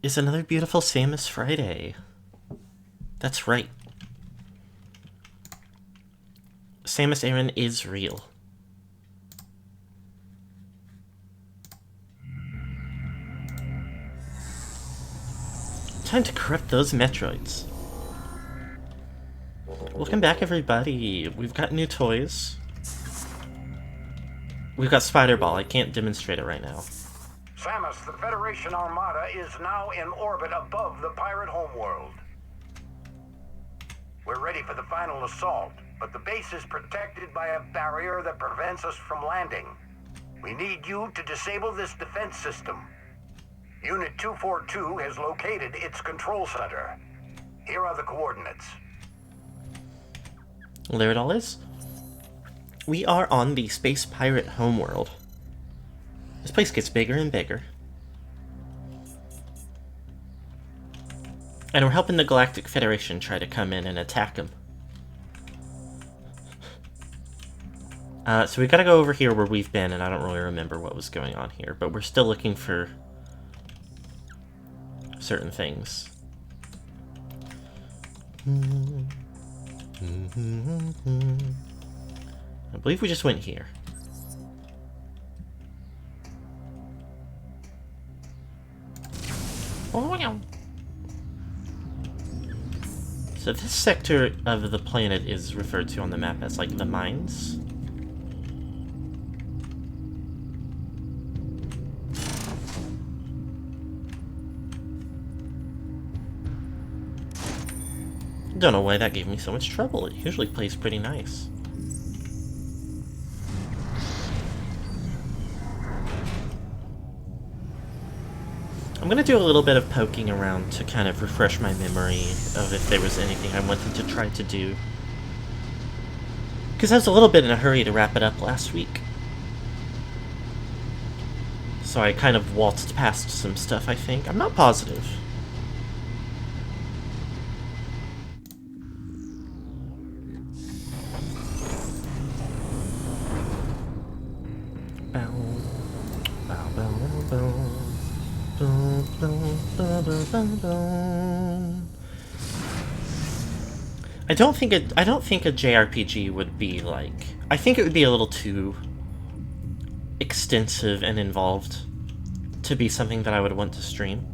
is another beautiful Samus Friday. That's right. Samus Aran is real. Time to corrupt those Metroids. Welcome back, everybody. We've got new toys. We've got Spider Ball. I can't demonstrate it right now. Samus, the Federation Armada is now in orbit above the pirate homeworld. We're ready for the final assault, but the base is protected by a barrier that prevents us from landing. We need you to disable this defense system. Unit 242 has located its control center. Here are the coordinates. Well, there it all is. We are on the Space Pirate homeworld. This place gets bigger and bigger. And we're helping the Galactic Federation try to come in and attack them. So we gotta go over here where we've been, and I don't really remember what was going on here, but we're still looking for certain things. I believe we just went here. So this sector of the planet is referred to on the map as, like, the mines. Don't know why that gave me so much trouble. It usually plays pretty nice. I'm gonna do a little bit of poking around to kind of refresh my memory of if there was anything I wanted to try to do. Because I was a little bit in a hurry to wrap it up last week. So I kind of waltzed past some stuff, I think. I'm not positive. I don't think a JRPG would be like... I think it would be a little too extensive and involved to be something that I would want to stream.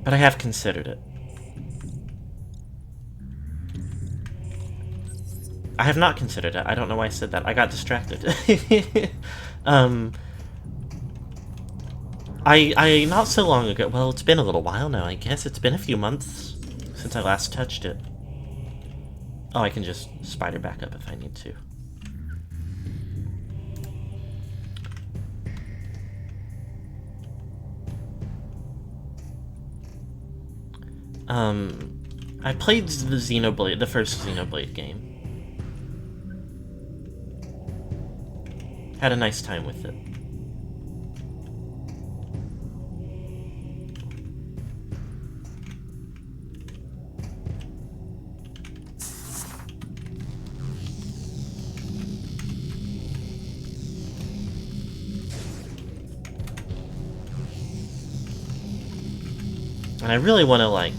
But I have considered it. I have not considered it. I don't know why I said that. I got distracted. I not so long ago, well, it's been a little while now, I guess. It's been a few months since I last touched it. Oh, I can just spider back up if I need to. I played the Xenoblade, the first Xenoblade game. Had a nice time with it. And I really want to, like,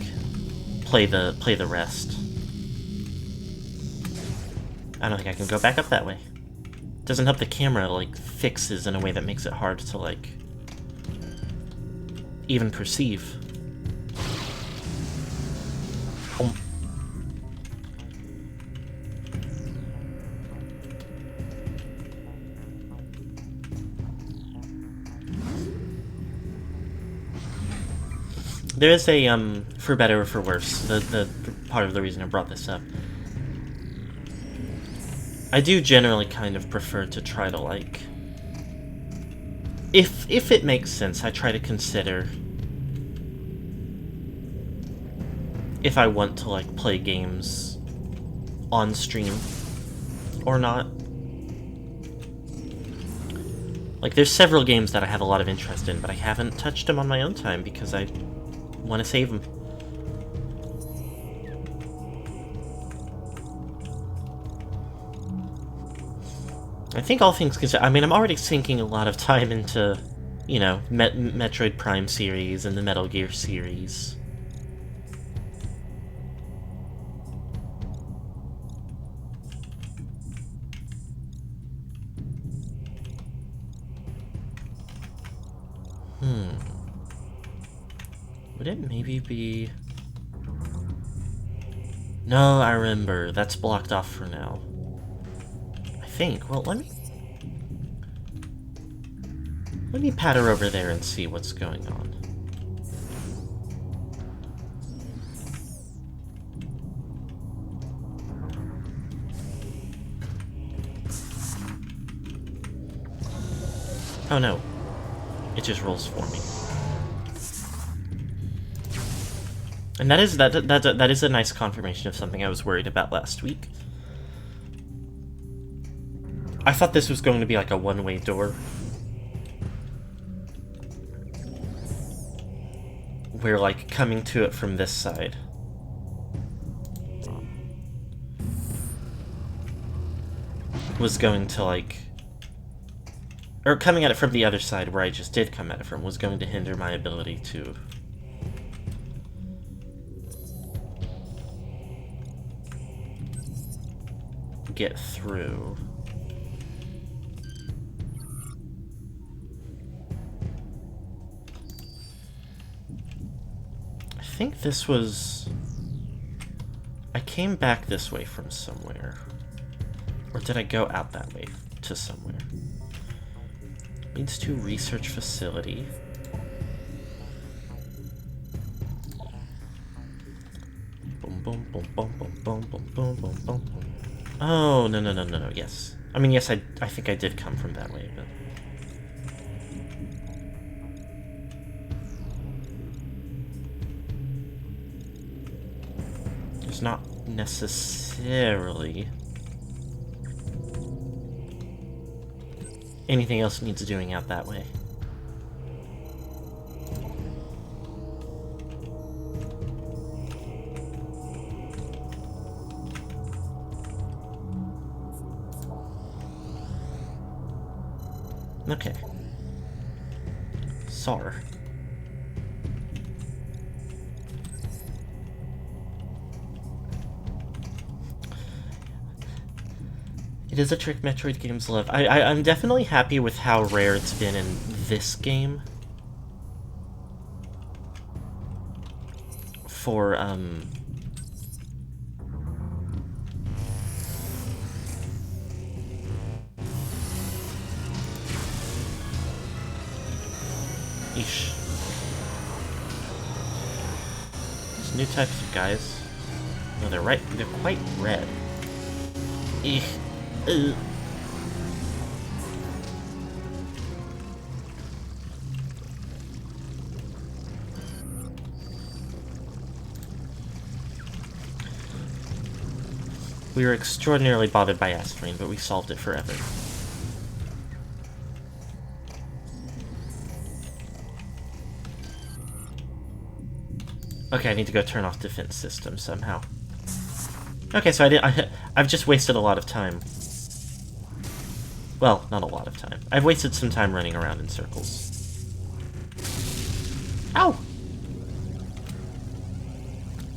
play the rest. I don't think I can go back up that way. Doesn't help the camera, like, fixes in a way that makes it hard to, like, even perceive. There is a, for better or for worse, the part of the reason I brought this up. I do generally kind of prefer to try to, like... If it makes sense, I try to consider if I want to, like, play games on stream or not. Like, there's several games that I have a lot of interest in, but I haven't touched them on my own time because I want to save them. I think all things considered, I mean, I'm already sinking a lot of time into, you know, Metroid Prime series and the Metal Gear series. Would it maybe be... No, I remember. That's blocked off for now. I think. Well, let me patter over there and see what's going on. Oh no. It just rolls for me. And that is a nice confirmation of something I was worried about last week. I thought this was going to be like a one-way door. Where, like, coming to it from this side was going to, like... Or coming at it from the other side, where I just did come at it from, was going to hinder my ability to... get through. I think this was... I came back this way from somewhere. Or did I go out that way to somewhere? Leads to research facility. Boom, boom, boom, boom, boom, boom, boom, boom, boom, boom. Oh, no, yes. I mean, yes, I think I did come from that way, but... There's not necessarily... anything else needs doing out that way. Okay. SAR. It is a trick Metroid games love. I'm definitely happy with how rare it's been in this game. For, Eesh. There's new types of guys. No, they're quite red. Eek. Ugh. We were extraordinarily bothered by acid rain, but we solved it forever. Okay, I need to go turn off defense system somehow. Okay, so I've just wasted a lot of time. Well, not a lot of time. I've wasted some time running around in circles. Ow!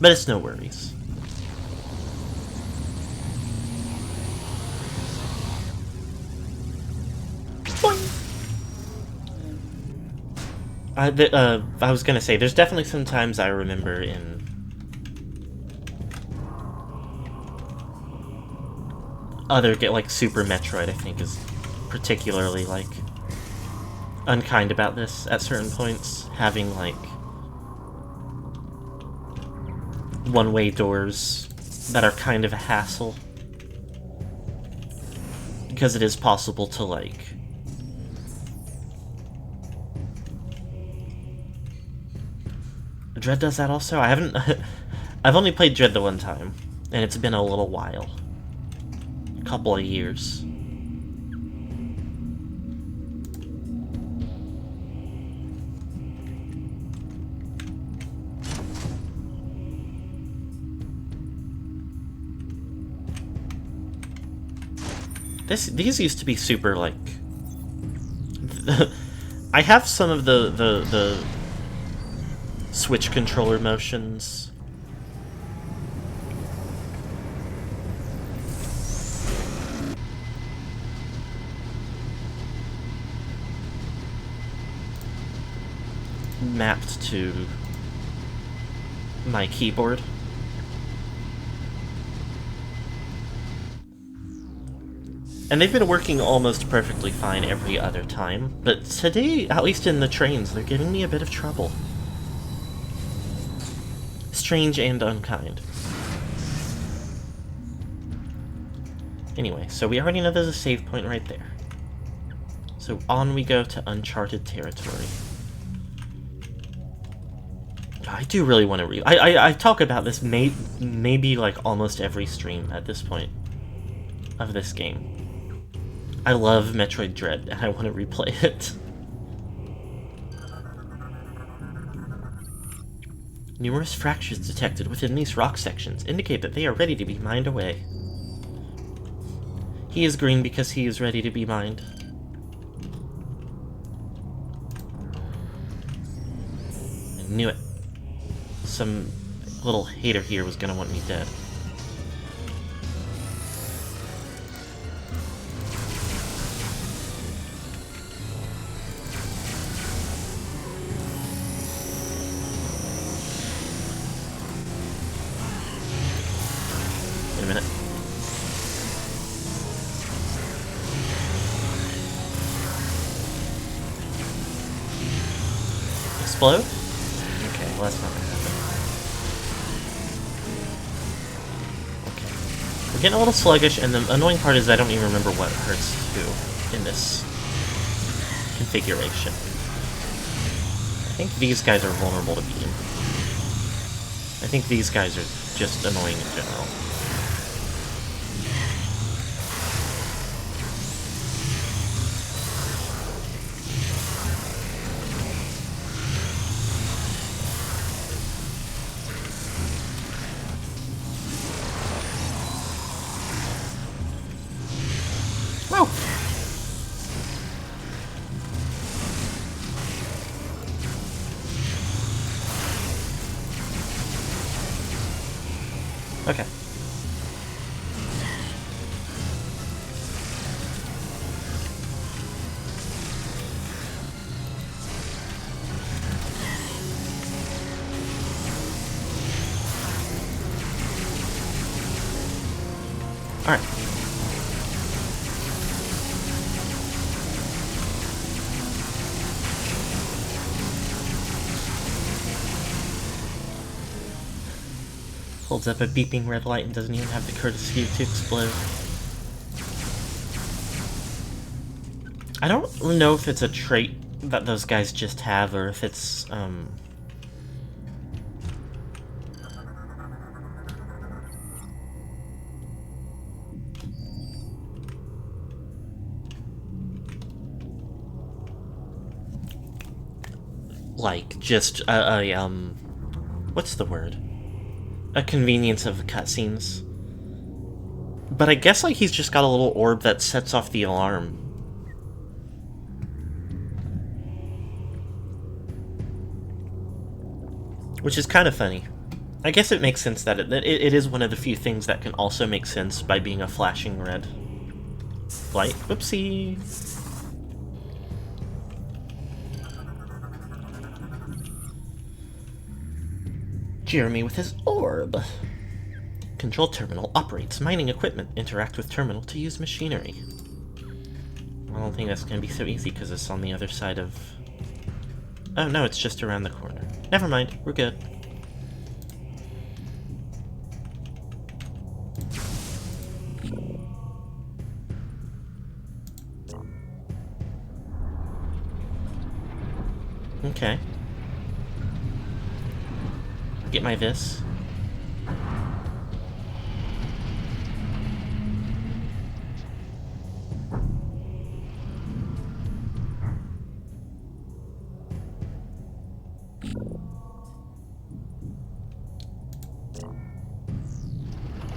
But it's no worries. I was gonna say, there's definitely some times I remember in... like, Super Metroid, I think, is particularly, like, unkind about this at certain points. Having, like, one-way doors that are kind of a hassle. Because it is possible to, like... Dread does that also? I haven't... I've only played Dread the one time, and it's been a little while. A couple of years. These used to be super, like... I have some of the Switch controller motions. Mapped to my keyboard. And they've been working almost perfectly fine every other time, but today, at least in the trains, they're giving me a bit of trouble. Strange and unkind. Anyway, so we already know there's a save point right there. So on we go to uncharted territory. I do really want to I talk about this maybe like almost every stream at this point of this game. I love Metroid Dread, and I want to replay it. Numerous fractures detected within these rock sections indicate that they are ready to be mined away. He is green because he is ready to be mined. I knew it. Some little hater here was gonna want me dead. Wait a minute. Explode? Okay, well that's not gonna happen. Okay. We're getting a little sluggish, and the annoying part is I don't even remember what hurts to in this configuration. I think these guys are vulnerable to beam. I think these guys are just annoying in general. Oh! Okay. Alright. Holds up a beeping red light and doesn't even have the courtesy to explode. I don't know if it's a trait that those guys just have, or if it's, like, just what's the word? A convenience of cutscenes. But I guess, like, he's just got a little orb that sets off the alarm. Which is kind of funny. I guess it makes sense that it is one of the few things that can also make sense by being a flashing red light. Whoopsie! Jeremy with his orb. Control terminal operates mining equipment. Interact with terminal to use machinery. I don't think that's going to be so easy because it's on the other side of... Oh no, it's just around the corner. Never mind, we're good. Okay. Get my this.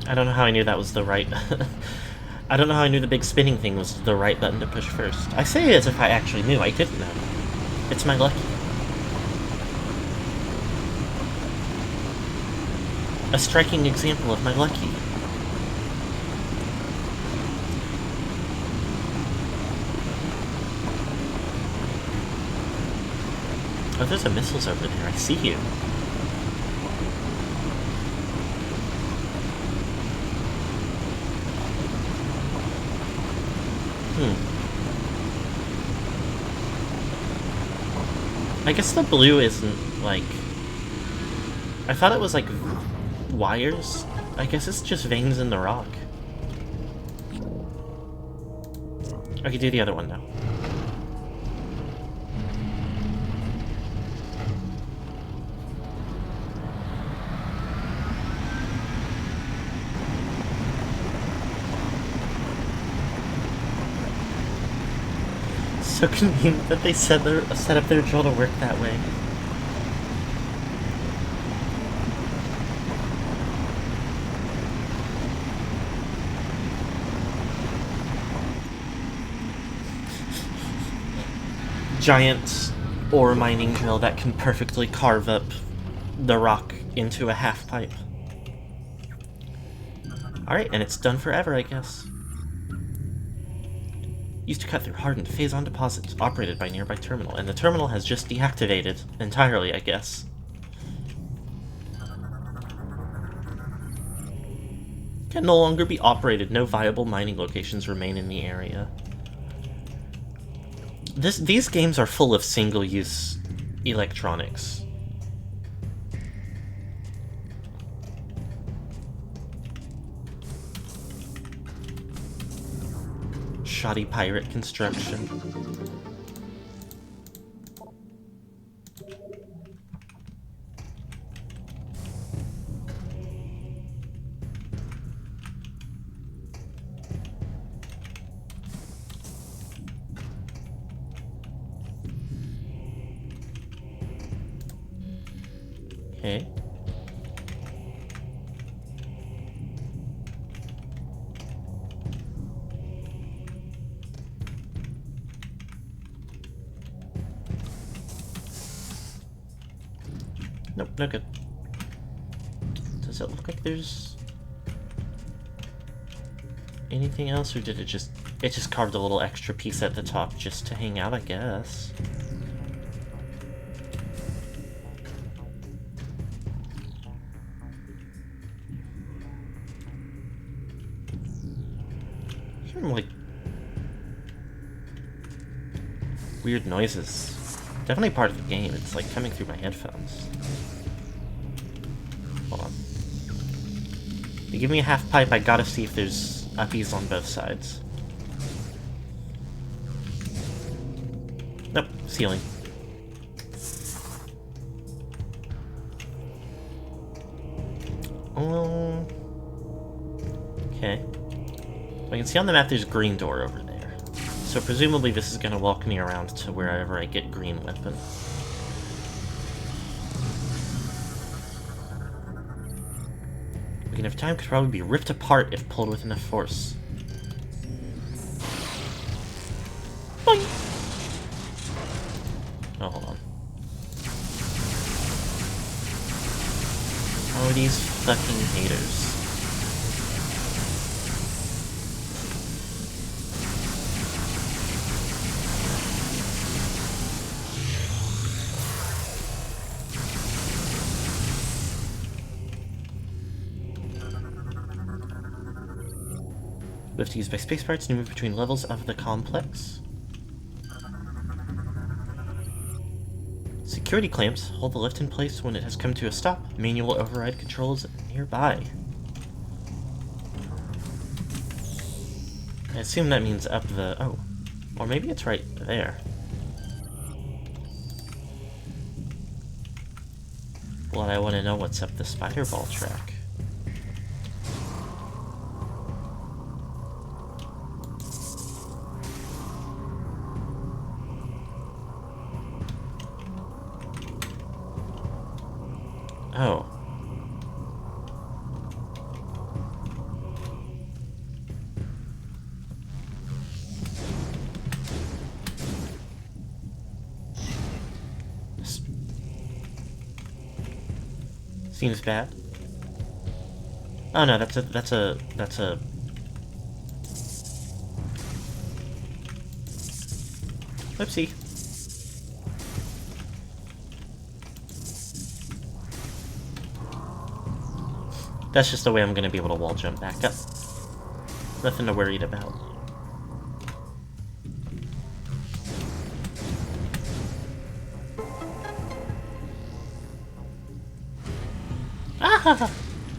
I don't know how I knew that was the right I don't know how I knew the big spinning thing was the right button to push first. I say it as if I actually knew. I didn't know. It's my lucky. A striking example of my lucky. Oh, there's a missiles over there. I see you. I guess the blue isn't, like... I thought it was, like, wires. I guess it's just veins in the rock. I can do the other one now. So convenient that they set up their drill to work that way. Giant ore mining drill that can perfectly carve up the rock into a half pipe. Alright, and it's done forever, I guess. Used to cut through hardened phase-on deposits operated by nearby terminal, and the terminal has just deactivated entirely, I guess. Can no longer be operated. No viable mining locations remain in the area. These games are full of single-use electronics. Shoddy pirate construction. Okay. Nope, no good. Does it look like there's anything else, or did it just carved a little extra piece at the top just to hang out, I guess? Hearing like weird noises. Definitely part of the game. It's like coming through my headphones. Hold on. You give me a half pipe, I gotta see if there's uppies on both sides. Nope, ceiling. Okay. I can see on the map there's a green door over there. So presumably this is going to walk me around to wherever I get green weapon. Weak enough time could probably be ripped apart if pulled with enough force. Boing! Oh, hold on. Oh, these fucking haters. Lift used by space parts to move between levels of the complex. Security clamps hold the lift in place when it has come to a stop. Manual override controls nearby. I assume that means up the... oh. Or maybe it's right there. Well, I want to know what's up the spider ball track. Oh. Seems bad. Oh no, that's a Whoopsie. That's just the way I'm gonna be able to wall jump back up. Nothing to worry about. Ah!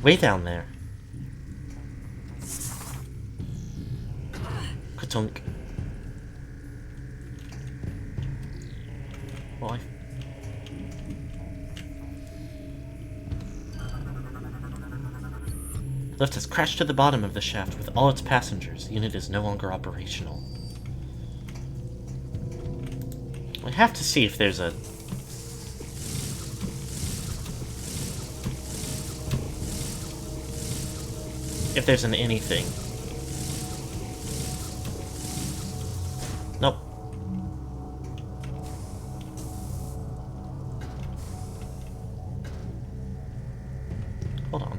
Way down there. Ka-tunk. Well, lift has crashed to the bottom of the shaft with all its passengers. The unit is no longer operational. I have to see if there's a... if there's an anything. Nope. Hold on.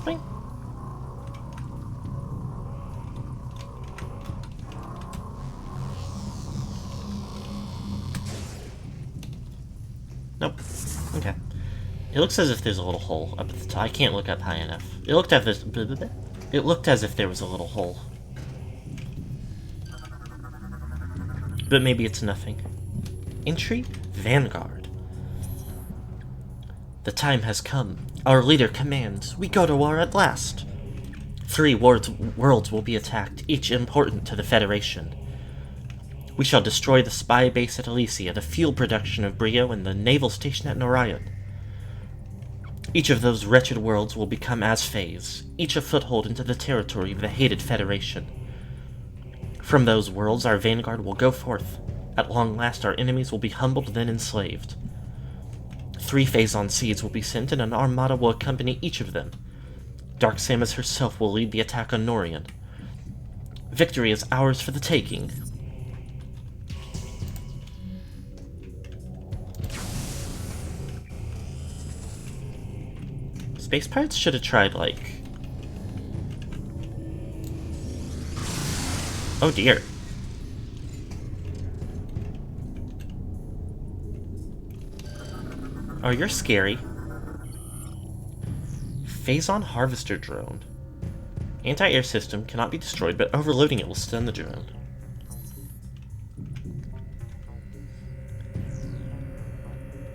Boing. Nope. Okay. It looks as if there's a little hole up at the top. I can't look up high enough. It looked as if it looked as if there was a little hole. But maybe it's nothing. Entry? Vanguard. The time has come. Our leader commands. We go to war at last. 3 worlds will be attacked, each important to the Federation. We shall destroy the spy base at Elysia, the fuel production of Brio, and the naval station at Norion. Each of those wretched worlds will become as phase, each a foothold into the territory of the hated Federation. From those worlds, our vanguard will go forth. At long last, our enemies will be humbled, then enslaved. 3 Phazon seeds will be sent, and an armada will accompany each of them. Dark Samus herself will lead the attack on Norion. Victory is ours for the taking. Space Pirates should have tried, like... oh dear. Oh, you're scary. Phazon Harvester Drone. Anti-air system cannot be destroyed, but overloading it will stun the drone.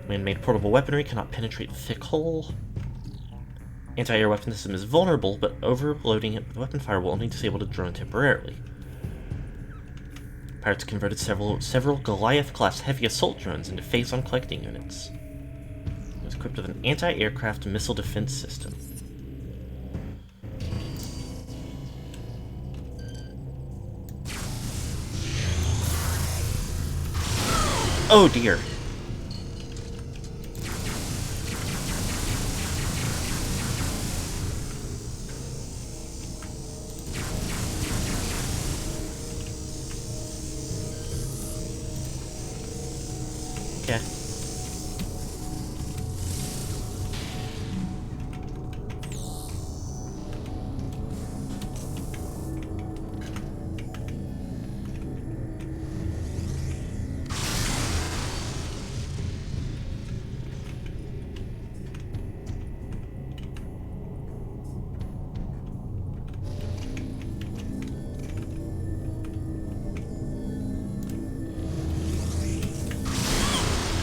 Man-made portable weaponry cannot penetrate the thick hull. Anti-air weapon system is vulnerable, but overloading it with weapon fire will only disable the drone temporarily. Pirates converted several Goliath-class heavy assault drones into Phazon collecting units. It was equipped with an anti-aircraft missile defense system. Oh dear. Okay.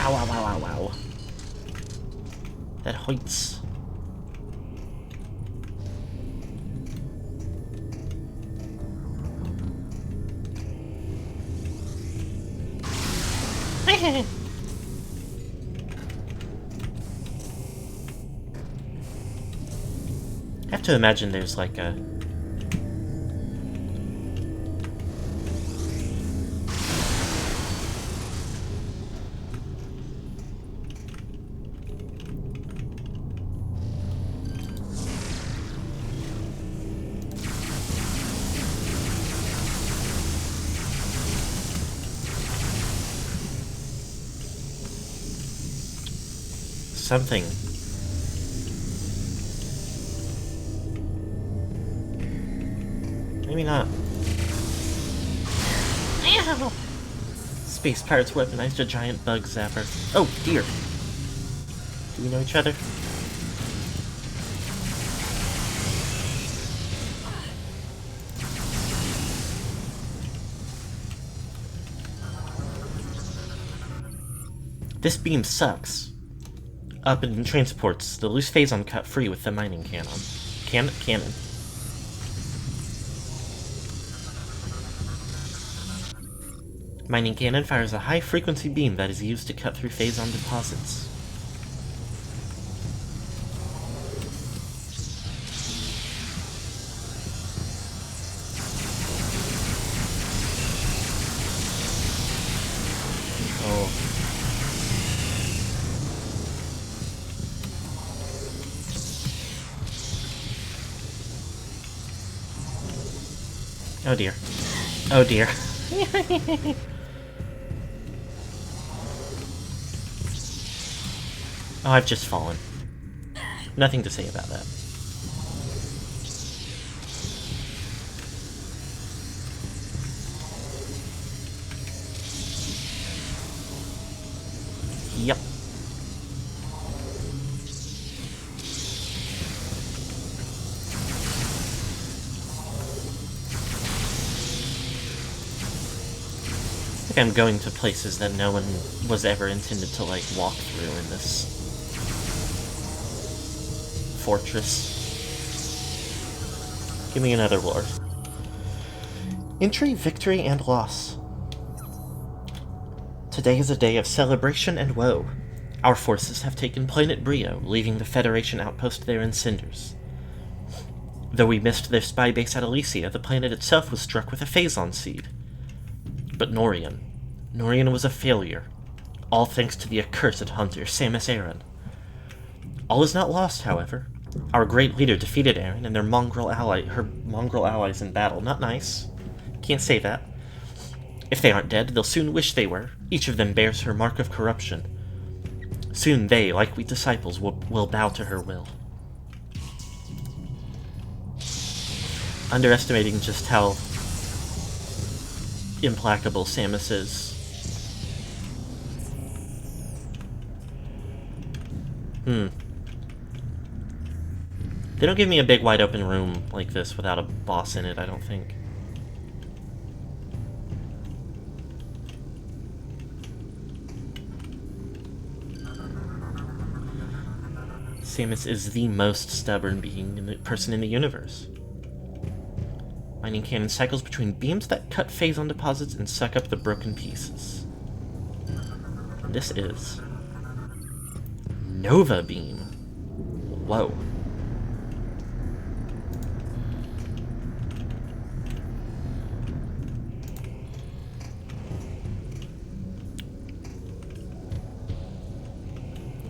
Ow, ow, ow, ow, ow. That hurts. I have to imagine there's like a... something. Maybe not. Space pirates weaponized a giant bug zapper. Oh, dear. Do we know each other? This beam sucks. Up in transports, the loose phazon cut free with the mining cannon. Cannon. Mining cannon fires a high-frequency beam that is used to cut through phazon deposits. Oh. Oh dear. Oh dear. Oh, I've just fallen. Nothing to say about that. Yep. I think I'm going to places that no one was ever intended to, like, walk through in this fortress. Give me another lore. Entry, victory, and loss. Today is a day of celebration and woe. Our forces have taken Planet Brio, leaving the Federation outpost there in cinders. Though we missed their spy base at Elysia, the planet itself was struck with a phazon seed. But Norian was a failure, all thanks to the accursed hunter, Samus Aran. All is not lost, however. Our great leader defeated Aran and her mongrel allies in battle. Not nice. Can't say that. If they aren't dead, they'll soon wish they were. Each of them bears her mark of corruption. Soon they, like we disciples, will bow to her will. Underestimating just how implacable Samus is. They don't give me a big wide open room like this without a boss in it, I don't think. Samus is the most stubborn person in the universe. Mining cannon cycles between beams that cut phazon deposits and suck up the broken pieces. And this is Nova Beam. Whoa.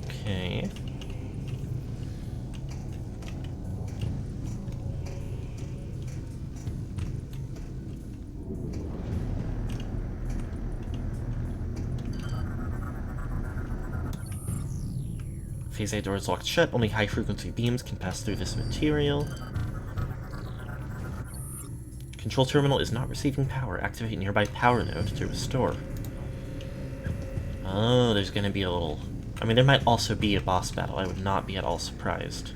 Okay. Phase A door is locked shut. Only high-frequency beams can pass through this material. Control terminal is not receiving power. Activate nearby power node to restore. Oh, there's gonna be a little... I mean, there might also be a boss battle. I would not be at all surprised.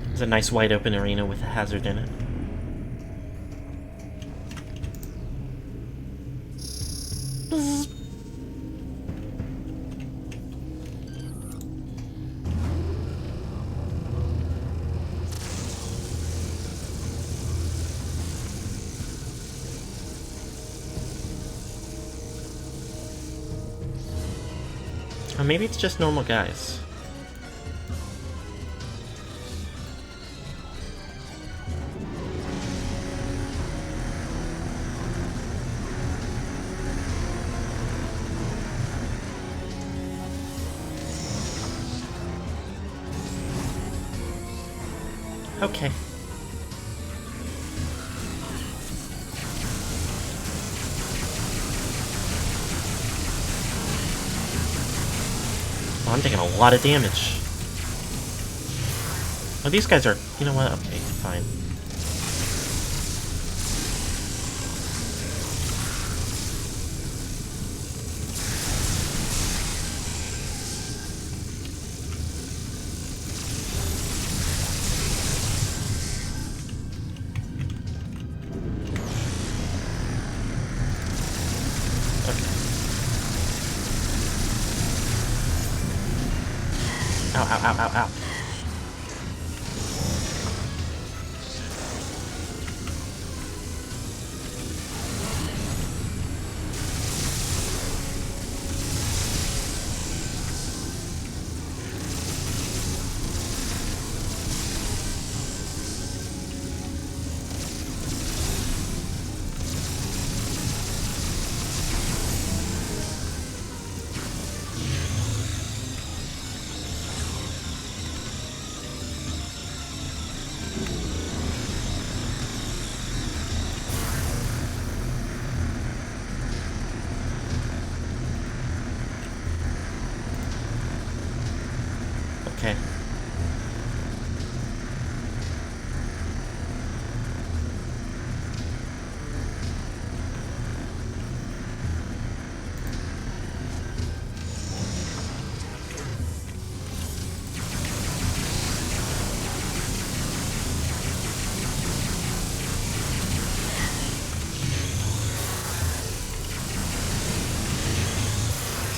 There's a nice wide open arena with a hazard in it. Or maybe it's just normal guys. Okay. Oh, I'm taking a lot of damage. Oh, these guys are... You know what? Okay, fine. Ow, ow, ow, ow, ow. Okay.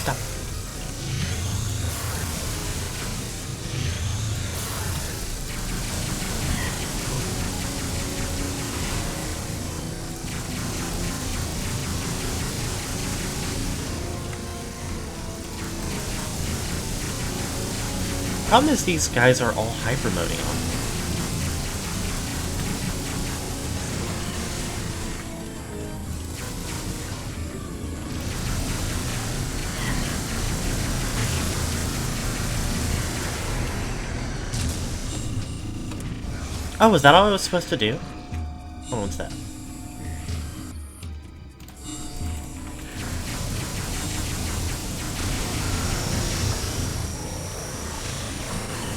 Stop. Problem is these guys are all hyper-moding on. Oh, was that all I was supposed to do? Oh, what's that?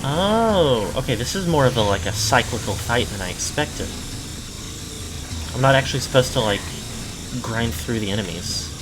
Oh, okay, this is more of a, like, a cyclical fight than I expected. I'm not actually supposed to, like, grind through the enemies.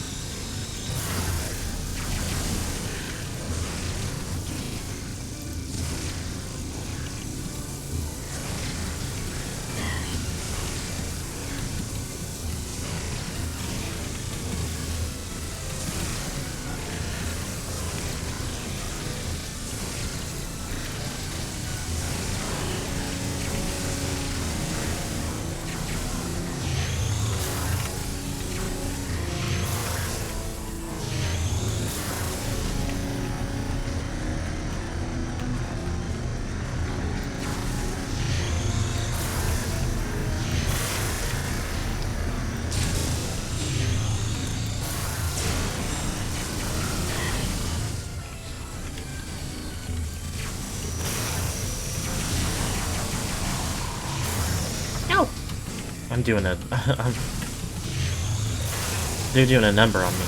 I'm doing a... they're doing a number on me.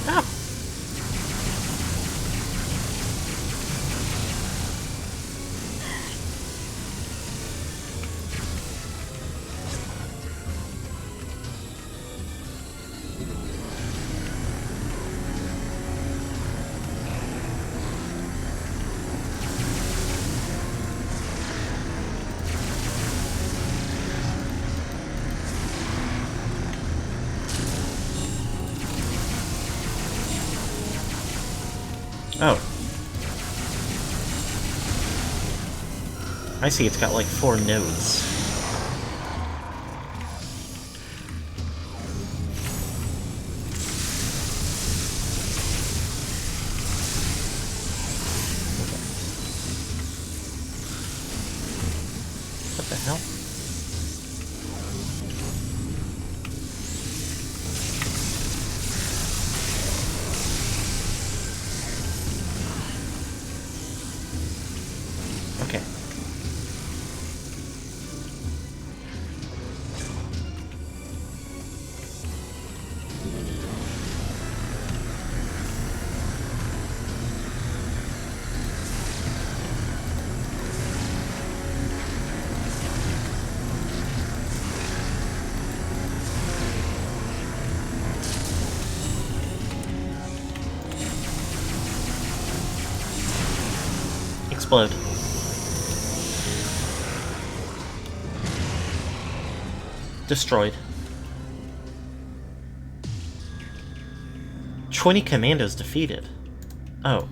Ah! Oh. I see, it's got like 4 nodes. What the hell? explode. Destroyed. 20 commandos defeated. Oh.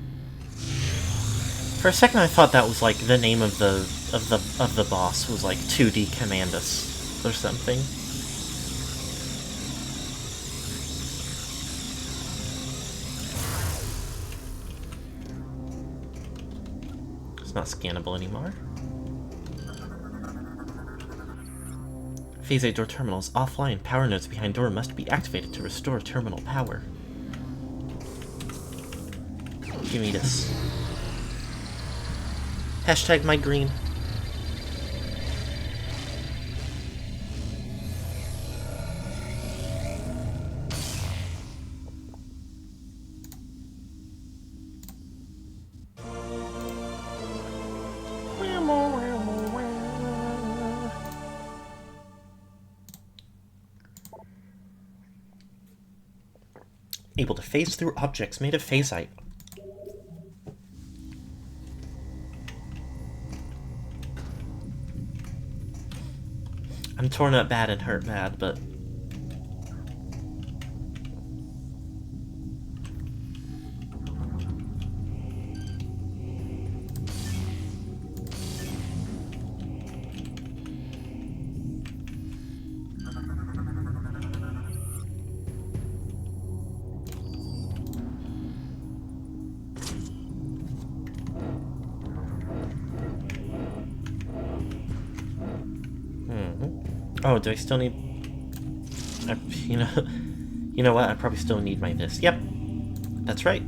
For a second I thought that was like the name of the boss was like 2D Commandus or something. It's not scannable anymore. Phase 8 door terminals offline. Power nodes behind door must be activated to restore terminal power. Give me this. Hashtag my green. Able to phase through objects made of phasite. I'm torn up bad and hurt bad, but... Oh, do I still need... you know what? I probably still need my this. Yep. That's right.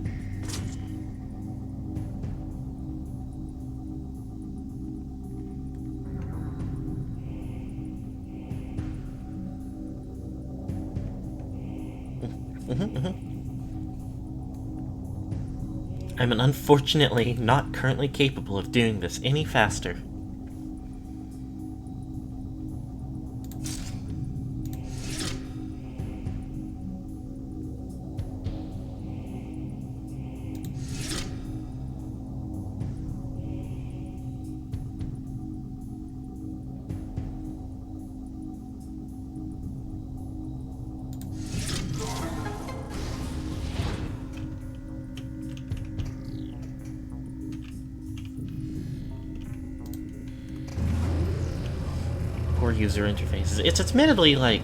I'm unfortunately not currently capable of doing this any faster. User interfaces. It's admittedly, like...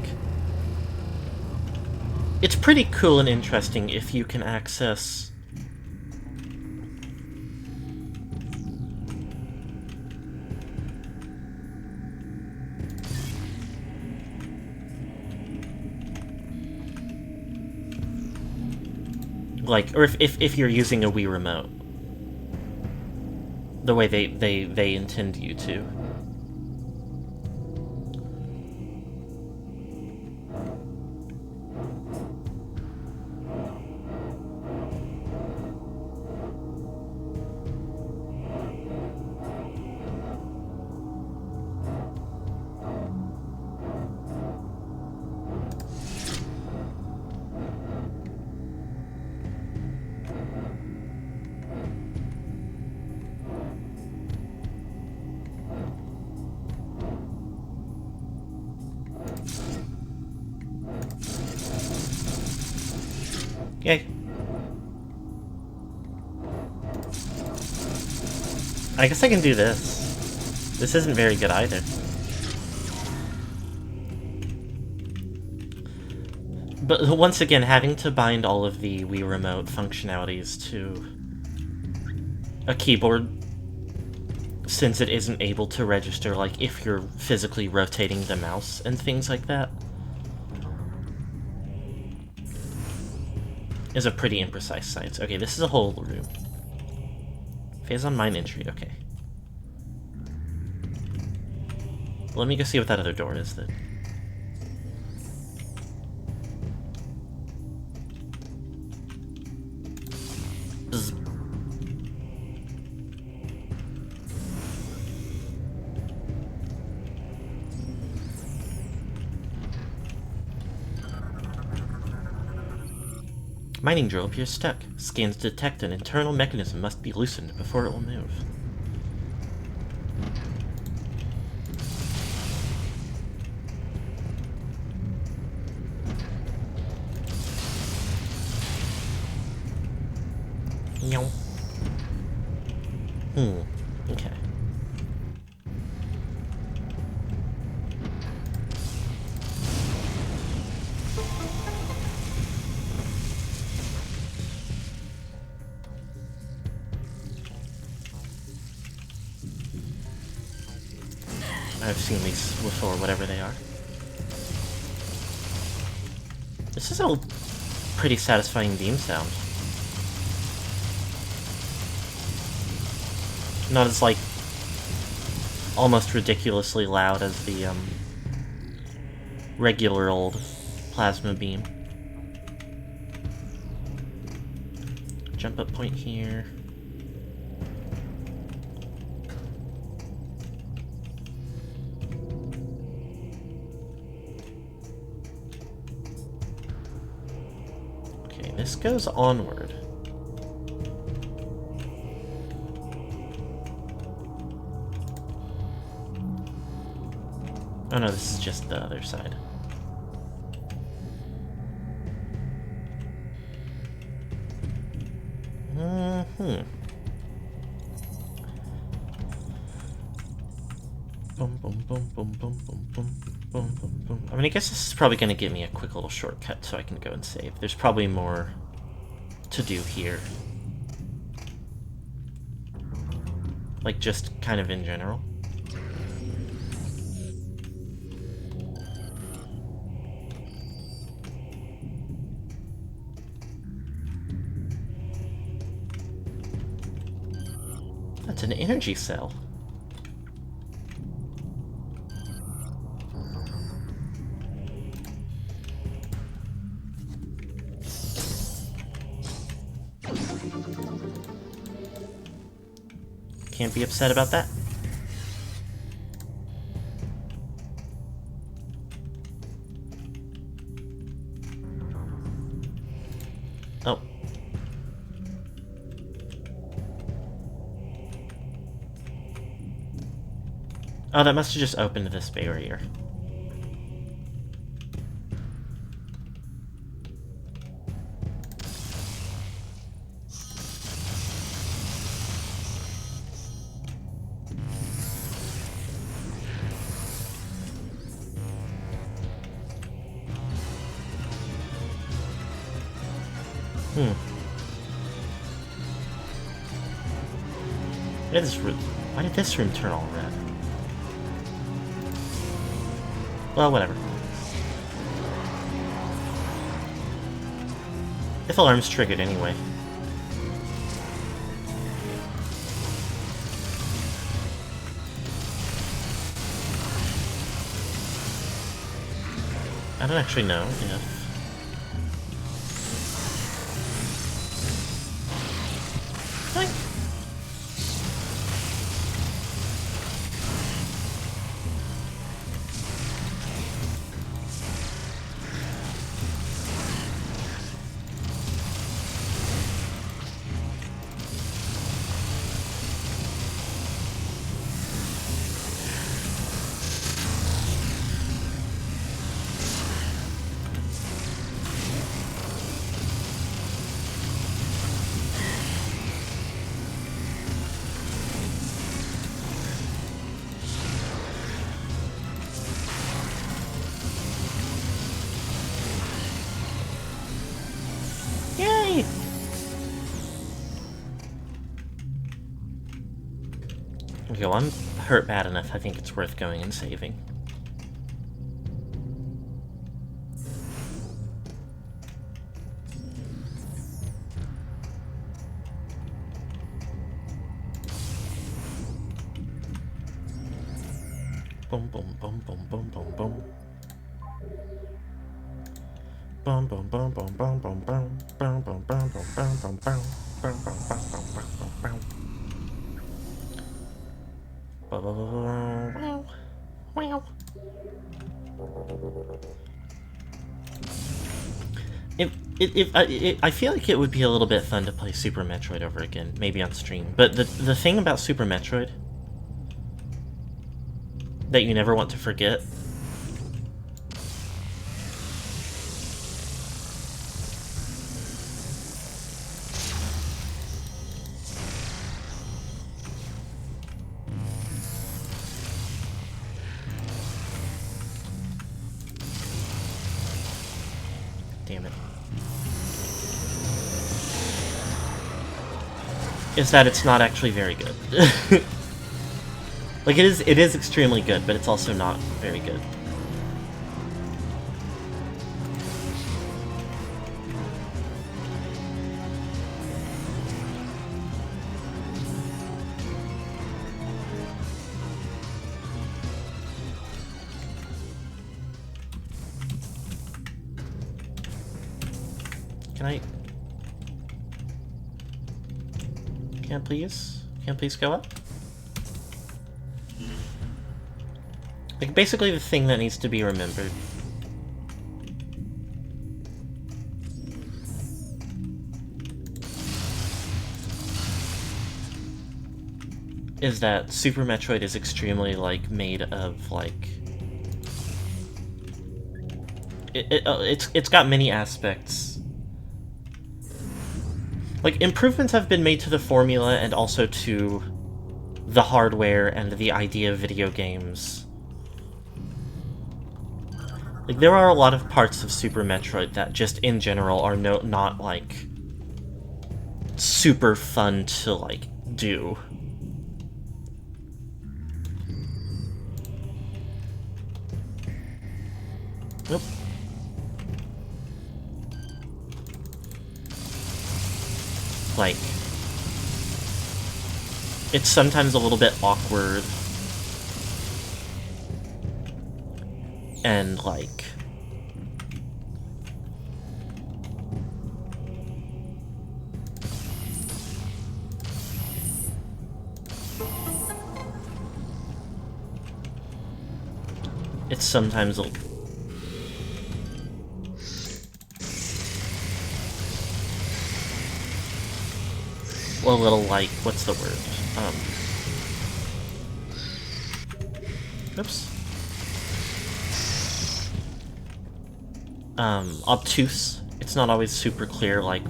It's pretty cool and interesting if you can access... like, or if you're using a Wii Remote. The way they intend you to. Yay. I guess I can do this. This isn't very good either. But once again, having to bind all of the Wii Remote functionalities to a keyboard, since it isn't able to register, like, if you're physically rotating the mouse and things like that, is a pretty imprecise science. Okay, this is a whole room. Phase on mine entry, okay. Let me go see what that other door is then. Bzz. Mining drill appears stuck. Scans detect an internal mechanism must be loosened before it will move. I've seen these before, whatever they are. This is a pretty satisfying beam sound. Not as, like, almost ridiculously loud as the, regular old plasma beam. Jump up point here. Okay, this goes onward. Oh no, this is just the other side. Boom, boom, boom, boom, boom, boom, boom, boom, boom, boom. I mean, I guess this is probably going to give me a quick little shortcut so I can go and save. There's probably more to do here. Like, just kind of in general. That's an energy cell. Can't be upset about that. Oh. Oh, that must have just opened this barrier. Why did this room turn all red? Well, whatever. If alarm's triggered anyway. I don't actually know if... Okay, well, I'm hurt bad enough. I think it's worth going and saving. Boom, boom, boom, boom, boom, boom, boom. Boom, boom, boom, boom, boom, boom, boom, boom, boom, boom, boom, boom, boom, boom, boom, boom, boom, boom, boom. Wow. Wow. I feel like it would be a little bit fun to play Super Metroid over again, maybe on stream. But the thing about Super Metroid that you never want to forget is that it's not actually very good. Like, it is extremely good, but it's also not very good. Can I please go up? Like, basically the thing that needs to be remembered is that Super Metroid is extremely, like, made of, like... It's got many aspects. Like, improvements have been made to the formula and also to the hardware and the idea of video games. Like, there are a lot of parts of Super Metroid that just, in general, are not, like, super fun to, like, do. Nope. Like, it's sometimes a little bit awkward. And, like... it's sometimes a little, like, what's the word? Oops. Obtuse. It's not always super clear, like,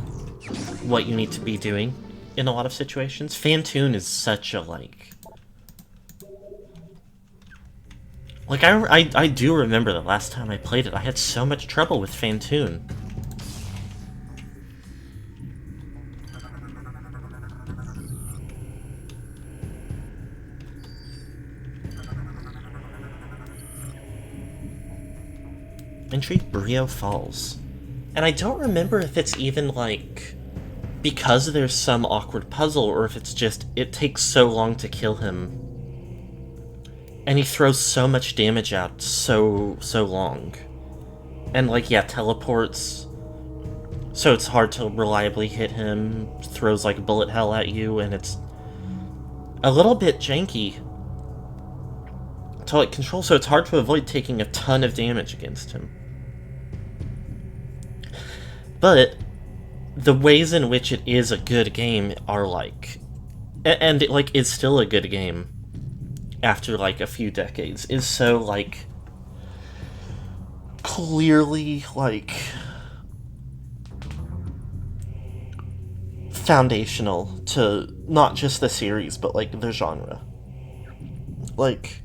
what you need to be doing in a lot of situations. Phantoon is such a, like... Like, I do remember the last time I played it, I had so much trouble with Phantoon. Entry Brio Falls. And I don't remember if it's even, like, because there's some awkward puzzle, or if it's just, it takes so long to kill him. And he throws so much damage out so long. And, like, yeah, teleports, so it's hard to reliably hit him, throws, like, bullet hell at you, and it's a little bit janky to, like, control, so it's hard to avoid taking a ton of damage against him. But the ways in which it is a good game are, like... And it, like, is still a good game after, like, a few decades, is so, like, clearly, like, foundational to not just the series, but, like, the genre. Like...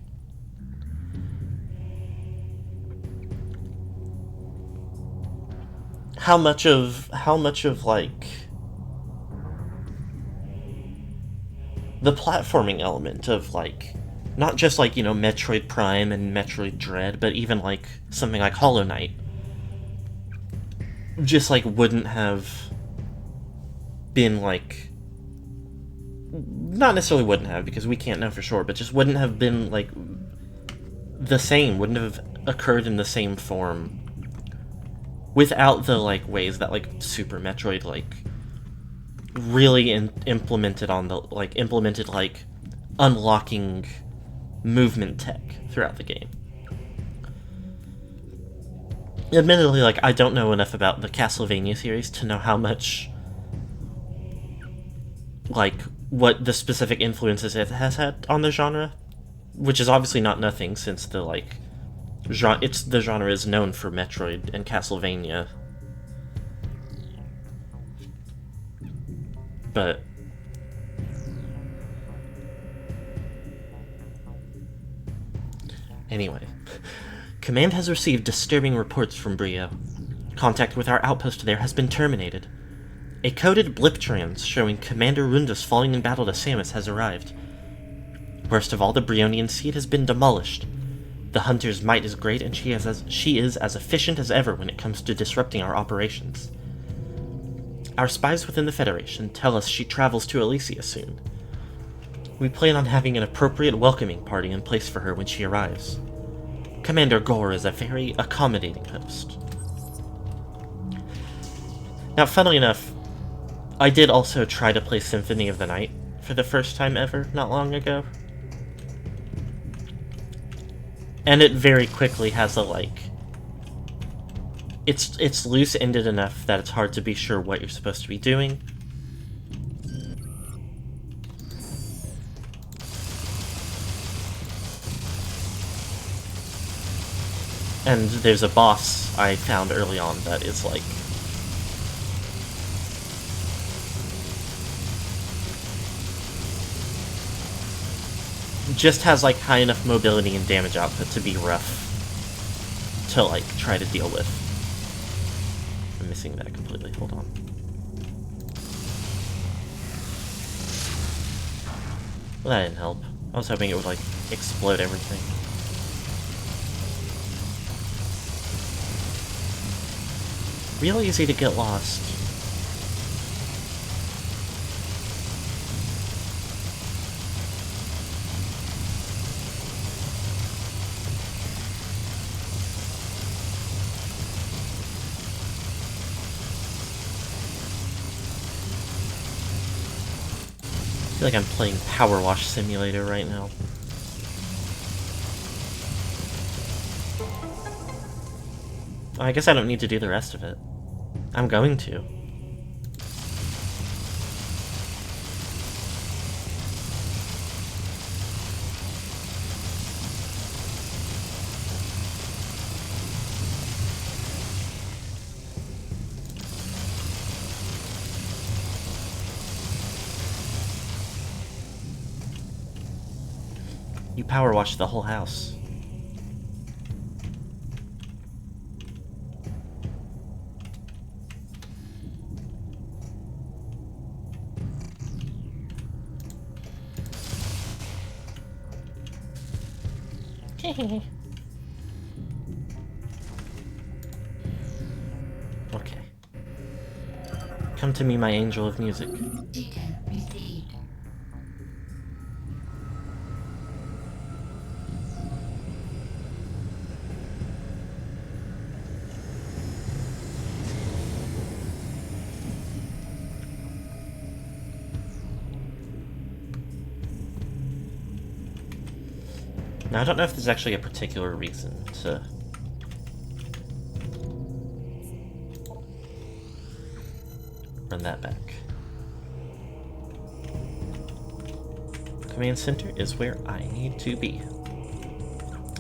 How much of, like, the platforming element of, like, not just, like, you know, Metroid Prime and Metroid Dread, but even, like, something like Hollow Knight, just, like, wouldn't have been, like, not necessarily wouldn't have, because we can't know for sure, but just wouldn't have been, like, the same, wouldn't have occurred in the same form without the, like, ways that, like, Super Metroid, like, really implemented, like, unlocking movement tech throughout the game. Admittedly, like, I don't know enough about the Castlevania series to know how much, like, what the specific influences it has had on the genre, which is obviously not nothing, since the, like, the genre is known for Metroid and Castlevania. But anyway, Command has received disturbing reports from Brio. Contact with our outpost there has been terminated. A coded blip trans showing Commander Rundus falling in battle to Samus has arrived. Worst of all, the Brionian seed has been demolished. The Hunter's might is great, and she is as efficient as ever when it comes to disrupting our operations. Our spies within the Federation tell us she travels to Elysia soon. We plan on having an appropriate welcoming party in place for her when she arrives. Commander Gore is a very accommodating host. Now, funnily enough, I did also try to play Symphony of the Night for the first time ever not long ago. And it very quickly has a, like... It's loose-ended enough that it's hard to be sure what you're supposed to be doing. And there's a boss I found early on that is, like... just has, like, high enough mobility and damage output to be rough to, like, try to deal with. I'm missing that completely. Hold on. Well, that didn't help. I was hoping it would, like, explode everything. Real easy to get lost. I feel like I'm playing Power Wash Simulator right now. I guess I don't need to do the rest of it. I'm going to. You power wash the whole house. Okay. Come to me, my angel of music. Data received. Now, I don't know if there's actually a particular reason to... run that back. Command center is where I need to be.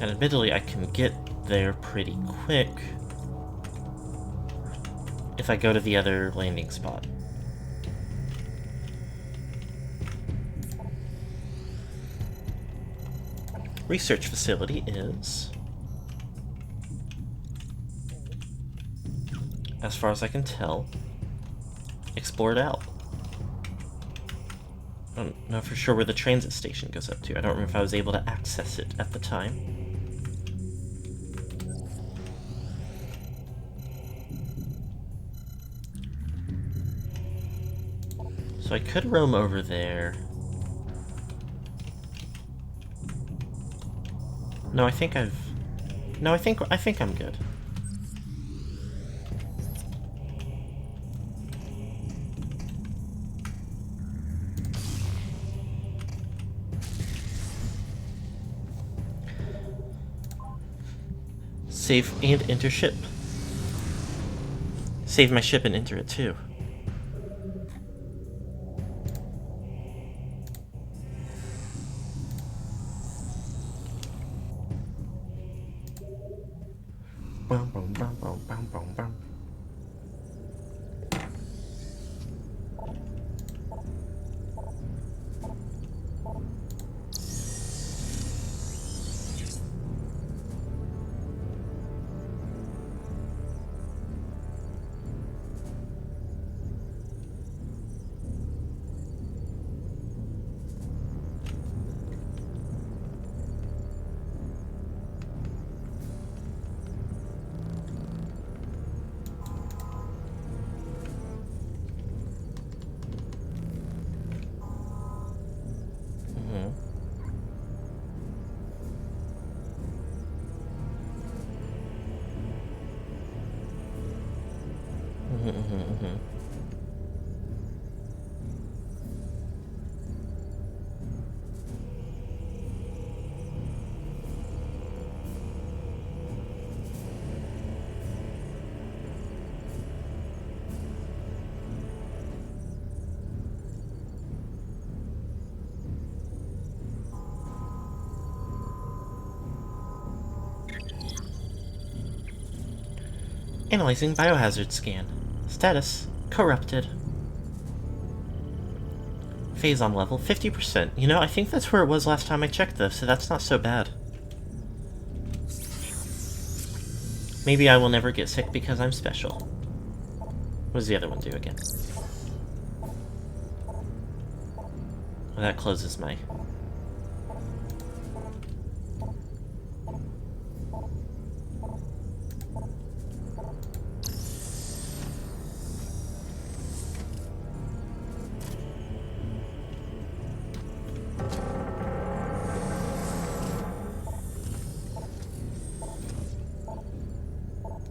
And admittedly, I can get there pretty quick if I go to the other landing spot. Research facility is, as far as I can tell, explored out. I don't know for sure where the transit station goes up to. I don't remember if I was able to access it at the time. So I could roam over there. No, I think I've... No, I think I'm good. Save and enter ship. Save my ship and enter it too. Bum, bum, bum, bum, bum, bum, bum. Analyzing biohazard scan. Status: corrupted. Phazon level 50%. You know, I think that's where it was last time I checked this, so that's not so bad. Maybe I will never get sick because I'm special. What does the other one do again? Well, that closes my...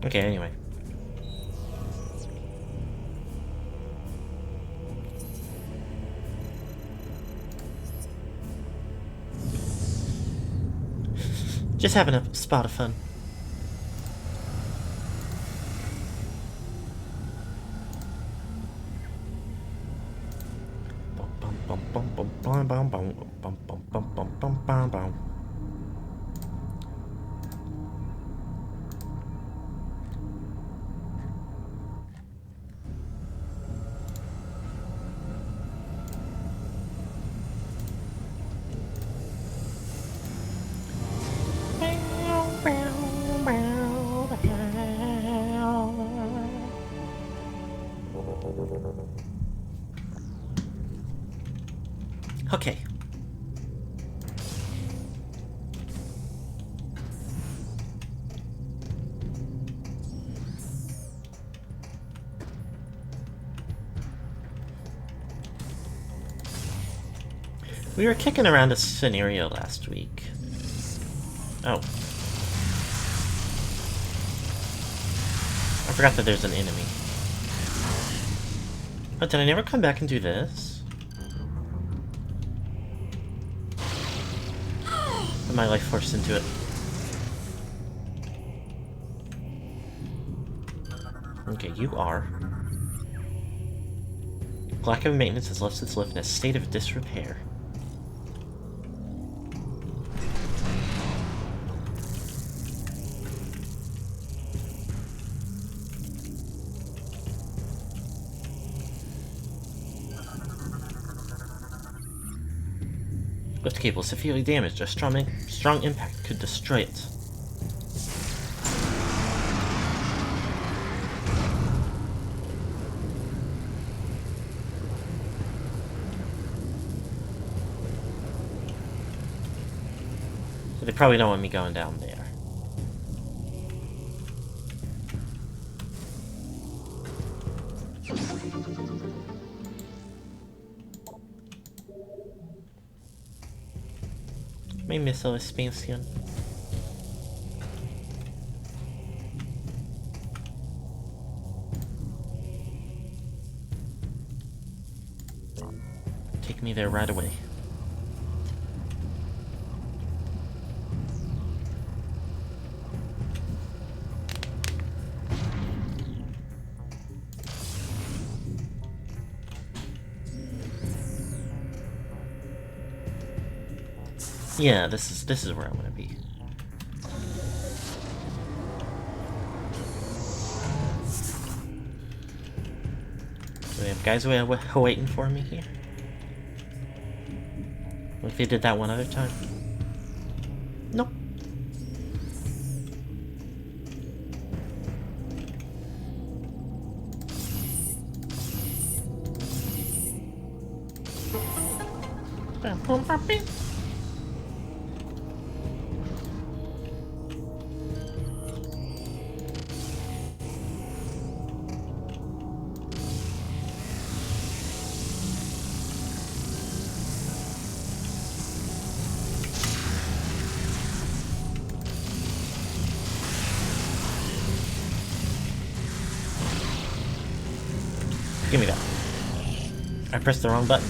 Okay, anyway. Just having a spot of fun. Okay. We were kicking around a scenario last week. Oh. I forgot that there's an enemy. Oh, did I never come back and do this? Put my life force into it. Okay, you are. Lack of maintenance has left its lift in a state of disrepair. Lift cable severely damaged. A strong impact could destroy it. So they probably don't want me going down there. My missile expansion. Take me there right away. Yeah, this is where I want to be. Do they have guys waiting for me here? Like they did that one other time? Nope. Give me that. I pressed the wrong button.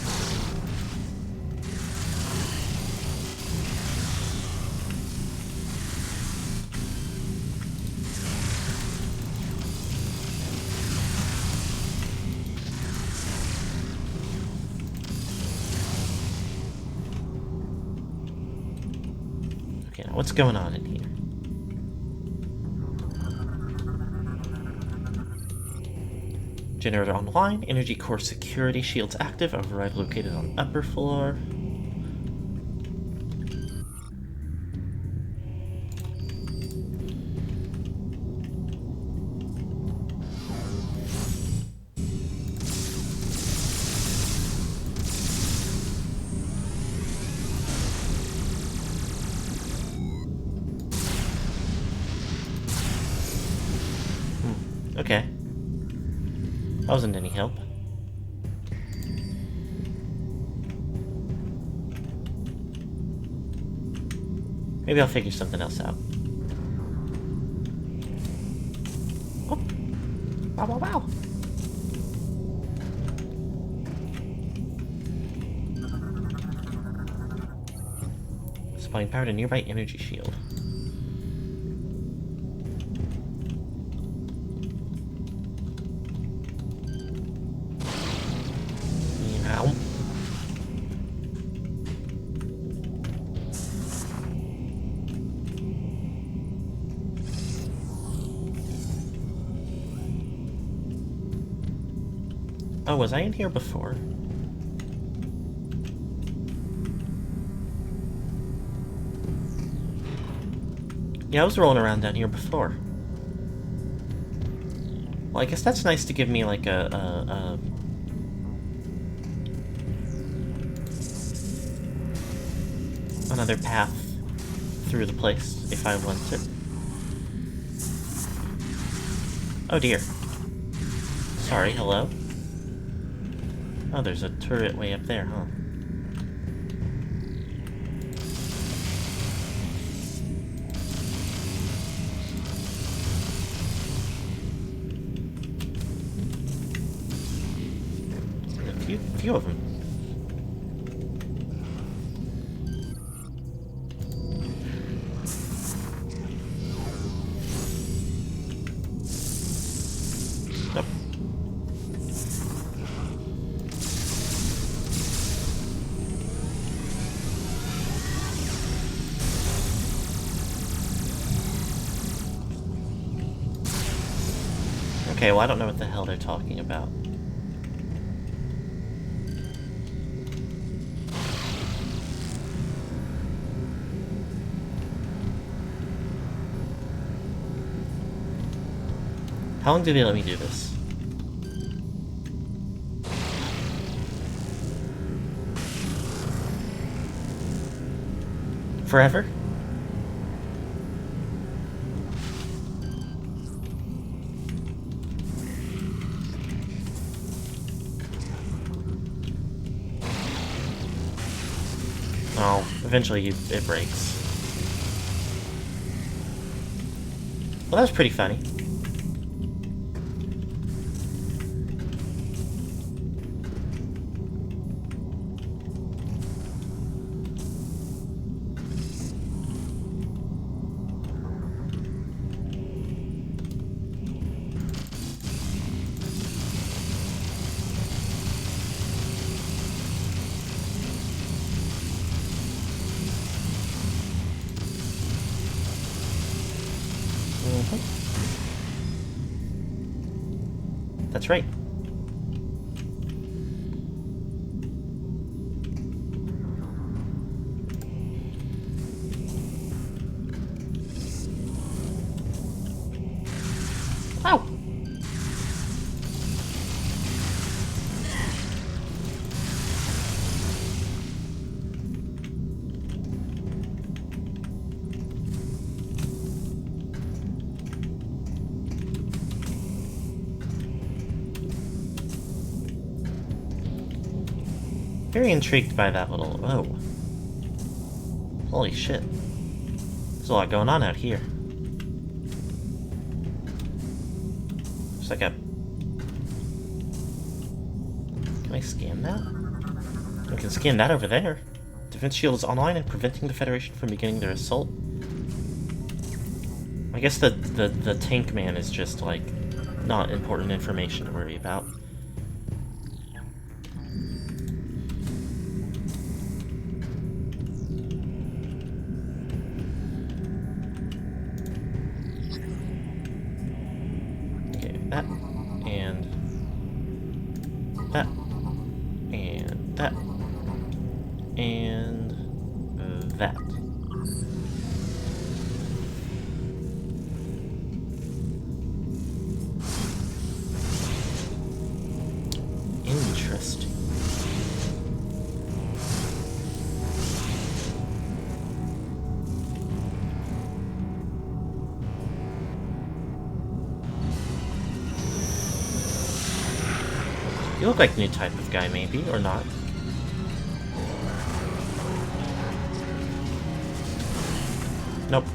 Okay, now what's going on in here? Generator online, energy core security shields active, override located on upper floor. Okay. That wasn't any help. Maybe I'll figure something else out. Oh. Wow, wow, wow. Supplying power to nearby energy shield. Ow. Oh, was I in here before? Yeah, I was rolling around down here before. Well, I guess that's nice to give me, like, another path through the place, if I want it. Oh dear. Sorry, hello? Oh, there's a turret way up there, huh? A few of them. Nope. Okay, well, I don't know what the hell they're talking about. How long do they let me do this? Forever? Oh, eventually it breaks. Well, that was pretty funny. That's right. Ow! Very intrigued by that little... Oh. Holy shit. There's a lot going on out here. It's like a Can I scan that? I can scan that over there. Defense shield is online and preventing the Federation from beginning their assault. I guess the tank man is just, like, not important information to worry about. Okay, that, and that, and that, and that. Interesting. You look like a new type of guy, maybe, or not. Nope.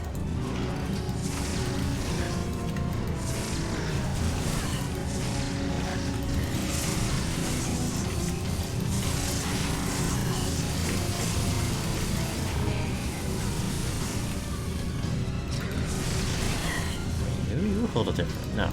You hold a different. No.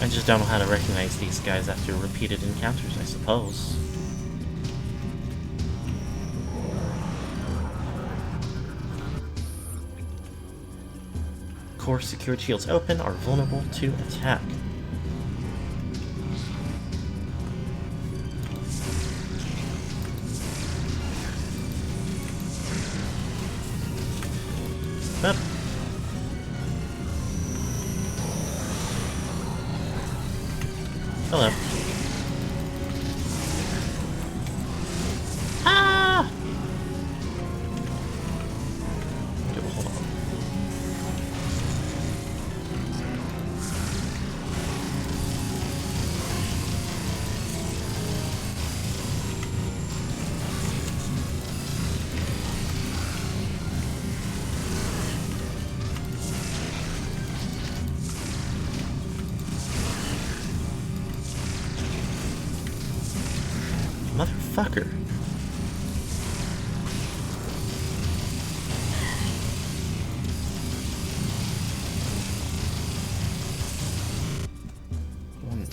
I just don't know how to recognize these guys after repeated encounters, I suppose. Core secured shields open are vulnerable to attack. Up. Hello. Ah! Okay, well, hold on. Motherfucker. One.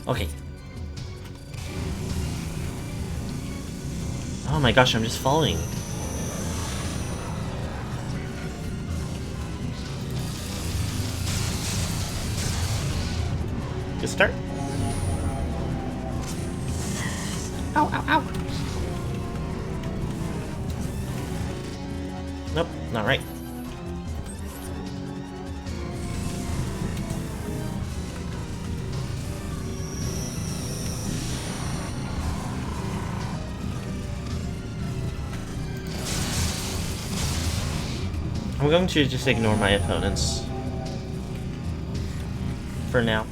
Okay. Oh my gosh, I'm just falling. Good start. Ow, ow, ow. Nope, not right. I'm going to just ignore my opponents. For now.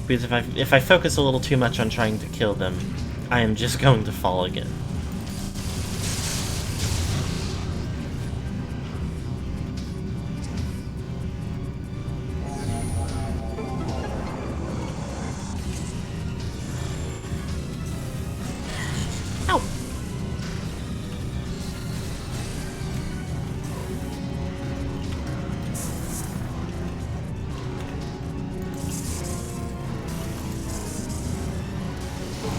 Because if I focus a little too much on trying to kill them, I am just going to fall again. Ow!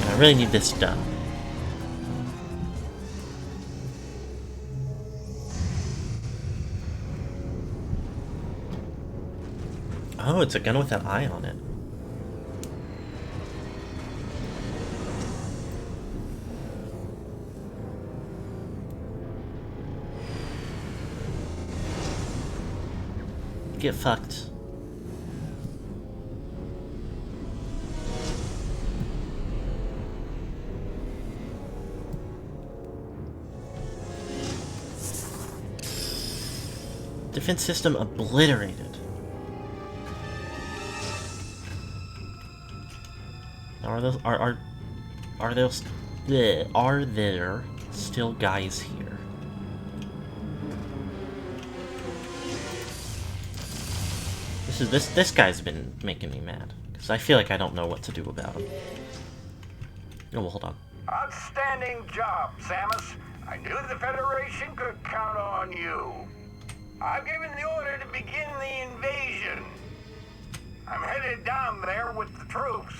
I really need this done. Oh, it's a gun with an eye on it. Get fucked. Defense system obliterated. Now are those are those bleh, are there still guys here? This guy's been making me mad because I feel like I don't know what to do about him. Oh, well, hold on. Outstanding job, Samus. I knew the Federation could count on you. I've given the order to begin the invasion. I'm headed down there with the troops.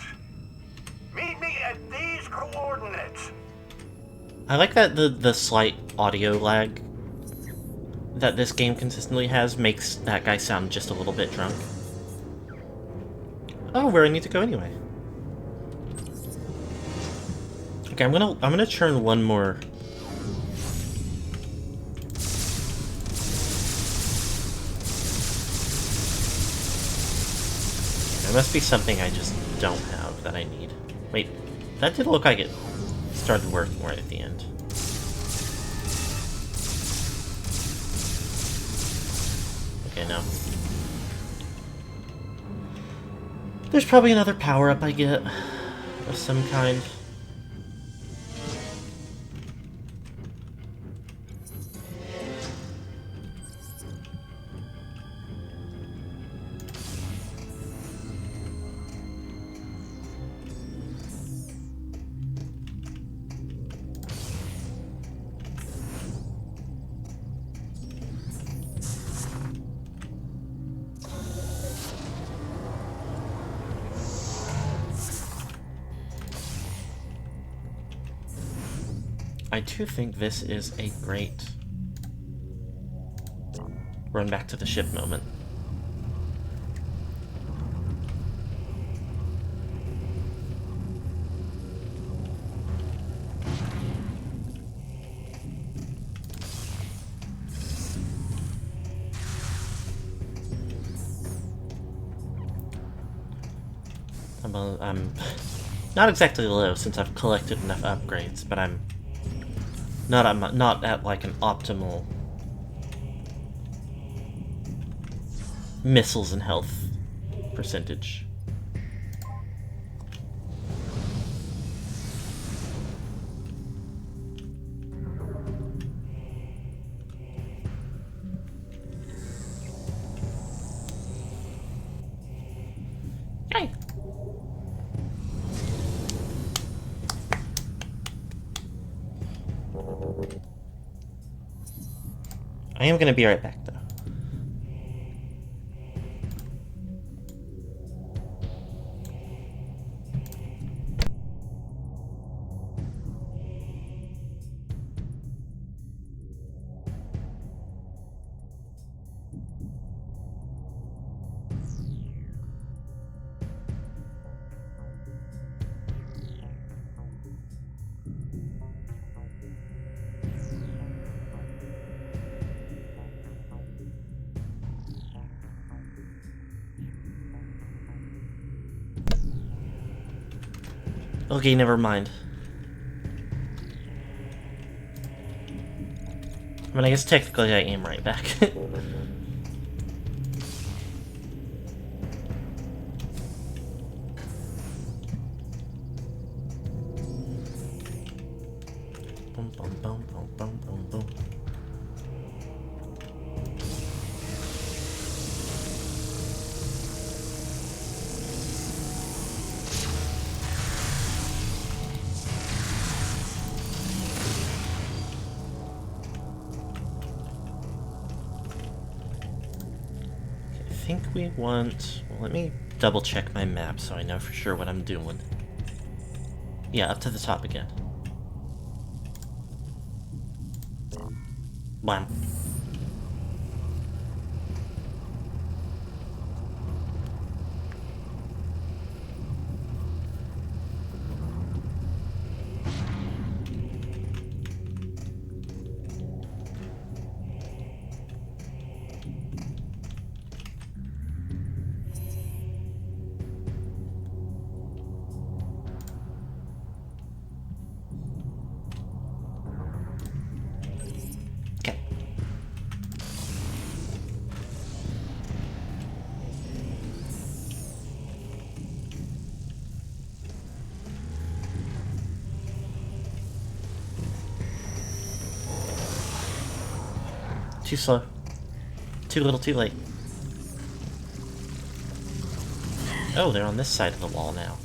Meet me at these coordinates. I like that the slight audio lag that this game consistently has makes that guy sound just a little bit drunk. Oh, where I need to go anyway. Okay, I'm gonna churn one more. There must be something I just don't have that I need. Wait, that did look like it started working right at the end. Okay, no. There's probably another power-up I get of some kind. I do think this is a great run back to the ship moment. I'm not exactly low since I've collected enough upgrades, but I'm not at like an optimal missiles and health percentage. Hey. I am gonna be right back though. Okay, never mind. I mean, I guess technically I am right back. Boom, boom, boom, boom, boom, boom, boom. I think we want... Well, let me double check my map so I know for sure what I'm doing. Yeah, up to the top again. Bam. Okay. Too slow. Too little, too late. Oh, they're on this side of the wall now.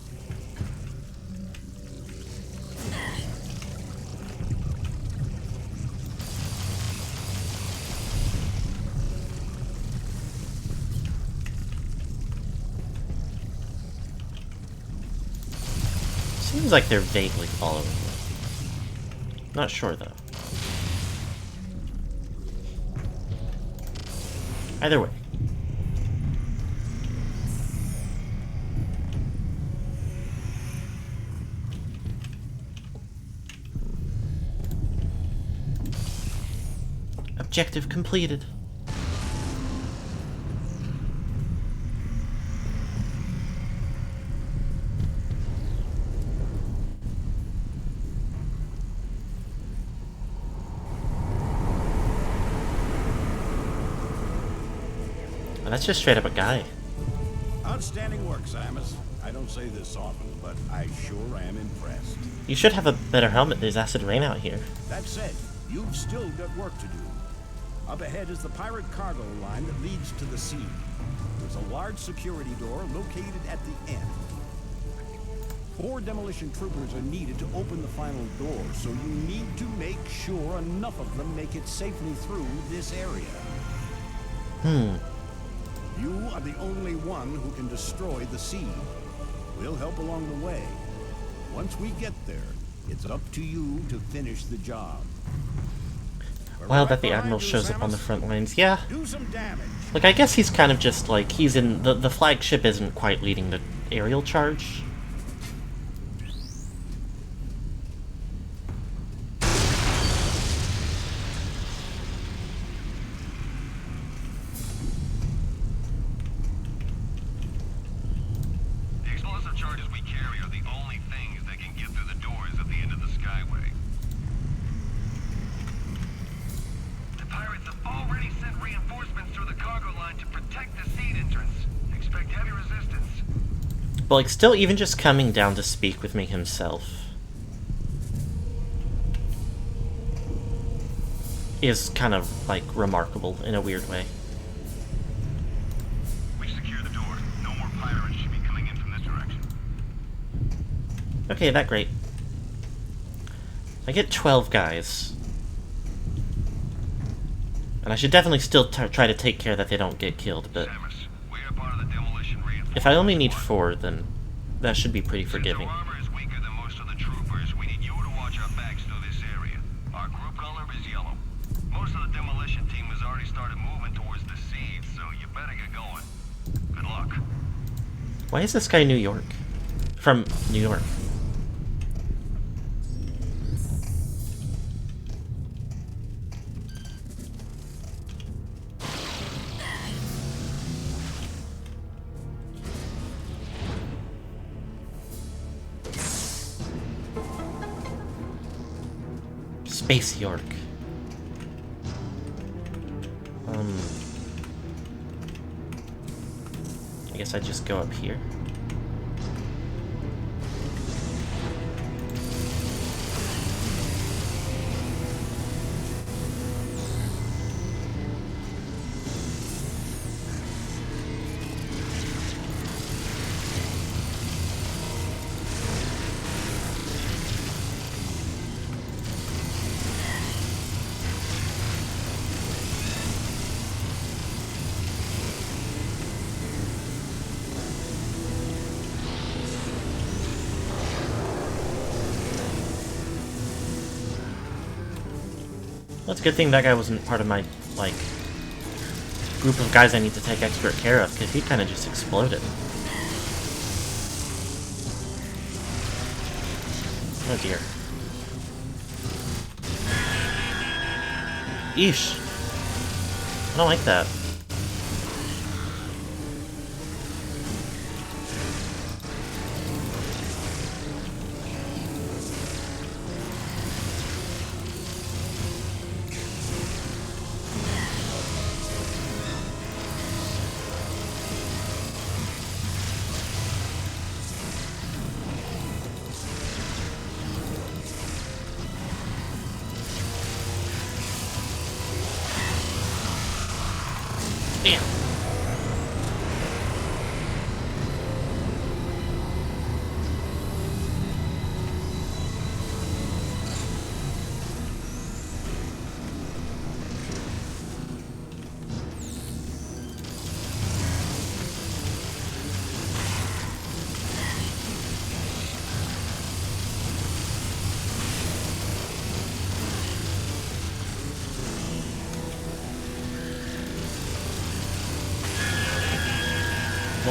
Seems like they're vaguely following me. Not sure, though. Either way. Objective completed. Well, that's just straight up a guy. Outstanding work, Samus. I don't say this often, but I sure am impressed. You should have a better helmet. There's acid rain out here. That said, you've still got work to do. Up ahead is the pirate cargo line that leads to the sea. There's a large security door located at the end. 4 demolition troopers are needed to open the final door, so you need to make sure enough of them make it safely through this area. You are the only one who can destroy the seed. We'll help along the way. Once we get there, it's up to you to finish the job. Wow, that the Admiral shows up on the front lines. Yeah. Do some damage. Like, I guess he's kind of just like, he's in, the flagship isn't quite leading the aerial charge. The explosive charges we carry are the only things that can get through the doors at the end of the Skyway. The pirates have already sent reinforcements through the cargo line to protect the seed entrance. Expect heavy resistance. But like, still, even just coming down to speak with me himself is kind of, like, remarkable in a weird way. We've secured the door. No more pirates should be coming in from this direction. Okay, that great. I get 12 guys. And I should definitely still try to take care that they don't get killed, but Samus, we are part of the demolition reinforcement. if I only need 4, then that should be pretty forgiving. Since our armor is weaker than most of the troopers, we need you to watch our backs through this area. Our group color is yellow. Most of the demolition team has already started moving towards the seed, so you better get going. Good luck. Why is this guy New York? From New York. Space York. I guess I just go up here. Well, it's a good thing that guy wasn't part of my, like, group of guys I need to take expert care of, because he kind of just exploded. Oh dear. Eesh. I don't like that.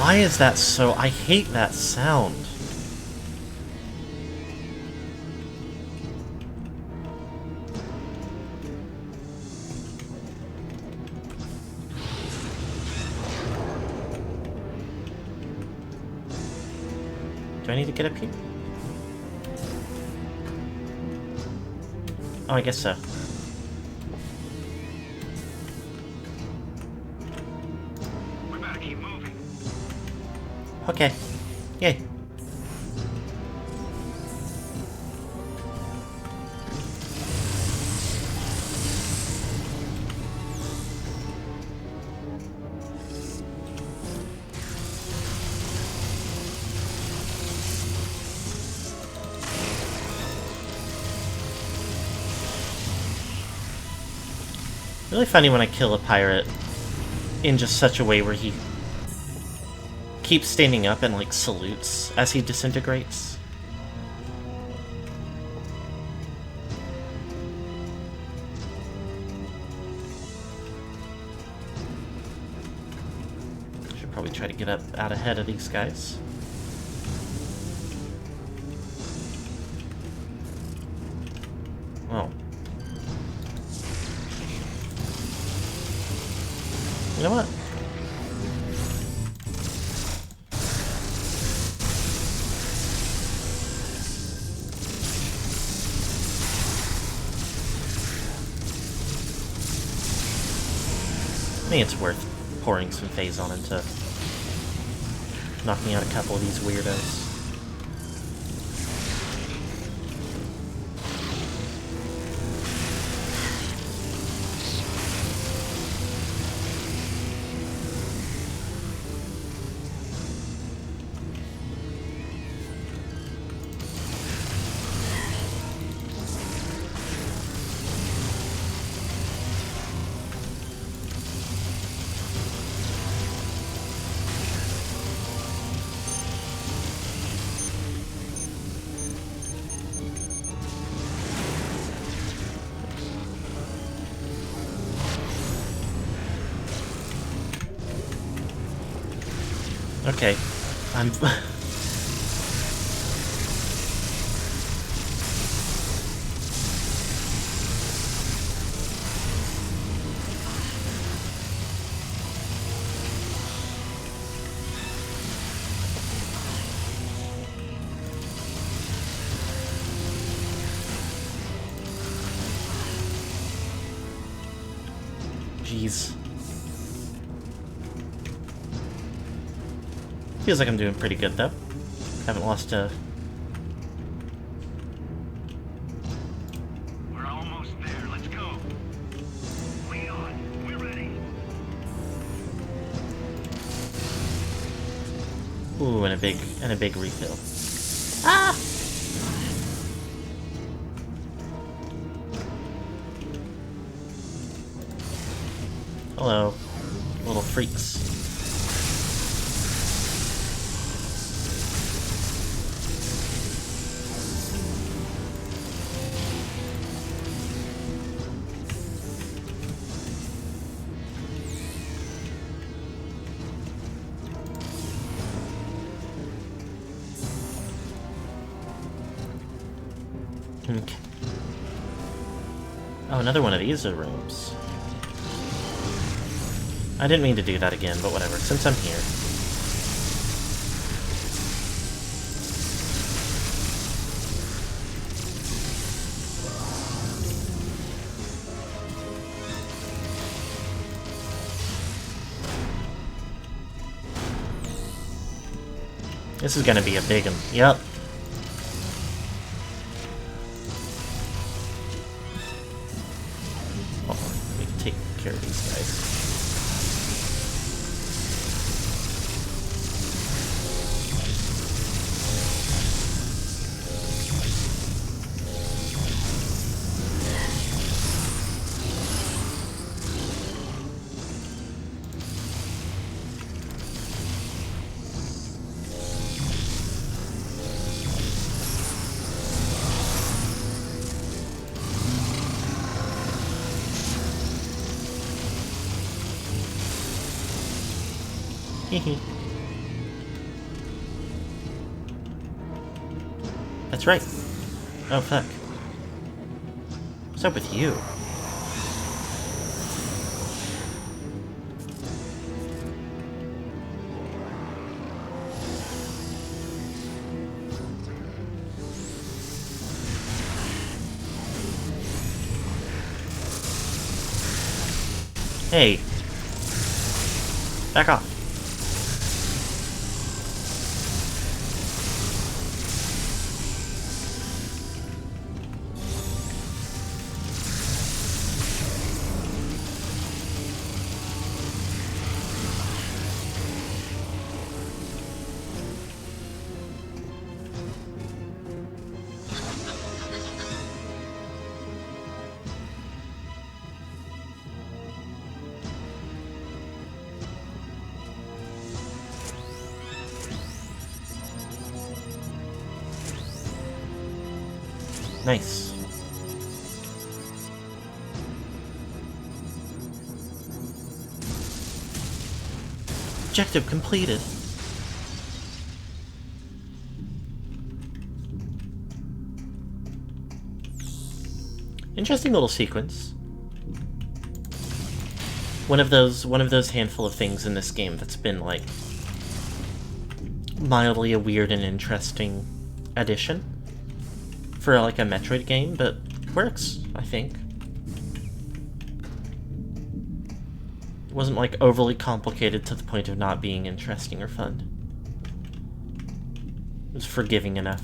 Why is that so... I hate that sound. Do I need to get up here? Oh, I guess so. We better keep moving. Okay. Yay. Really funny when I kill a pirate in just such a way where he keeps standing up and like salutes as he disintegrates. Should probably try to get up out ahead of these guys. Oh. You know what? I think it's worth pouring some phase on him to knock me out a couple of these weirdos. Okay, I'm... Jeez. Feels like I'm doing pretty good, though. Haven't lost a... We're almost there. Let's go. Lean on. We're ready. Ooh, and a big refill. Ah! Hello, little freaks. Okay. Oh, another one of these are rooms. I didn't mean to do that again, but whatever, since I'm here. This is gonna be a big one. Yep. Hold on, let me take care of these guys. Hehe. That's right. Oh, fuck. What's up with you? Hey. Back off. Nice. Objective completed. Interesting little sequence. One of those handful of things in this game that's been like mildly a weird and interesting addition for like a Metroid game, but works, I think. It wasn't like overly complicated to the point of not being interesting or fun. It was forgiving enough.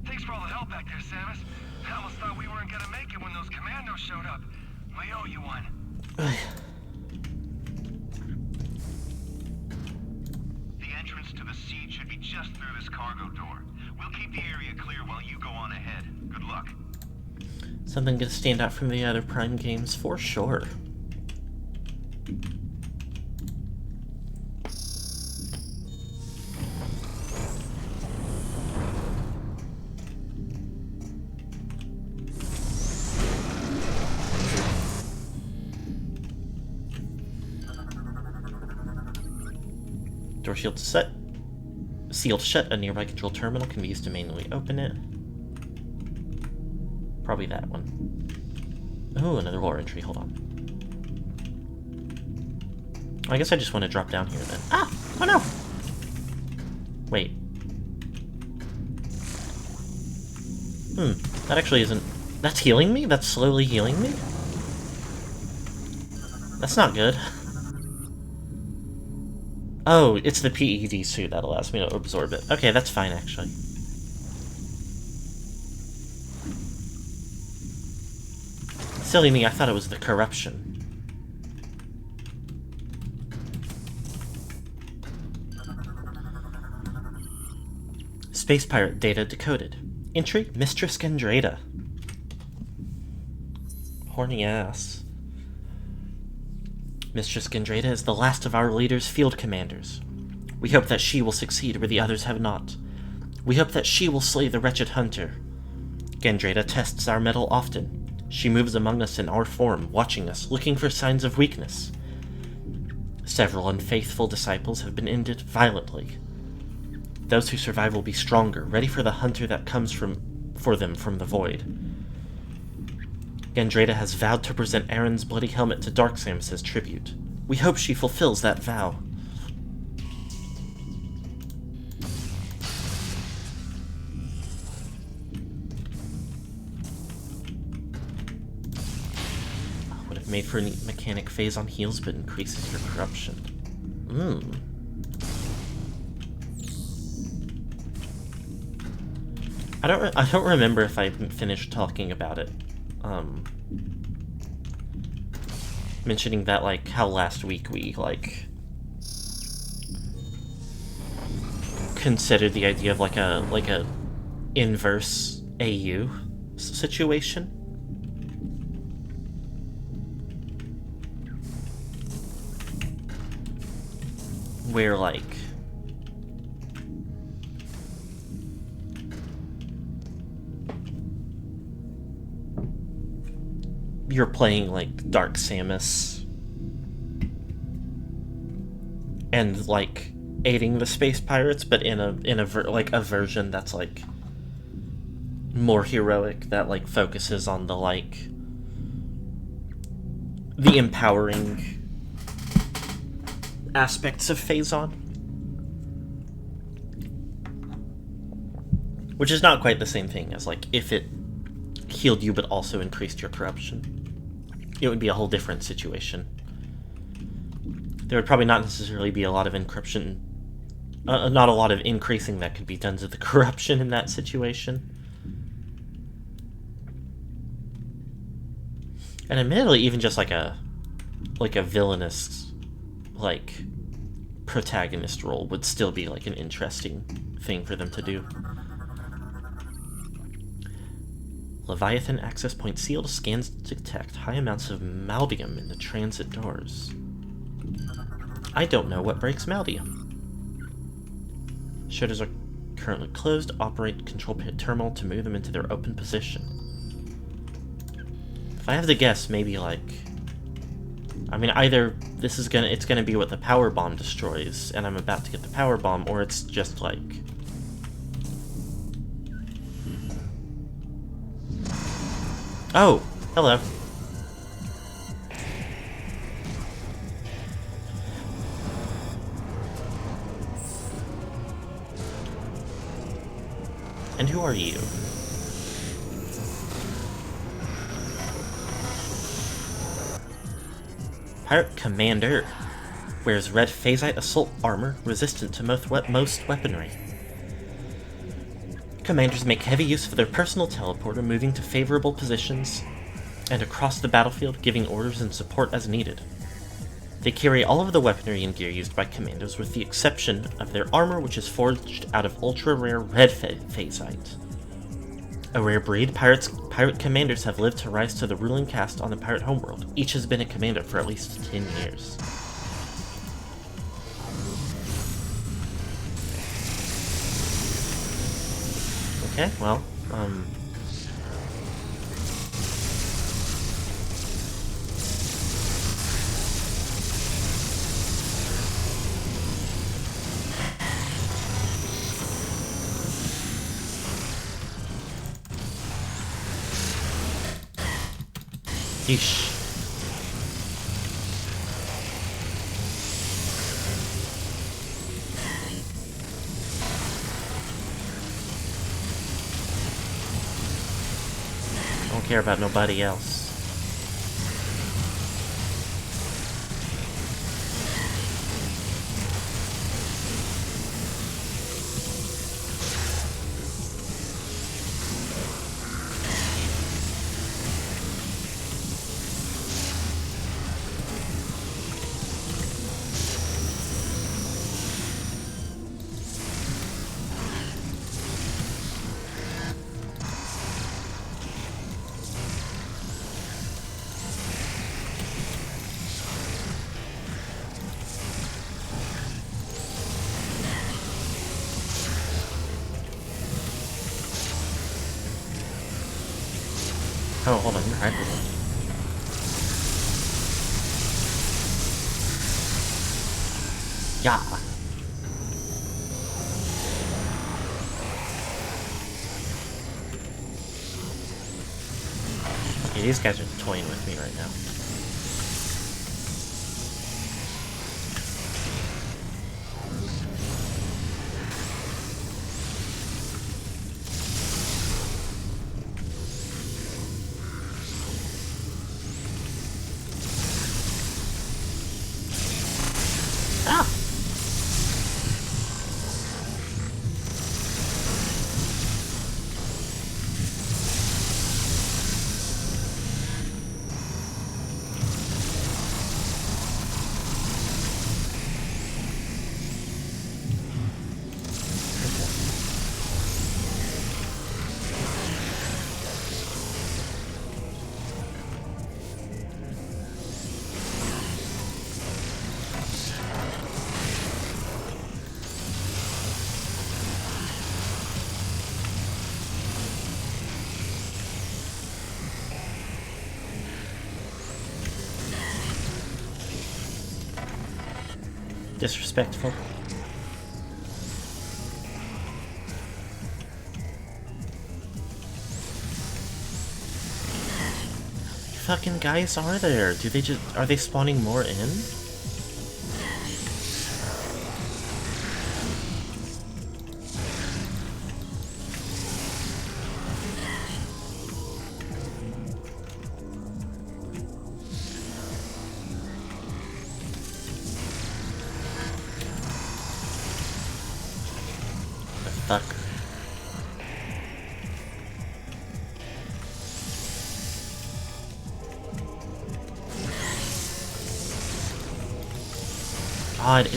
Thanks for all the help back there, Samus. I almost thought we weren't gonna make it when those commandos showed up. We owe you one. The entrance to the seed should be just through this cargo door. We'll keep the area clear while you go on ahead. Good luck. Something to stand out from the other Prime games for sure. Door shield set. Sealed shut. A nearby control terminal can be used to manually open it. Probably that one. Oh, another lore entry. Hold on. I guess I just want to drop down here then. Ah! Oh no! Wait. That actually isn't... That's healing me? That's slowly healing me? That's not good. Oh, it's the PED suit that allows me to absorb it. Okay, that's fine, actually. Silly me, I thought it was the corruption. Space pirate data decoded. Entry, Mistress Gendrada. Horny ass. Mistress Gendrada is the last of our leader's field commanders. We hope that she will succeed where the others have not. We hope that she will slay the wretched hunter. Gendrada tests our mettle often. She moves among us in our form, watching us, looking for signs of weakness. Several unfaithful disciples have been ended violently. Those who survive will be stronger, ready for the hunter that comes for them from the void. Gendrada has vowed to present Aaron's bloody helmet to Dark Samus as tribute. We hope she fulfills that vow. Would have made for a neat mechanic phase on heals, but increases your corruption. I don't remember if I finished talking about it. Mentioning that, like, how last week we, like, considered the idea of, like a inverse AU situation. Where, like, you're playing like Dark Samus and like aiding the space pirates, but in a version that's like more heroic, that like focuses on the like the empowering aspects of Phazon. Which is not quite the same thing as like if it healed you but also increased your corruption. It would be a whole different situation. There would probably not necessarily be a lot of encryption, not a lot of increasing that could be done to the corruption in that situation. And admittedly, even just like a villainous, like, protagonist role would still be like an interesting thing for them to do. Leviathan access point sealed. Scans detect high amounts of maldium in the transit doors. I don't know what breaks maldium. Shutters are currently closed. Operate control pit terminal to move them into their open position. If I have to guess, maybe like, I mean, either it's gonna be what the power bomb destroys, and I'm about to get the power bomb, or it's just like, oh, hello. And who are you? Pirate Commander. Wears red phasite assault armor, resistant to most weaponry. Commanders make heavy use of their personal teleporter, moving to favorable positions and across the battlefield, giving orders and support as needed. They carry all of the weaponry and gear used by commandos, with the exception of their armor, which is forged out of ultra-rare red phasite. A rare breed, pirate commanders have lived to rise to the ruling caste on the pirate homeworld. Each has been a commander for at least 10 years. Okay, well, yeesh. Don't care about nobody else. Oh, hold on, you're hyper. Yeah. Okay, these guys are toying with me right now. Disrespectful. fucking guys are there? Are they spawning more in? The fuck? God,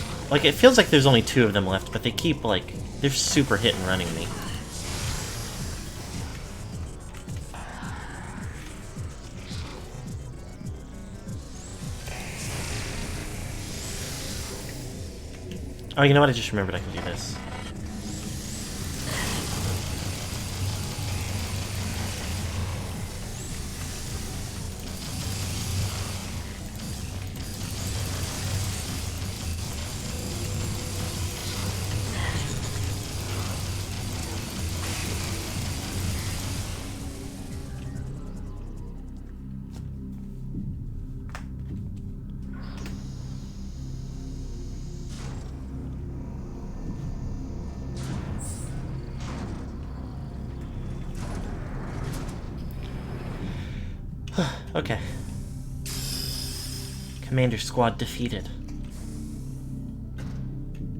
it feels like there's only 2 of them left, but they keep, like, they're super hit and running me. Oh, you know what? I just remembered I can do this. Okay. Commander Squad defeated.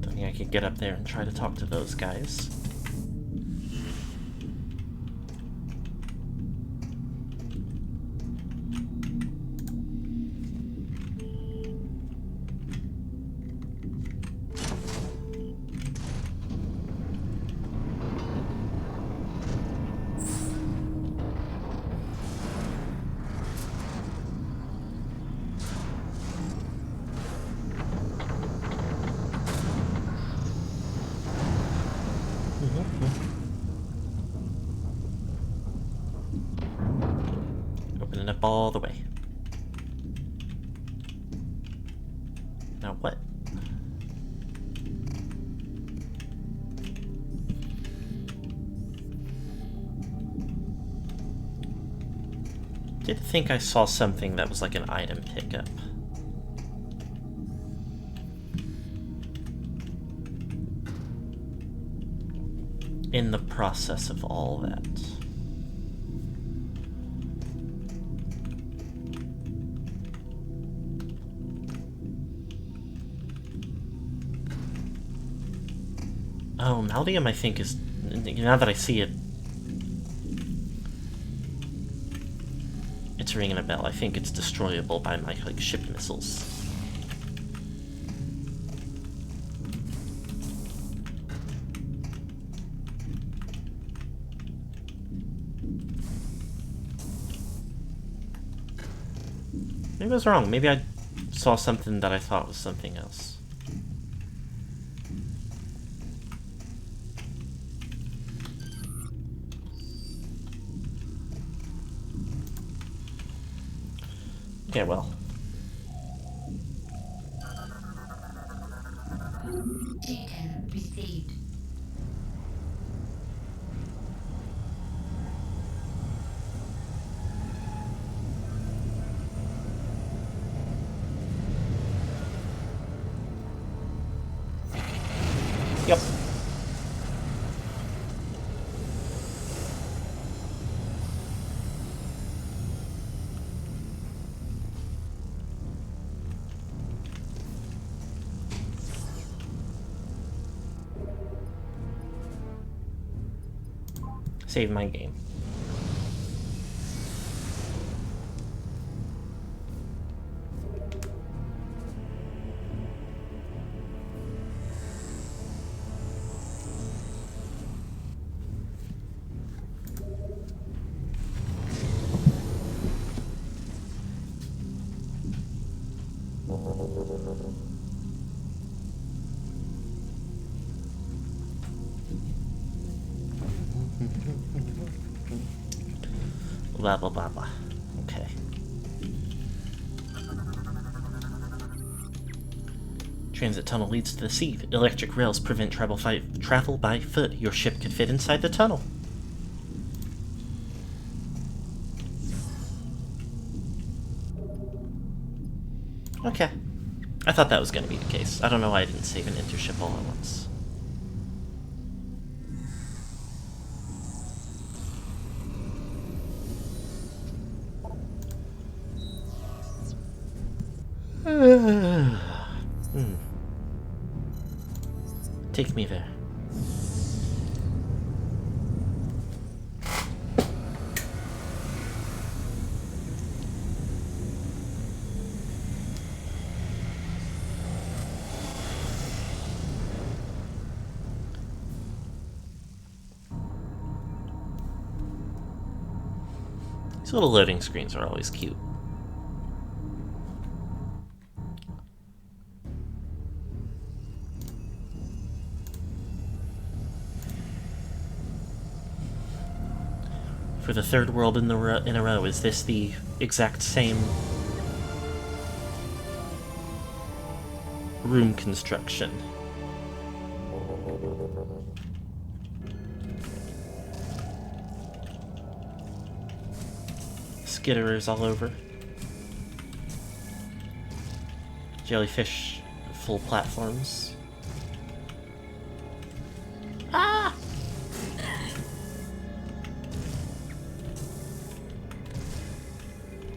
Don't think I could get up there and try to talk to those guys. Opening up all the way. Now what? Did think I saw something that was like an item pickup. In the process of all that. Oh, Maldium, I think, is... Now that I see it... It's ringing a bell. I think it's destroyable by my, like, ship missiles. Maybe I was wrong. Maybe I saw something that I thought was something else. Yeah, well. Data received. Yep. Save my game. Blah, blah, blah, blah. Okay. Transit tunnel leads to the sea. Electric rails prevent travel by foot. Your ship could fit inside the tunnel. Okay. I thought that was going to be the case. I don't know why I didn't save an intership all at once. Take me there. These little loading screens are always cute. For the third world in a row, is this the exact same room construction? Skitterers all over. Jellyfish full platforms. Ah!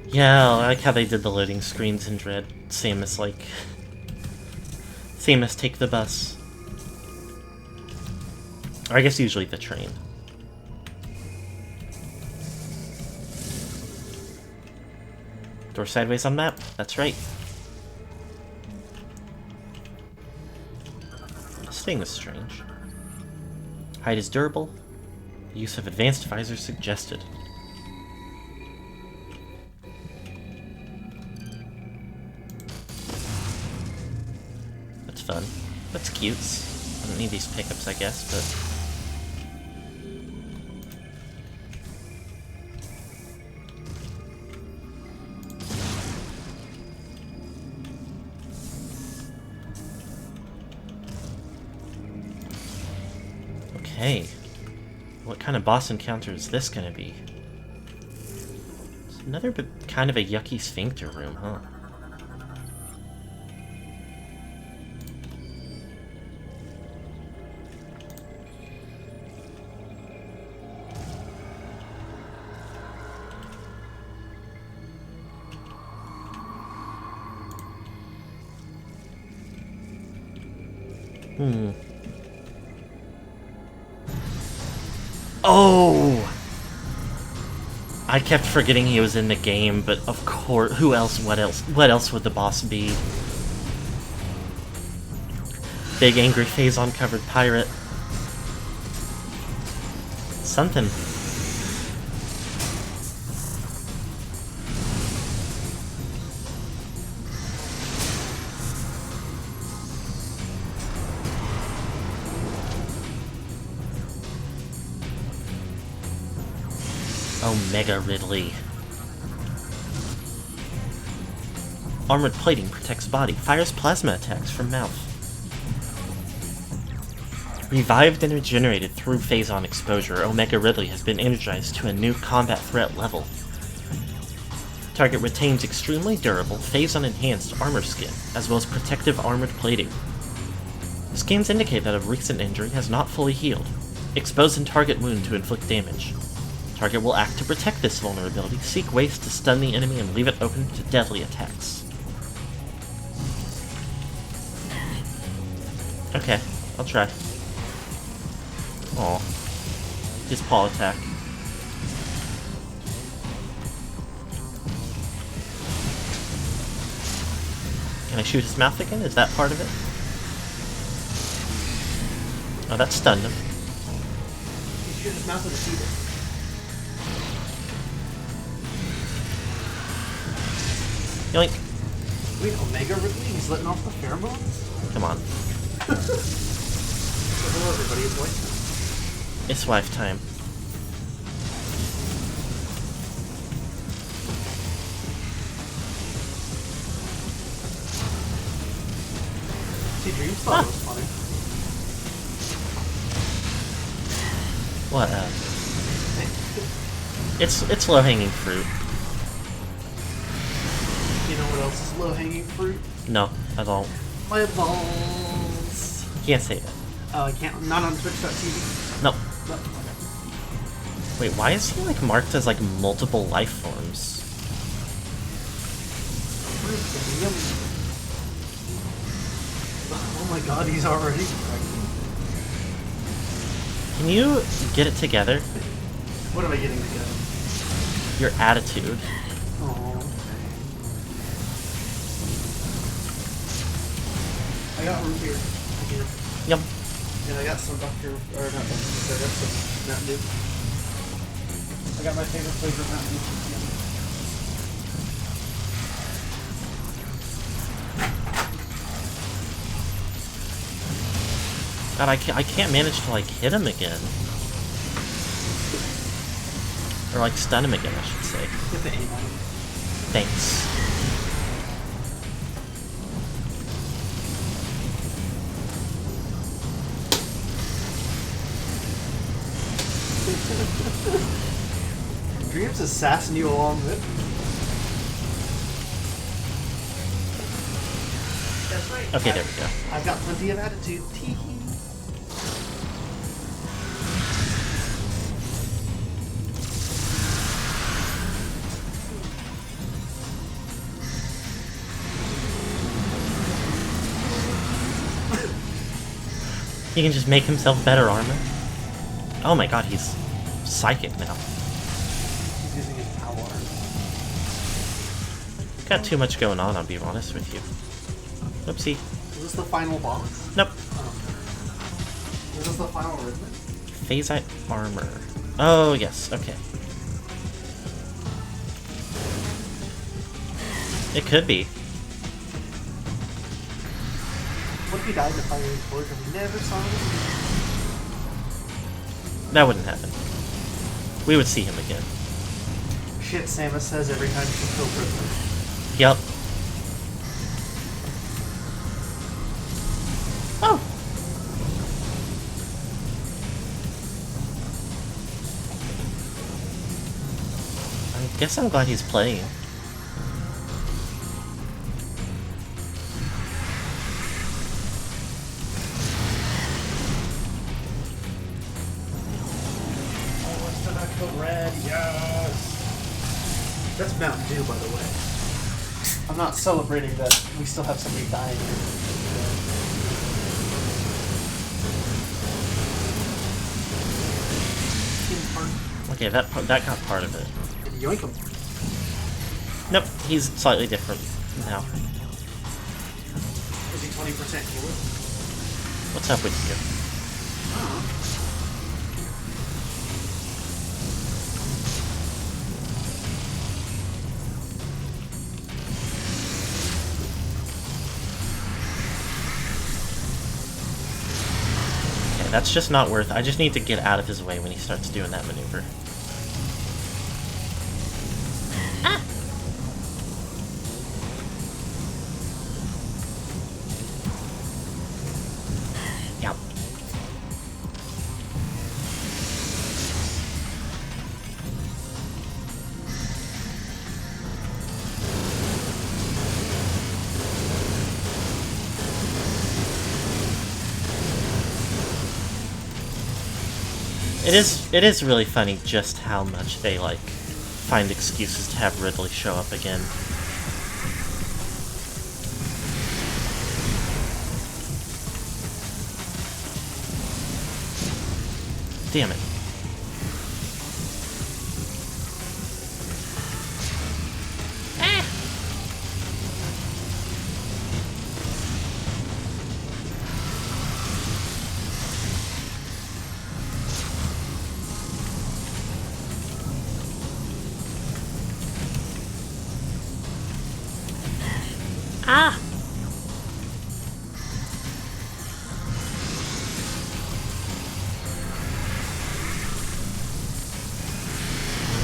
Yeah, I like how they did the loading screens in Dread. Same as Take the Bus. Or I guess usually the train. Door sideways on map? That's right. This thing is strange. Height is durable. Use of advanced visors suggested. That's fun. That's cute. I don't need these pickups, I guess, but... Okay. What kind of boss encounter is this gonna be? It's another but kind of a yucky sphincter room, huh? Oh! I kept forgetting he was in the game, but of course, who else, what else would the boss be? Big angry Phazon covered pirate. Something. Omega Ridley. Armored plating protects body. Fires plasma attacks from mouth. Revived and regenerated through Phazon exposure, Omega Ridley has been energized to a new combat threat level. Target retains extremely durable, Phazon-enhanced armor skin, as well as protective armored plating. Scans indicate that a recent injury has not fully healed. Expose and target wound to inflict damage. Target will act to protect this vulnerability, seek ways to stun the enemy, and leave it open to deadly attacks. Okay, I'll try. Aw. His paw attack. Can I shoot his mouth again? Is that part of it? Oh, that stunned him. You shoot his mouth with a seeder. Yoink. Wait, Omega Ridley? He's letting off the pheromones? Come on. So hello everybody, it's wife time. It's wife time. See, Dreams thought it was funny. What, It's low-hanging fruit. You know what else is low-hanging fruit? No, I don't. My balls. Can't say that. Oh, I can't. Not on Twitch.tv. No. No. Okay. Wait, why is he like marked as like multiple life forms? Oh my god, he's already. Can you get it together? What am I getting together? Your attitude. Oh. I got root beer. Again. Yep. And I got some Dr. Or not Dr. I got some Mountain Dew. I got my favorite flavor of Mountain Dew. God, I can't manage to like hit him again. Or like stun him again, I should say. Get the aim on him. Thanks. Dreams is sassing you along with. That's right. Okay, there we go. I've got plenty of attitude. Tee hee. He can just make himself better armor. Oh my god, he's psychic now. He's using his power. Got too much going on, I'll be honest with you. Oopsie. Is this the final boss? Nope. Is this the final rhythm? Phasite armor. Oh, yes, okay. It could be. What if he died in a fiery torch and we never saw him? That wouldn't happen. We would see him again. Shit, Samus says every time she kills her. Yep. Oh! I guess I'm glad he's playing. Red, yes! That's Mountain Dew, by the way. I'm not celebrating that we still have somebody dying here. Okay, that got part of it. Yoink him. Nope, he's slightly different now. Is he 20% healer? What's up with you? Okay, that's just not worth it. I just need to get out of his way when he starts doing that maneuver. Yep. It is really funny just how much they like find excuses to have Ridley show up again. Damn it. Ah!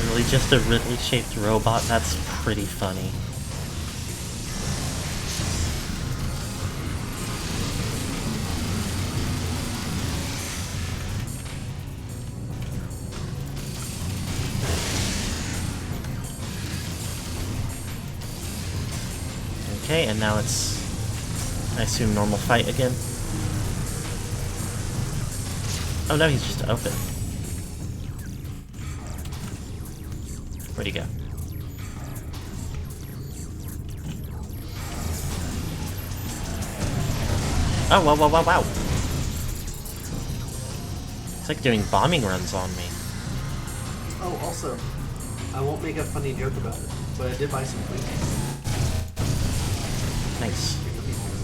Really just a Ridley-shaped robot? That's pretty funny. Okay, and now it's, I assume, normal fight again. Oh no, he's just open. Where'd he go? Oh, wow, wow, wow, wow. It's like doing bombing runs on me. Oh, also, I won't make a funny joke about it, but I did buy some food. Nice.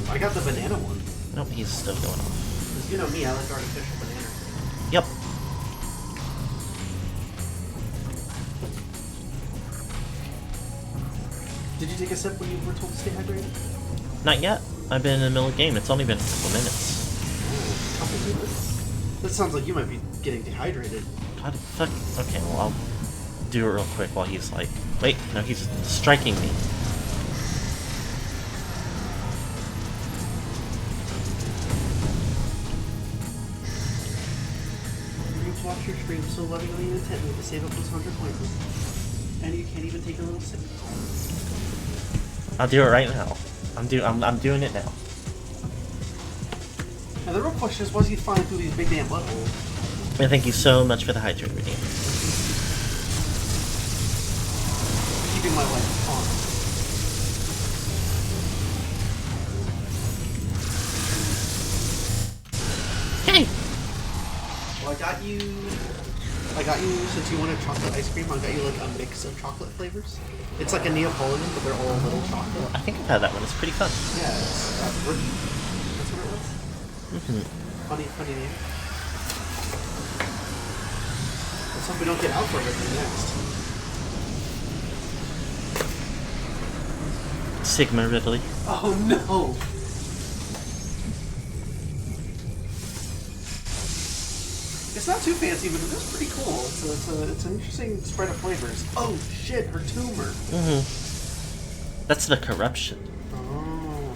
I got the banana one. Nope, he's still going off. Because you know me, I like artificial banana. Yep. Did you take a sip when you were told to stay hydrated? Not yet. I've been in the middle of the game. It's only been a couple minutes. Oh, couple minutes? That sounds like you might be getting dehydrated. God, fuck. Okay, well, I'll do it real quick while he's like... Wait, no, he's striking me. You've watched your stream so lovingly and intently to save up those 100 points. And you can't even take a little sip. I'll do it right now. I'm doing it now. Now the real question is, why is he flying through these big damn buttholes? And thank you so much for the hydrate redeem. Keeping my life on. Hey! Well, I got you, since you wanted chocolate ice cream, I got you like a mix of chocolate flavors. It's like a Neapolitan, but they're all little chocolate. I think I've had that one. It's pretty fun. Yeah, it's rookie. That's what it was. Mm-hmm. Funny name. Let's hope we don't get out for everything next. Sigma Ridley. Oh no! It's not too fancy, but it is pretty cool. It's an interesting spread of flavors. Oh shit, her tumor. Mm-hmm. That's the corruption. Oh,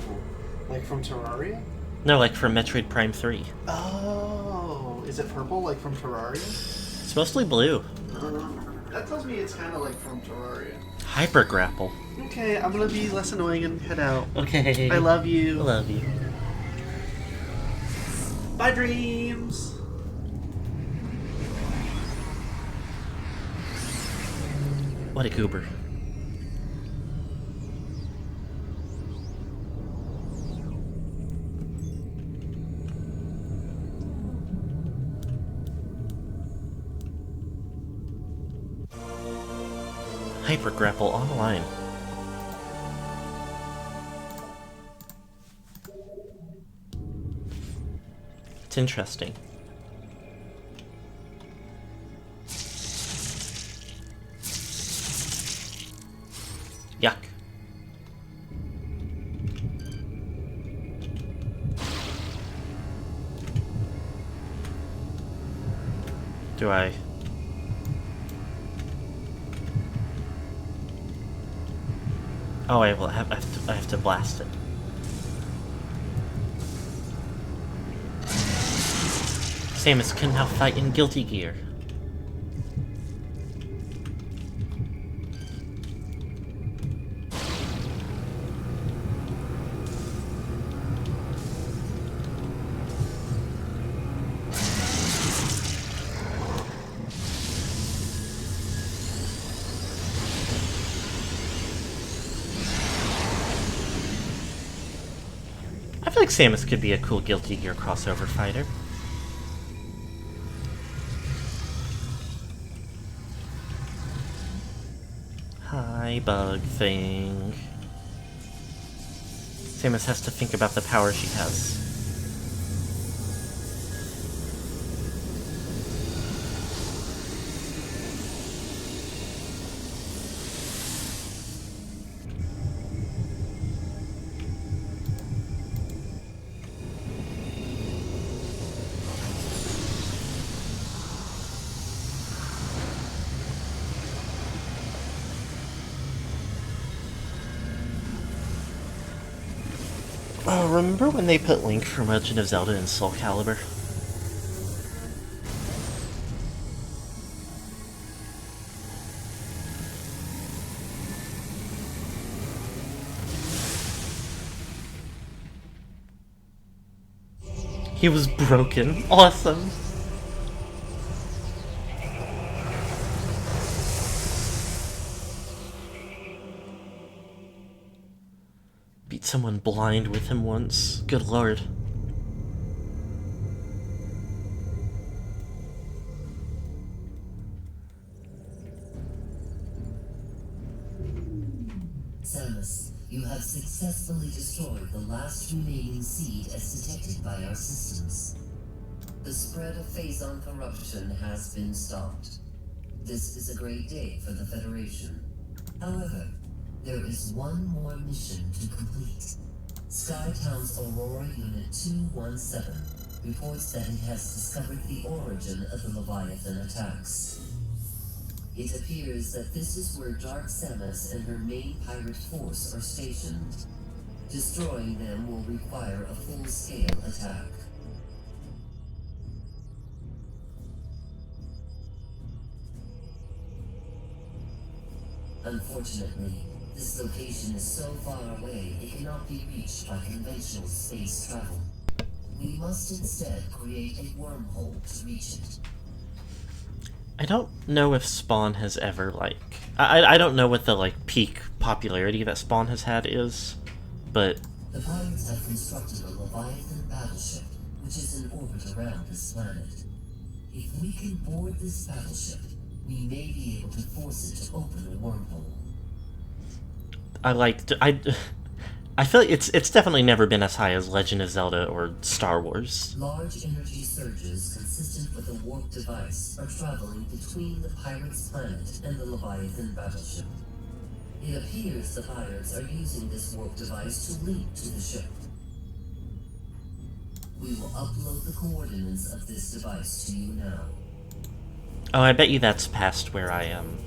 like from Terraria? No, like from Metroid Prime 3. Oh, is it purple like from Terraria? It's mostly blue. That tells me it's kind of like from Terraria. Hyper Grapple. Okay, I'm gonna be less annoying and head out. Okay. I love you. I love you. Bye, dreams. What a goober. Hyper Grapple online. It's interesting. Yuck. Do I... Oh, I have to blast it. Samus can now fight in Guilty Gear. I feel like Samus could be a cool Guilty Gear crossover fighter. Hi, bug thing. Samus has to think about the power she has. Oh, remember when they put Link from Legend of Zelda in Soul Calibur? He was broken. Awesome. Beat someone blind with him once. Good lord. Samus, you have successfully destroyed the last remaining seed as detected by our systems. The spread of Phazon corruption has been stopped. This is a great day for the Federation. However, there is one more mission to complete. Skytown's Aurora Unit 217 reports that it has discovered the origin of the Leviathan attacks. It appears that this is where Dark Samus and her main pirate force are stationed. Destroying them will require a full-scale attack. Unfortunately, this location is so far away it cannot be reached by conventional space travel. We must instead create a wormhole to reach it. I don't know if Spawn has ever, like... I don't know what the, like, peak popularity that Spawn has had is, but... The pirates have constructed a Leviathan battleship, which is in orbit around this planet. If we can board this battleship, we may be able to force it to open a wormhole. I feel like it's definitely never been as high as Legend of Zelda or Star Wars. Large energy surges consistent with a warp device are traveling between the pirates' planet and the Leviathan battleship. It appears the pirates are using this warp device to link to the ship. We will upload the coordinates of this device to you now. Oh, I bet you that's past where I am.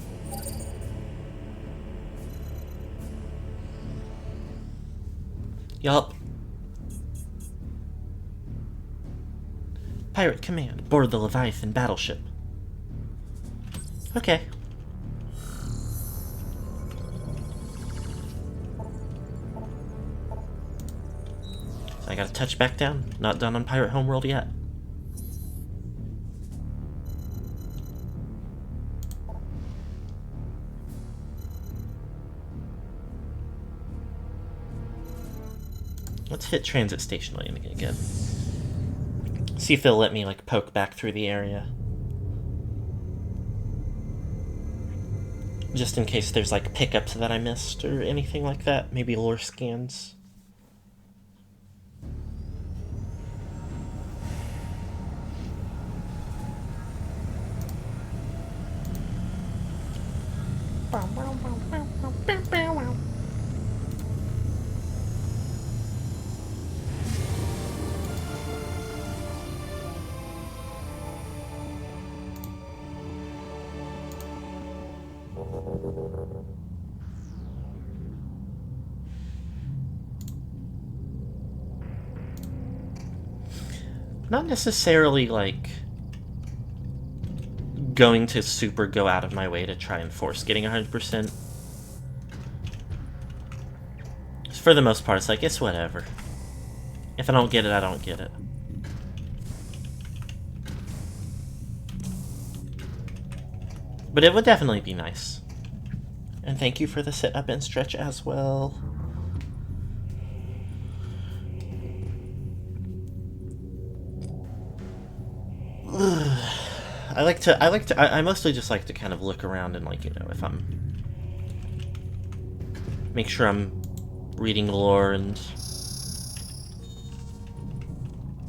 Yup. Pirate command, board the Leviathan battleship. Okay. So I gotta touch back down. Not done on Pirate Homeworld yet. Let's hit transit station landing again. See if they'll let me, like, poke back through the area. Just in case there's, like, pickups that I missed or anything like that. Maybe lore scans. Not necessarily, like, going to super go out of my way to try and force getting 100%. For the most part, it's like, it's whatever. If I don't get it, I don't get it. But it would definitely be nice. And thank you for the sit up and stretch as well. I mostly just like to kind of look around and, like, you know, if I'm... make sure I'm reading lore and...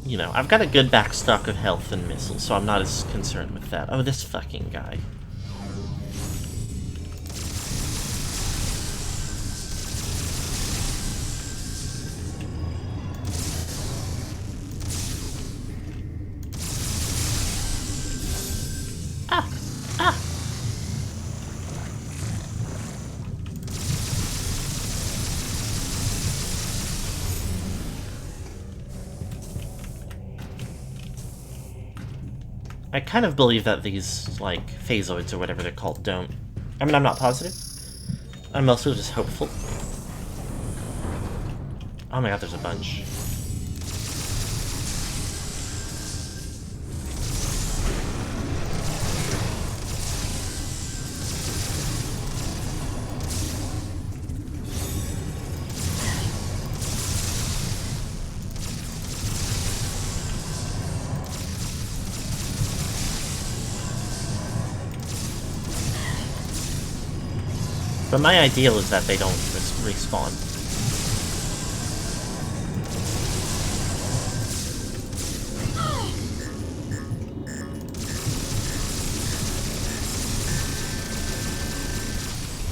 you know, I've got a good backstock of health and missiles, so I'm not as concerned with that. Oh, this fucking guy. I kind of believe that these, like, phasoids or whatever they're called don't. I mean, I'm not positive. I'm also just hopeful. Oh my god, there's a bunch. But my ideal is that they don't respawn.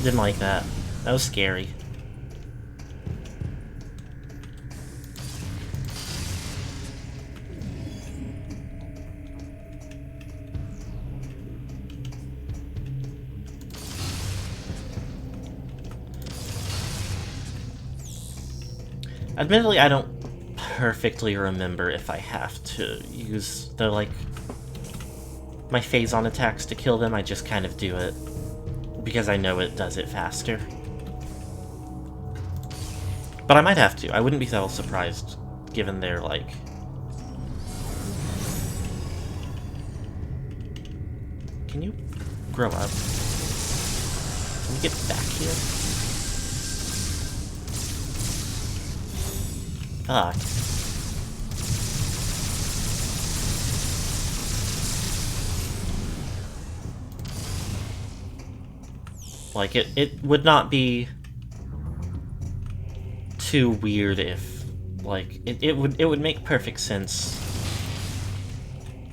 Didn't like that. That was scary. Admittedly, I don't perfectly remember if I have to use the, like, my phase-on attacks to kill them. I just kind of do it because I know it does it faster. But I might have to. I wouldn't be that surprised, given their, like... Can you grow up? Can you get back here? Fuck. Like, it would not be too weird if, like, it would make perfect sense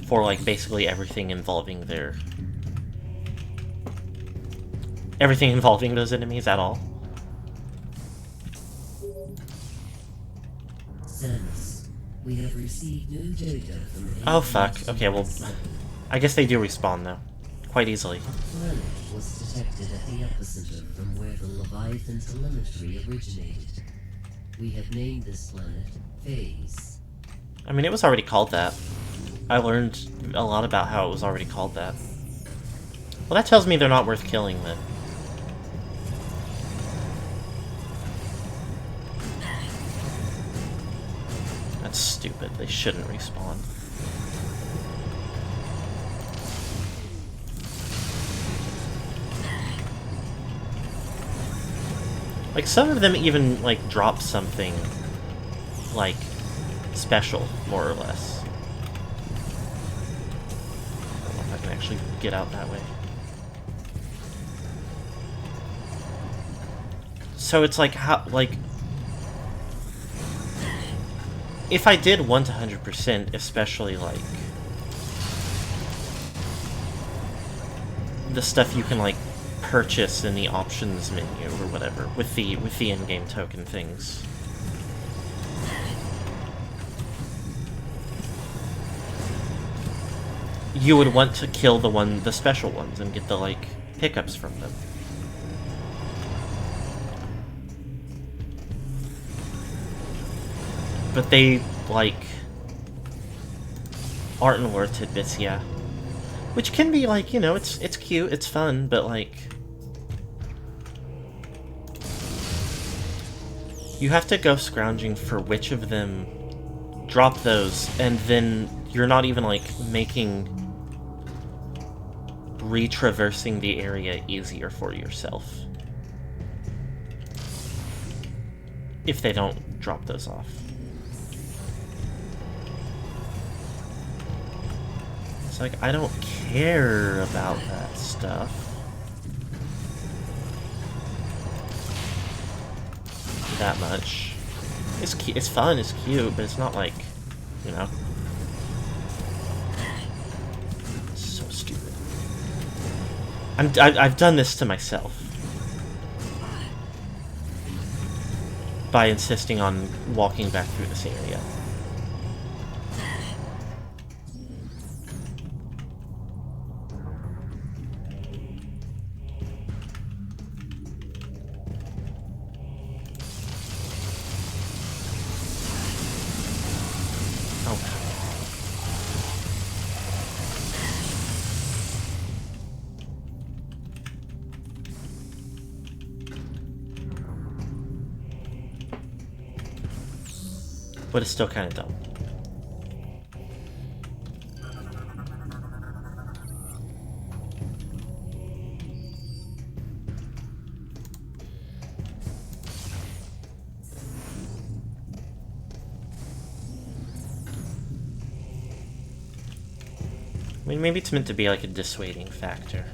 for, like, basically everything involving those enemies at all. Samus, we have received new data from Oh fuck, okay, well, I guess they do respawn though, quite easily. A planet was detected at the epicenter from where the Leviathan telemetry originated. We have named this planet Phase. I mean, it was already called that. I learned a lot about how it was already called that. Well, that tells me they're not worth killing then. That's stupid. They shouldn't respawn. Like, some of them even, like, drop something, like, special, more or less. I don't know if I can actually get out that way. So it's like, how, like... If I did want 100%, especially, like... the stuff you can, like, purchase in the options menu or whatever with the in-game token things. You would want to kill the special ones and get the, like, pickups from them. But they, like, aren't worth tidbits, yeah. Which can be, like, you know, it's cute, it's fun, but, like... You have to go scrounging for which of them drop those, and then you're not even, like, making retraversing the area easier for yourself. If they don't drop those off. It's like, I don't care about that stuff. That much. It's fun, it's cute, but it's not like, you know. It's so stupid. I've done this to myself by insisting on walking back through this area. But it's still kind of dumb. I mean, maybe it's meant to be like a dissuading factor.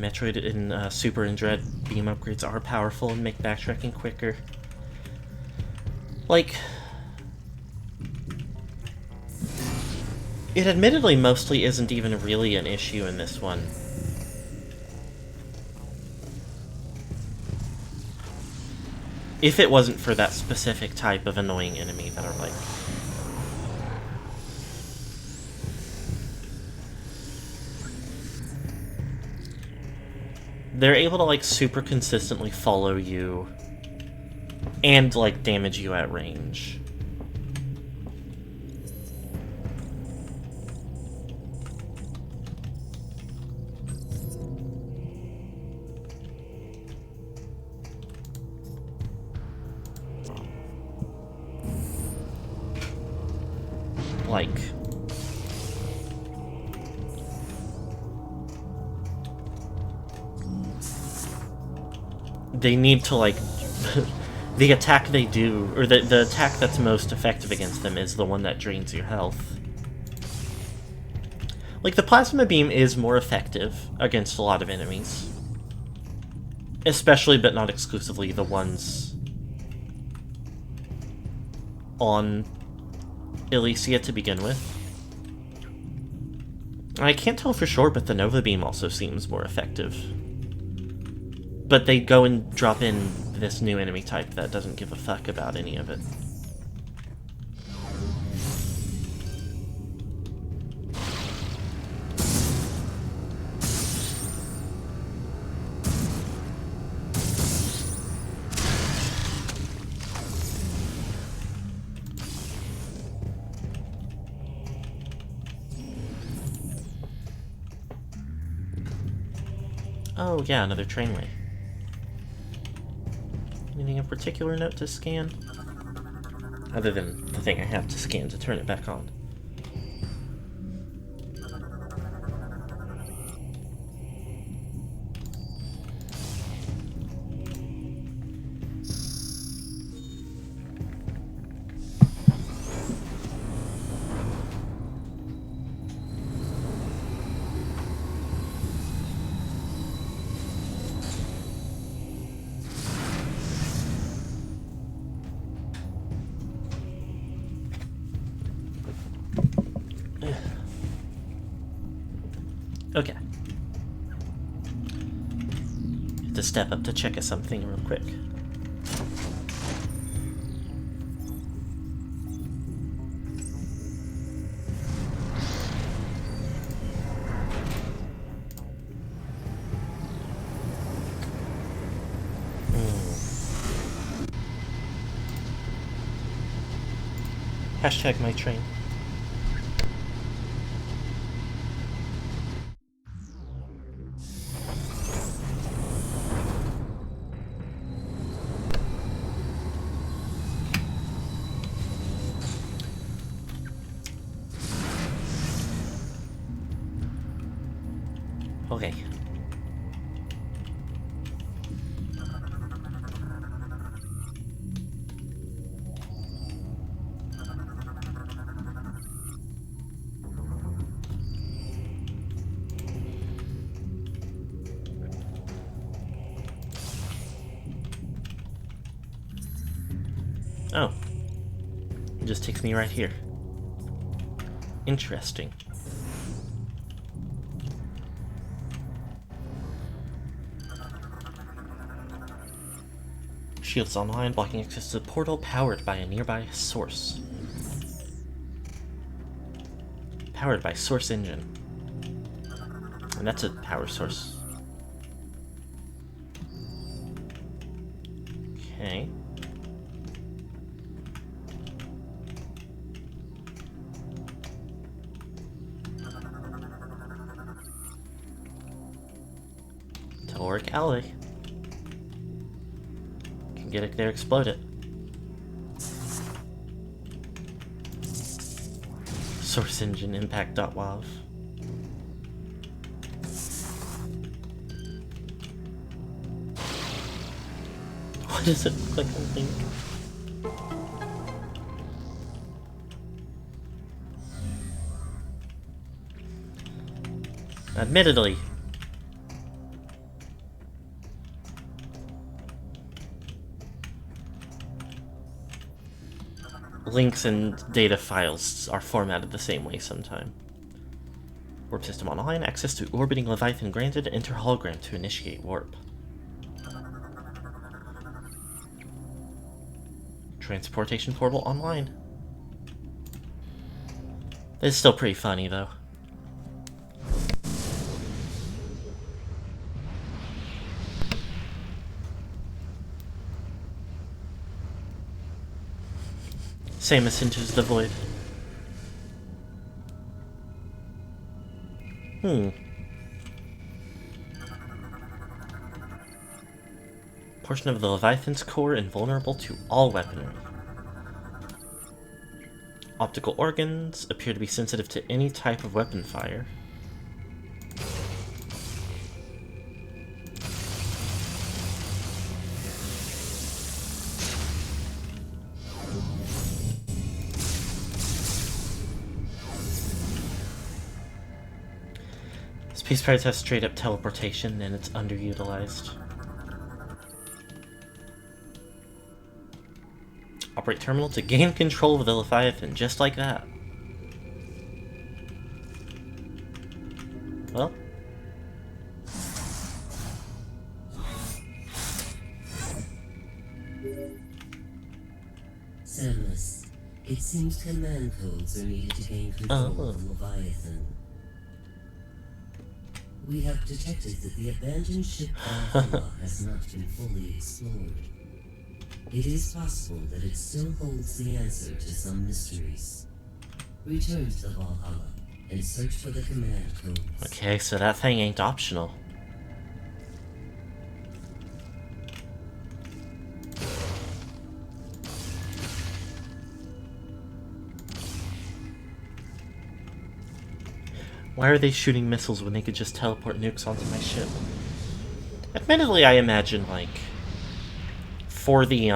Metroid and Super and Dread beam upgrades are powerful and make backtracking quicker. Like, it admittedly mostly isn't even really an issue in this one. If it wasn't for that specific type of annoying enemy that are like... They're able to like super consistently follow you and like damage you at range. Like, they need to like the attack they do, or the attack that's most effective against them is the one that drains your health. Like, the plasma beam is more effective against a lot of enemies, especially but not exclusively the ones on Elysia to begin with. I can't tell for sure, but the Nova Beam also seems more effective. But they go and drop in this new enemy type that doesn't give a fuck about any of it. Oh yeah, another trainway. Anything of particular note to scan? Other than the thing I have to scan to turn it back on. Okay. Have to step up to check something real quick. Hashtag my train. Okay. Oh. It just takes me right here. Interesting. Shields online, blocking access to the portal, powered by a nearby source. Powered by source engine. And that's a power source. Okay. Teloric Alley. Can get it there, explode it. Source engine impact.wav. What does it look like on Link? Admittedly, links and data files are formatted the same way sometime. Warp system online. Access to orbiting Leviathan granted. Enter hologram to initiate warp. Transportation portal online. It's still pretty funny, though. Samus enters the void. Portion of the Leviathan's core invulnerable to all weaponry. Optical organs appear to be sensitive to any type of weapon fire. Space Pirates has straight up teleportation and it's underutilized. Operate terminal to gain control of the Leviathan, just like that. Well. Samus, it seems command codes are needed to gain control of the Leviathan. We have detected that the abandoned ship Valhalla has not been fully explored. It is possible that it still holds the answer to some mysteries. Return to the Valhalla and search for the command codes. Okay, so that thing ain't optional. Why are they shooting missiles when they could just teleport nukes onto my ship? Admittedly, I imagine, like, for the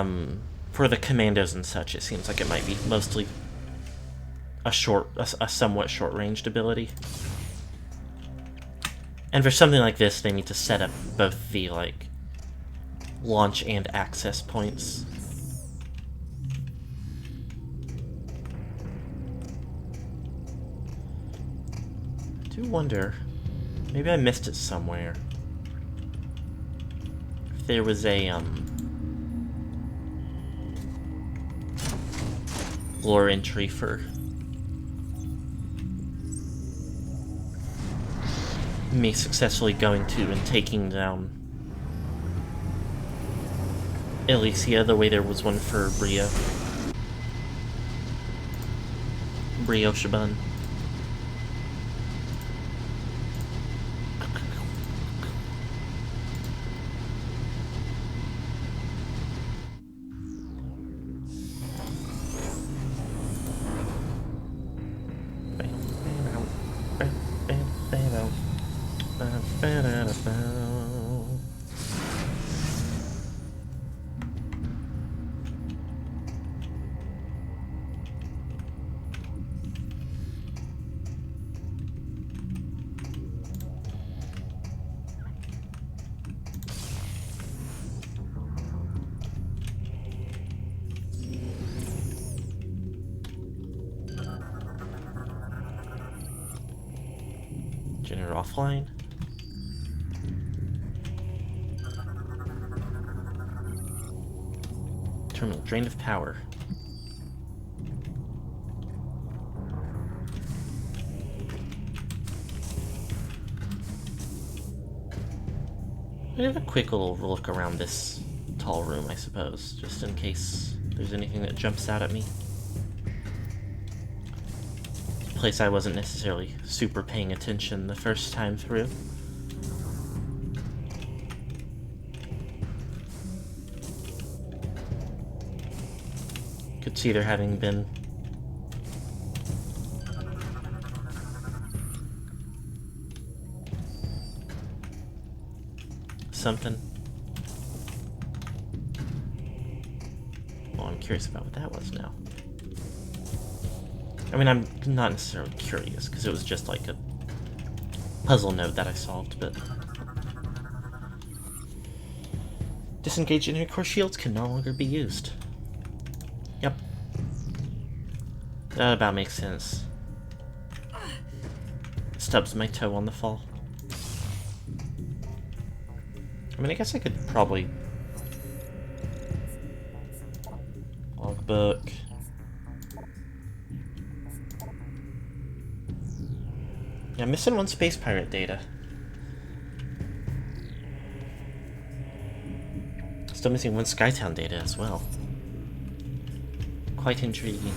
commandos and such, it seems like it might be mostly a somewhat short-ranged ability. And for something like this, they need to set up both the, like, launch and access points. I do wonder, maybe I missed it somewhere, if there was a, lore entry for me successfully going to and taking down Elysia the way there was one for Brio Shaban. Generator offline. Terminal drained of power. I have a quick little look around this tall room, I suppose, just in case there's anything that jumps out at me. Place I wasn't necessarily super paying attention the first time through. Could see there having been something. Well, I'm curious about what that was now. I mean, I'm not necessarily curious, because it was just like a puzzle node that I solved, but... Disengaged inner core shields can no longer be used. Yep. That about makes sense. Stubs my toe on the fall. I mean, I guess I could probably... Logbook. Yeah, I'm missing one Space Pirate data. Still missing one Skytown data as well. Quite intriguing.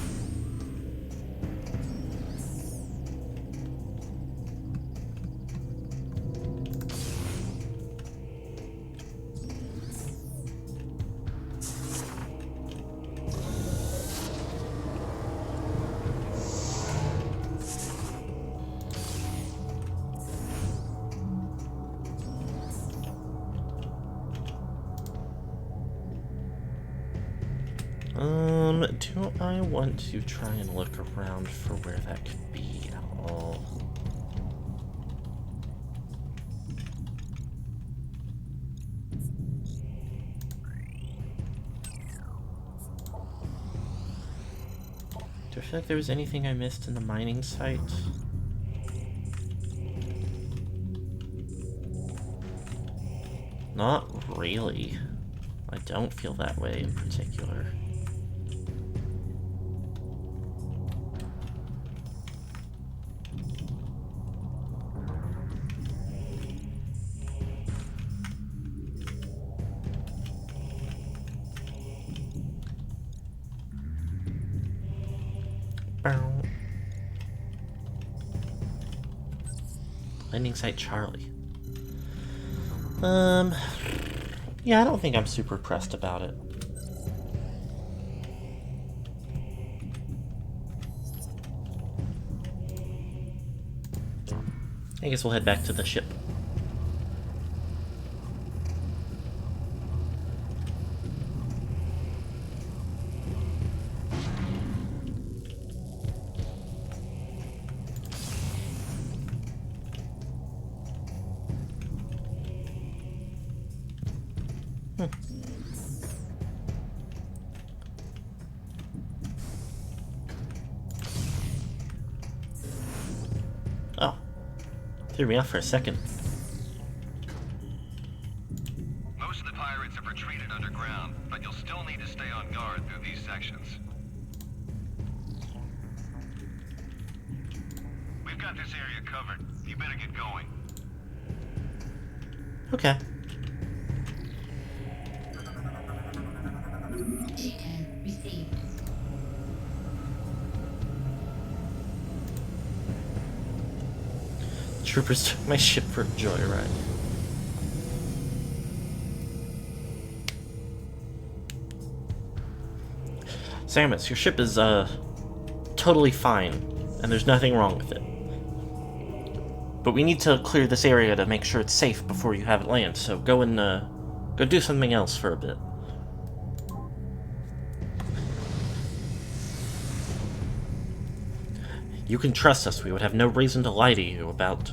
Do I want to try and look around for where that could be at all? Do I feel like there was anything I missed in the mining site? Not really. I don't feel that way in particular. Landing site Charlie. Yeah, I don't think I'm super pressed about it. I guess we'll head back to the ship. Oh. Threw me off for a second. Most of the pirates have retreated underground, but you'll still need to stay on guard through these sections. We've got this area covered. You better get going. Okay. Data received. Troopers took my ship for a joyride. Samus, your ship is, totally fine, and there's nothing wrong with it. But we need to clear this area to make sure it's safe before you have it land, so go and, go do something else for a bit. You can trust us, we would have no reason to lie to you about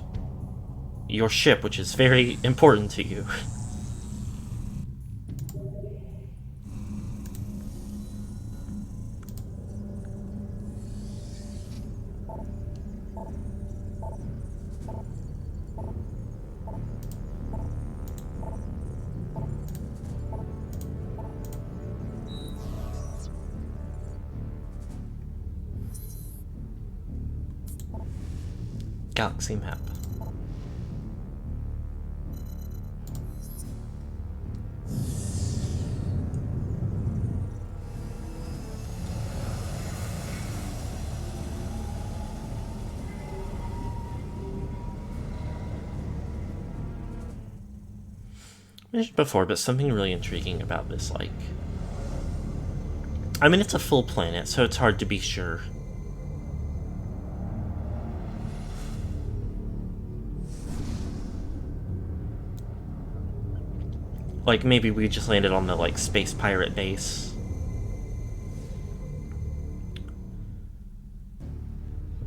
your ship, which is very important to you. Galaxy map. Mentioned before, but something really intriguing about this, like... I mean, it's a full planet, so it's hard to be sure. Like, maybe we just landed on the, like, space pirate base.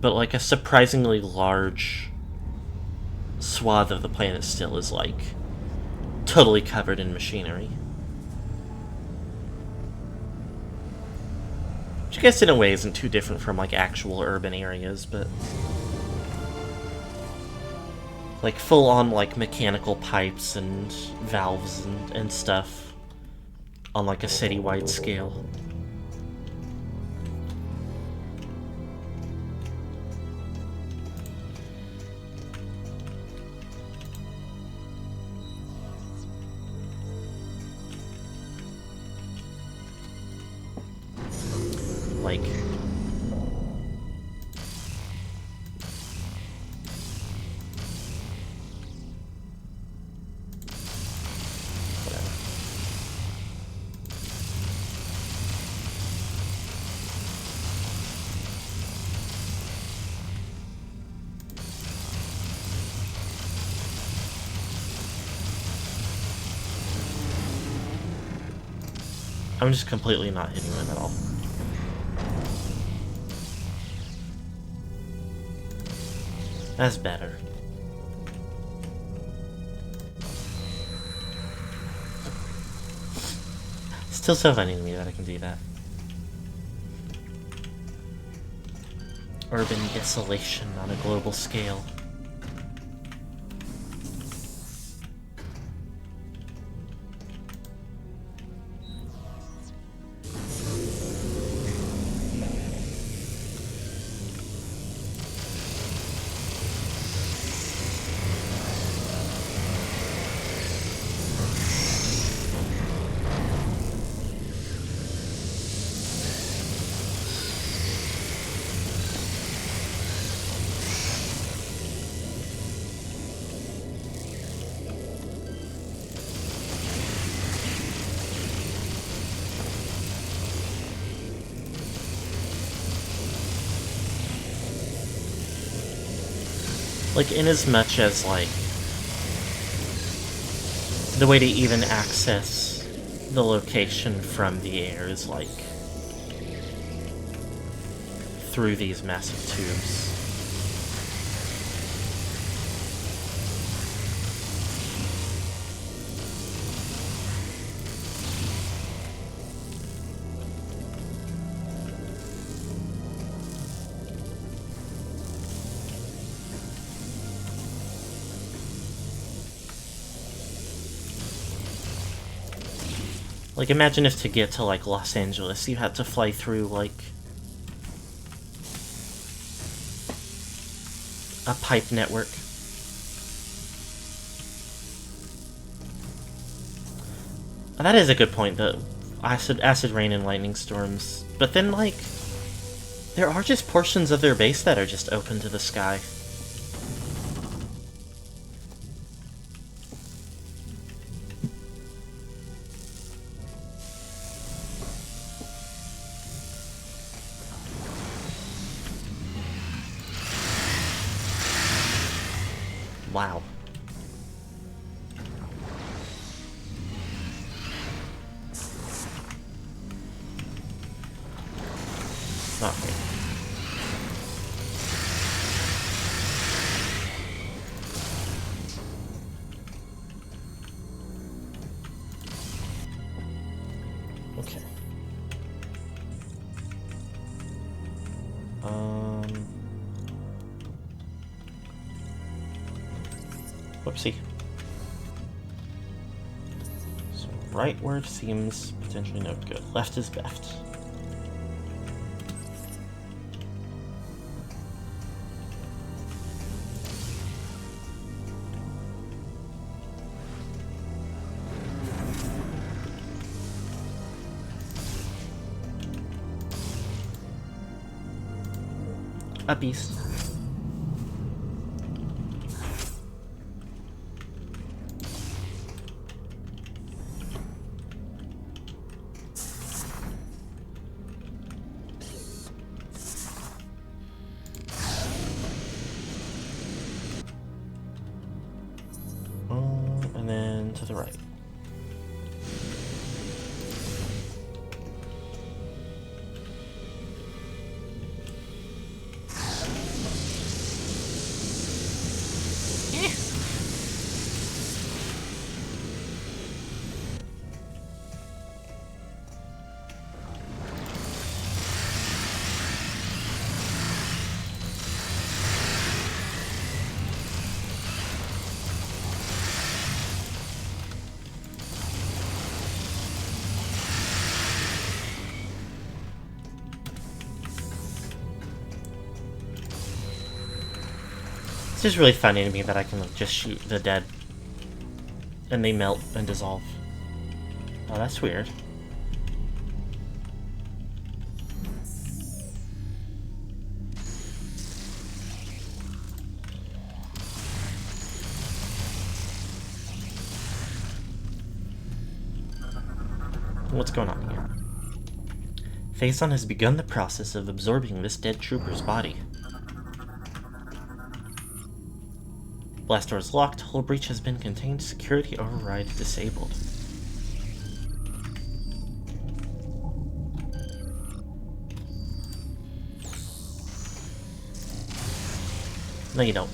But, like, a surprisingly large swath of the planet still is, like, totally covered in machinery. Which guess in a way isn't too different from like actual urban areas, but like full on like mechanical pipes and valves and stuff on like a citywide scale. Like whatever. I'm just completely not hitting them at all. That's better. Still so funny to me that I can do that. Urban desolation on a global scale. Like, in as much as, like, the way to even access the location from the air is, like, through these massive tubes. Like, imagine if to get to, like, Los Angeles, you had to fly through, like, a pipe network. That is a good point, the acid rain and lightning storms. But then, like, there are just portions of their base that are just open to the sky. Wow. Okay. Okay. Whoopsie. So rightward seems potentially no good. Left is best. Up east. And then to the right. just really funny to me that I can like, just shoot the dead and they melt and dissolve. Oh, that's weird. What's going on here? Phazon has begun the process of absorbing this dead trooper's body. Blast door is locked, hull breach has been contained, security override disabled. No, you don't.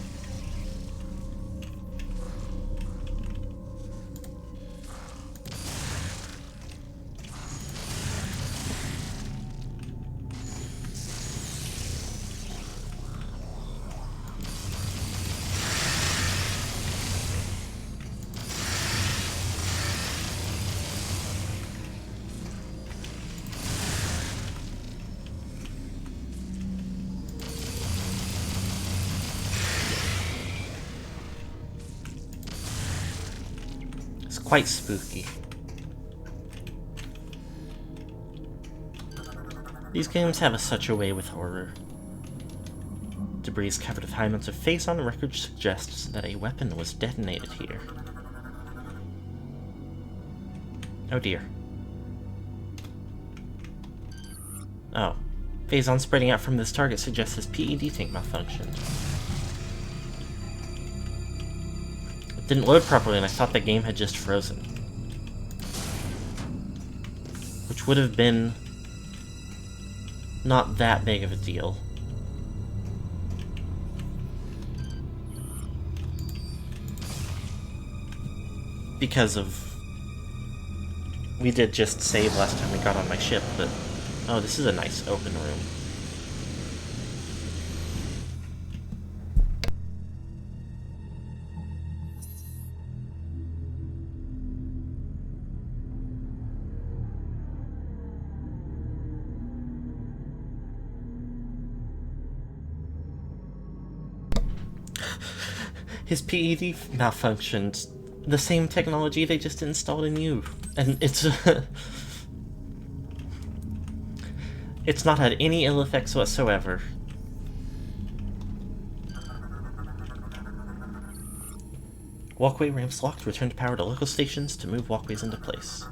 Quite spooky. These games have such a way with horror. Debris is covered with high amounts of Phazon, and record suggests that a weapon was detonated here. Oh dear. Oh. Phazon spreading out from this target suggests his PED tank malfunctioned. Didn't load properly and I thought the game had just frozen. Which would have been not that big of a deal. Because of... We did just save last time we got on my ship, but... Oh, this is a nice open room. His PED malfunctioned. The same technology they just installed in you. And it's... it's not had any ill effects whatsoever. Walkway ramps locked. Return to power to local stations to move walkways into place.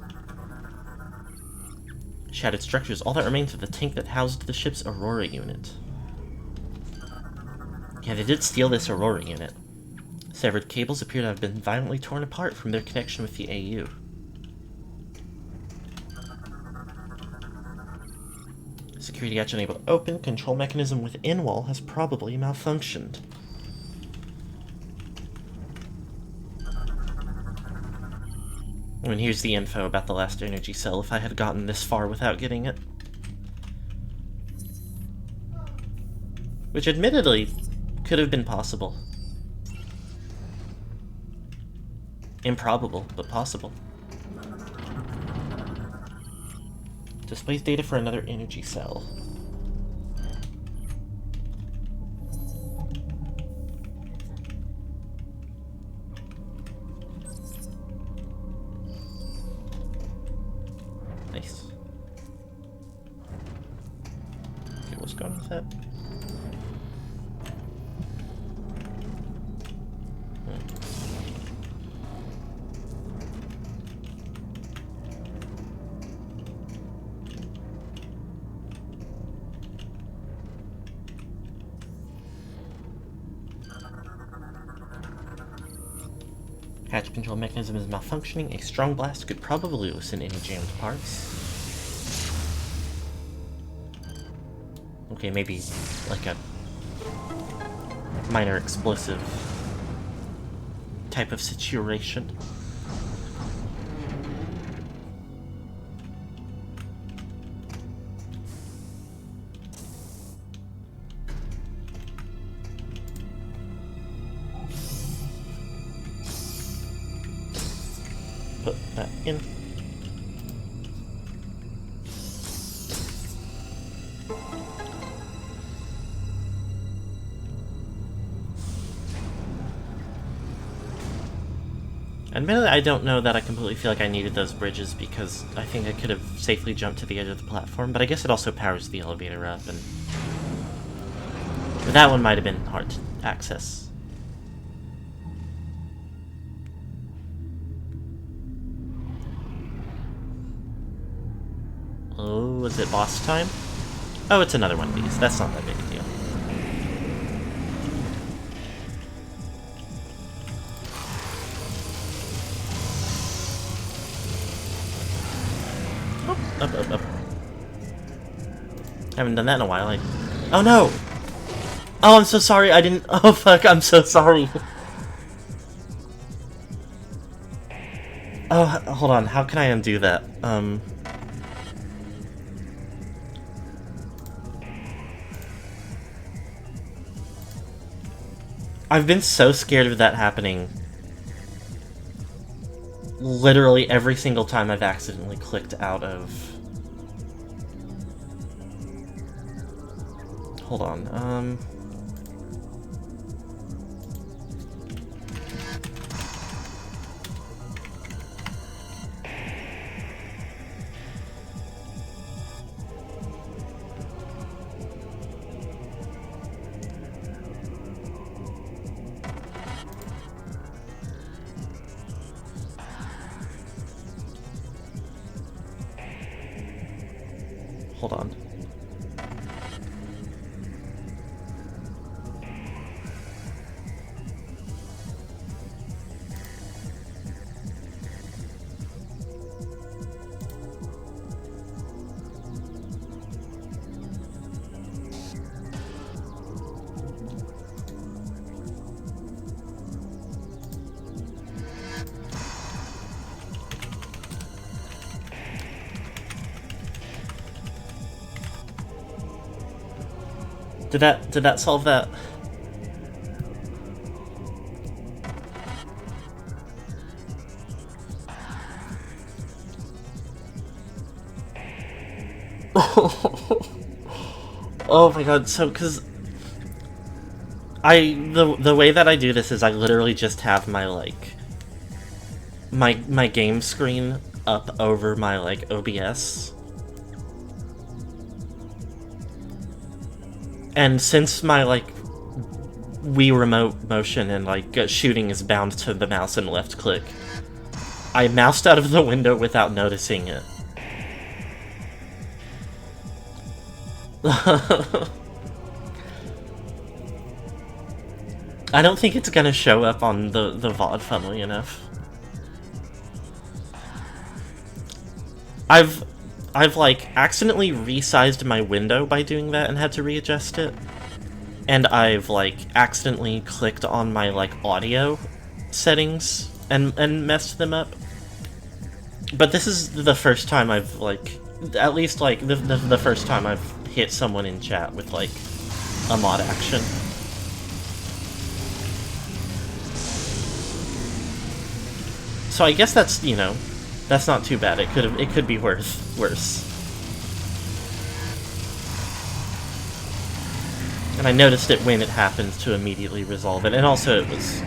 Shattered structures. All that remains of the tank that housed the ship's Aurora unit. Yeah, they did steal this Aurora unit. Severed cables appear to have been violently torn apart from their connection with the AU. Security hatch unable to open. Control mechanism within wall has probably malfunctioned. I mean, here's the info about the last energy cell if I had gotten this far without getting it. Which admittedly could have been possible. Improbable, but possible. Displays data for another energy cell. Nice. Okay, what's going on with that? Hatch control mechanism is malfunctioning. A strong blast could probably loosen any jammed parts. Okay, maybe like a minor explosive type of situation. Put that in. Admittedly, I don't know that I completely feel like I needed those bridges because I think I could have safely jumped to the edge of the platform, but I guess it also powers the elevator up, and that one might have been hard to access. Oh, is it boss time? Oh, it's another one of these. That's not that big a deal. Oh, up. Haven't done that in a while. Oh no! Oh, I'm so sorry. I didn't. Oh fuck! I'm so sorry. Oh, hold on. How can I undo that? I've been so scared of that happening. Literally every single time I've accidentally clicked out of... Hold on, hold on. Did that solve that? Oh my god, so cuz the way that I do this is I literally just have my like my game screen up over my like OBS. And since my, like, Wii remote motion and, like, shooting is bound to the mouse and left click, I moused out of the window without noticing it. I don't think it's gonna show up on the VOD, funnily enough. I've like accidentally resized my window by doing that and had to readjust it. And I've like accidentally clicked on my like audio settings and messed them up. But this is the first time I've like, at least like the first time I've hit someone in chat with like a mod action. So I guess that's, you know, that's not too bad. It could be worse. And I noticed it when it happened to immediately resolve it, and also it was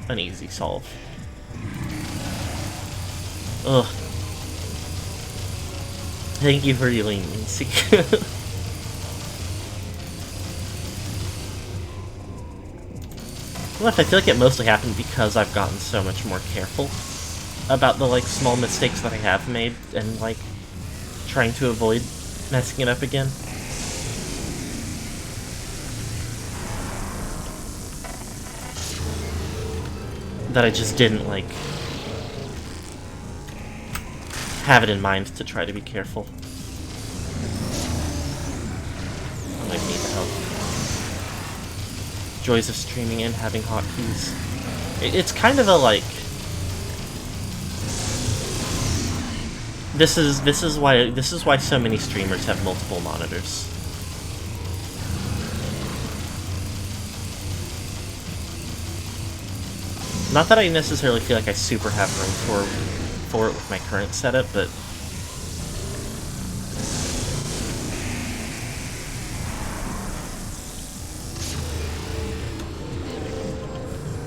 an easy solve. Ugh. Thank you for your leniency. Well, I feel like it mostly happened because I've gotten so much more careful about the, like, small mistakes that I have made, and, like, trying to avoid messing it up again. That I just didn't, like, have it in mind to try to be careful. I might need the help. Joys of streaming and having hotkeys. It's kind of a, like... This is why so many streamers have multiple monitors. Not that I necessarily feel like I super have room for it with my current setup, but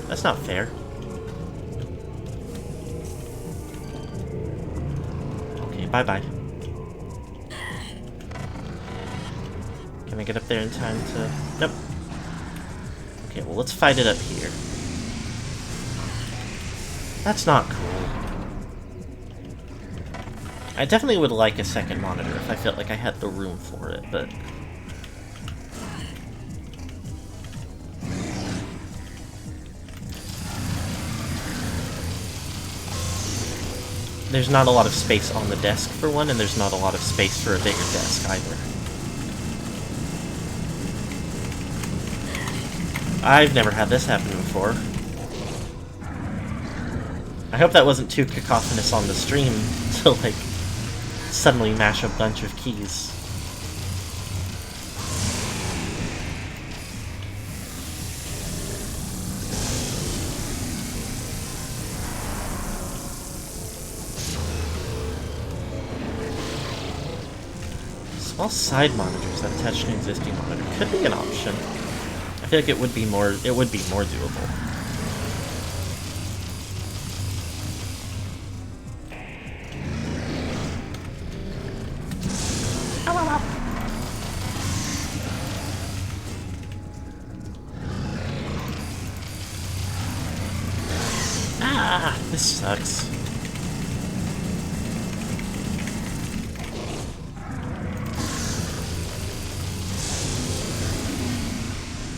that's not fair. bye-bye. Can I get up there in time to... Nope. Okay, well, let's fight it up here. That's not cool. I definitely would like a second monitor if I felt like I had the room for it, but... There's not a lot of space on the desk for one, and there's not a lot of space for a bigger desk either. I've never had this happen before. I hope that wasn't too cacophonous on the stream to, like, suddenly mash a bunch of keys. Small side monitors that attach to an existing monitor could be an option. I feel like it would be more doable. Ah, this sucks.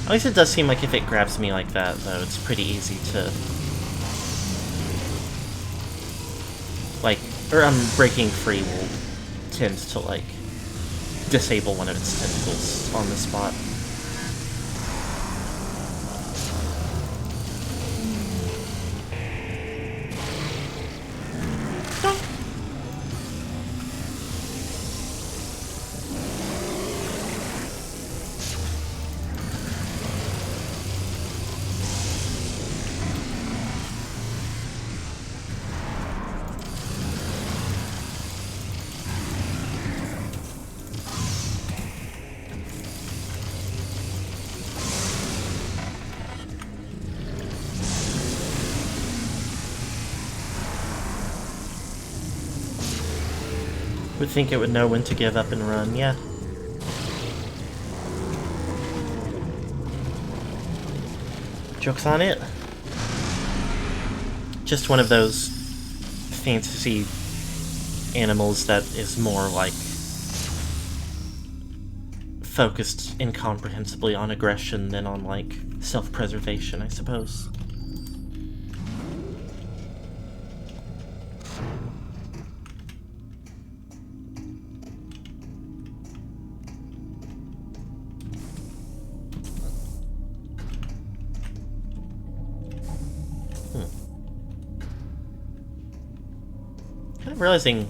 At least it does seem like if it grabs me like that, though, it's pretty easy to... Like, breaking free will tend to, like, disable one of its tentacles on the spot. Would think it would know when to give up and run, yeah. Joke's on it. Just one of those fantasy animals that is more, like, focused incomprehensibly on aggression than on, like, self-preservation, I suppose. I'm realizing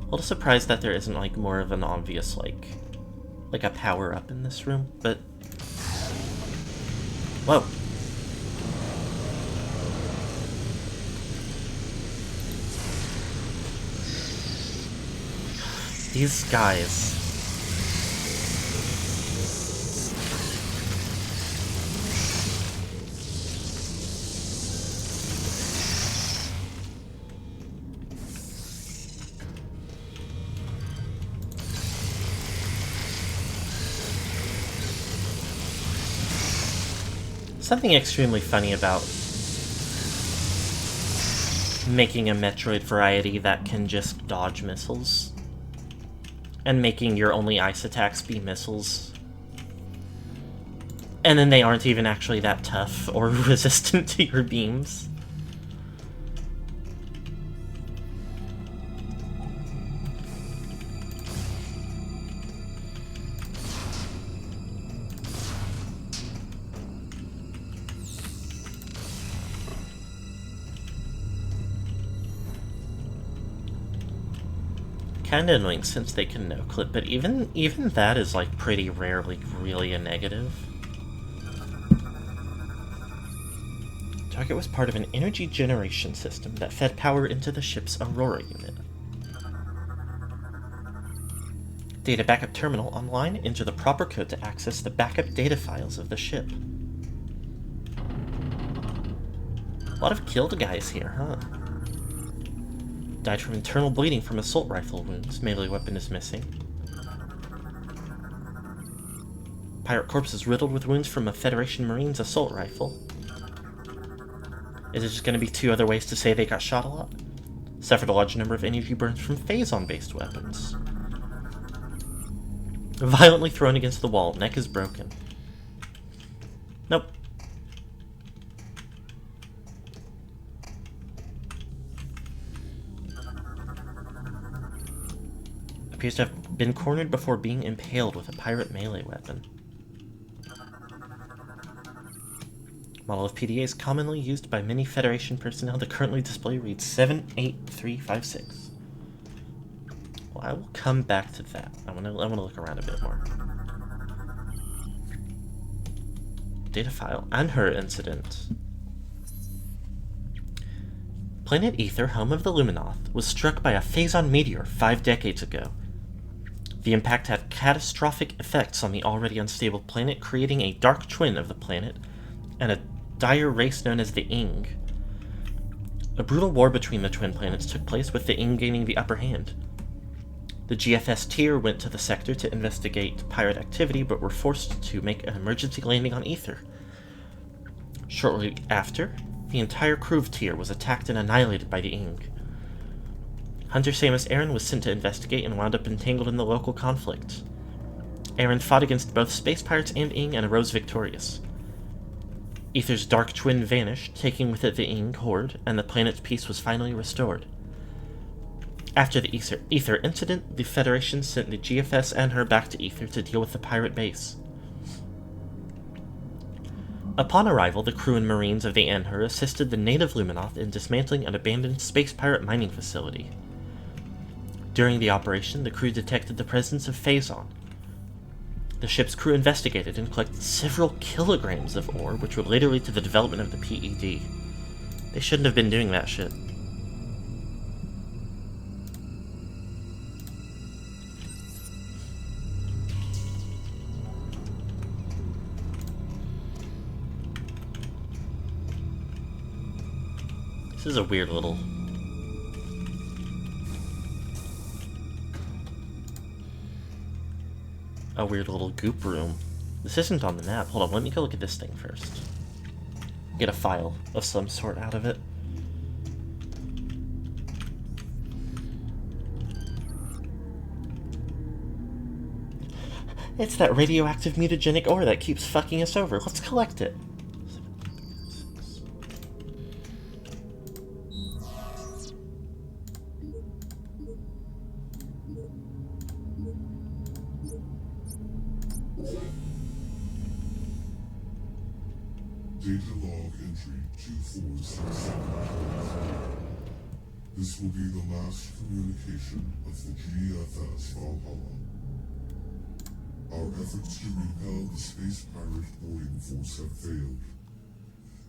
a little surprised that there isn't like more of an obvious like a power-up in this room, but whoa. These guys. Something extremely funny about making a Metroid variety that can just dodge missiles, and making your only ice attacks be missiles. And then they aren't even actually that tough or resistant to your beams. Kinda annoying since they can no-clip, but even that is like pretty rarely really a negative. Target was part of an energy generation system that fed power into the ship's Aurora unit. Data backup terminal online. Enter the proper code to access the backup data files of the ship. A lot of killed guys here, huh? Died from internal bleeding from assault rifle wounds. Melee weapon is missing. Pirate corpse is riddled with wounds from a Federation Marines assault rifle. Is it just going to be two other ways to say they got shot a lot? Suffered a large number of energy burns from phazon-based weapons. Violently thrown against the wall. Neck is broken. Nope. Appears to have been cornered before being impaled with a pirate melee weapon. Model of PDA is commonly used by many Federation personnel. The currently display reads 78356. Well, I will come back to that. I want to look around a bit more. Data file. Anhur incident. Planet Ether, home of the Luminoth, was struck by a phazon meteor 5 decades ago. The impact had catastrophic effects on the already unstable planet, creating a dark twin of the planet and a dire race known as the Ing. A brutal war between the twin planets took place, with the Ing gaining the upper hand. The GFS tier went to the sector to investigate pirate activity, but were forced to make an emergency landing on Ether. Shortly after, the entire crew of Tier was attacked and annihilated by the Ing. Hunter Samus Aran was sent to investigate and wound up entangled in the local conflict. Aran fought against both space pirates and Ing and arose victorious. Ether's dark twin vanished, taking with it the Ing horde, and the planet's peace was finally restored. After the Ether incident, the Federation sent the GFS and her back to Ether to deal with the pirate base. Upon arrival, the crew and marines of the Anhur assisted the native Luminoth in dismantling an abandoned space pirate mining facility. During the operation, the crew detected the presence of phazon. The ship's crew investigated and collected several kilograms of ore, which would later lead to the development of the PED. They shouldn't have been doing that shit. This is a weird little... goop room. This isn't on the map. Hold on, let me go look at this thing first. Get a file of some sort out of it. It's that radioactive mutagenic ore that keeps fucking us over. Let's collect it. Data log entry 2467. This will be the last communication of the GFS Valhalla. Our efforts to repel the space pirate boarding force have failed.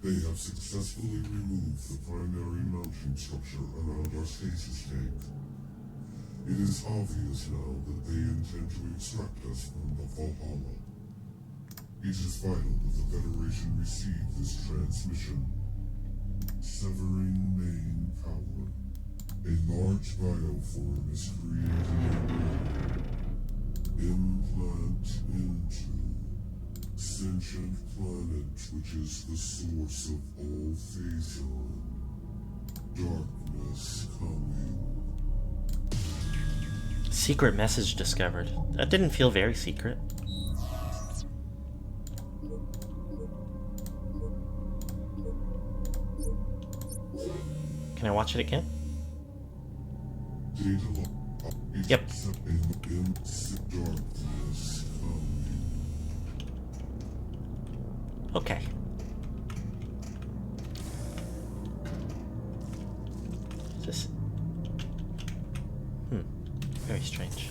They have successfully removed the primary mounting structure around our stasis tank. It is obvious now that they intend to extract us from the Valhalla. It is vital that the Federation receive this transmission. Severing main power. A large bioform is created. Implant into sentient planet, which is the source of all phazon. Darkness coming. Secret message discovered. That didn't feel very secret. Can I watch it again? Yep. Okay. Is this... Very strange.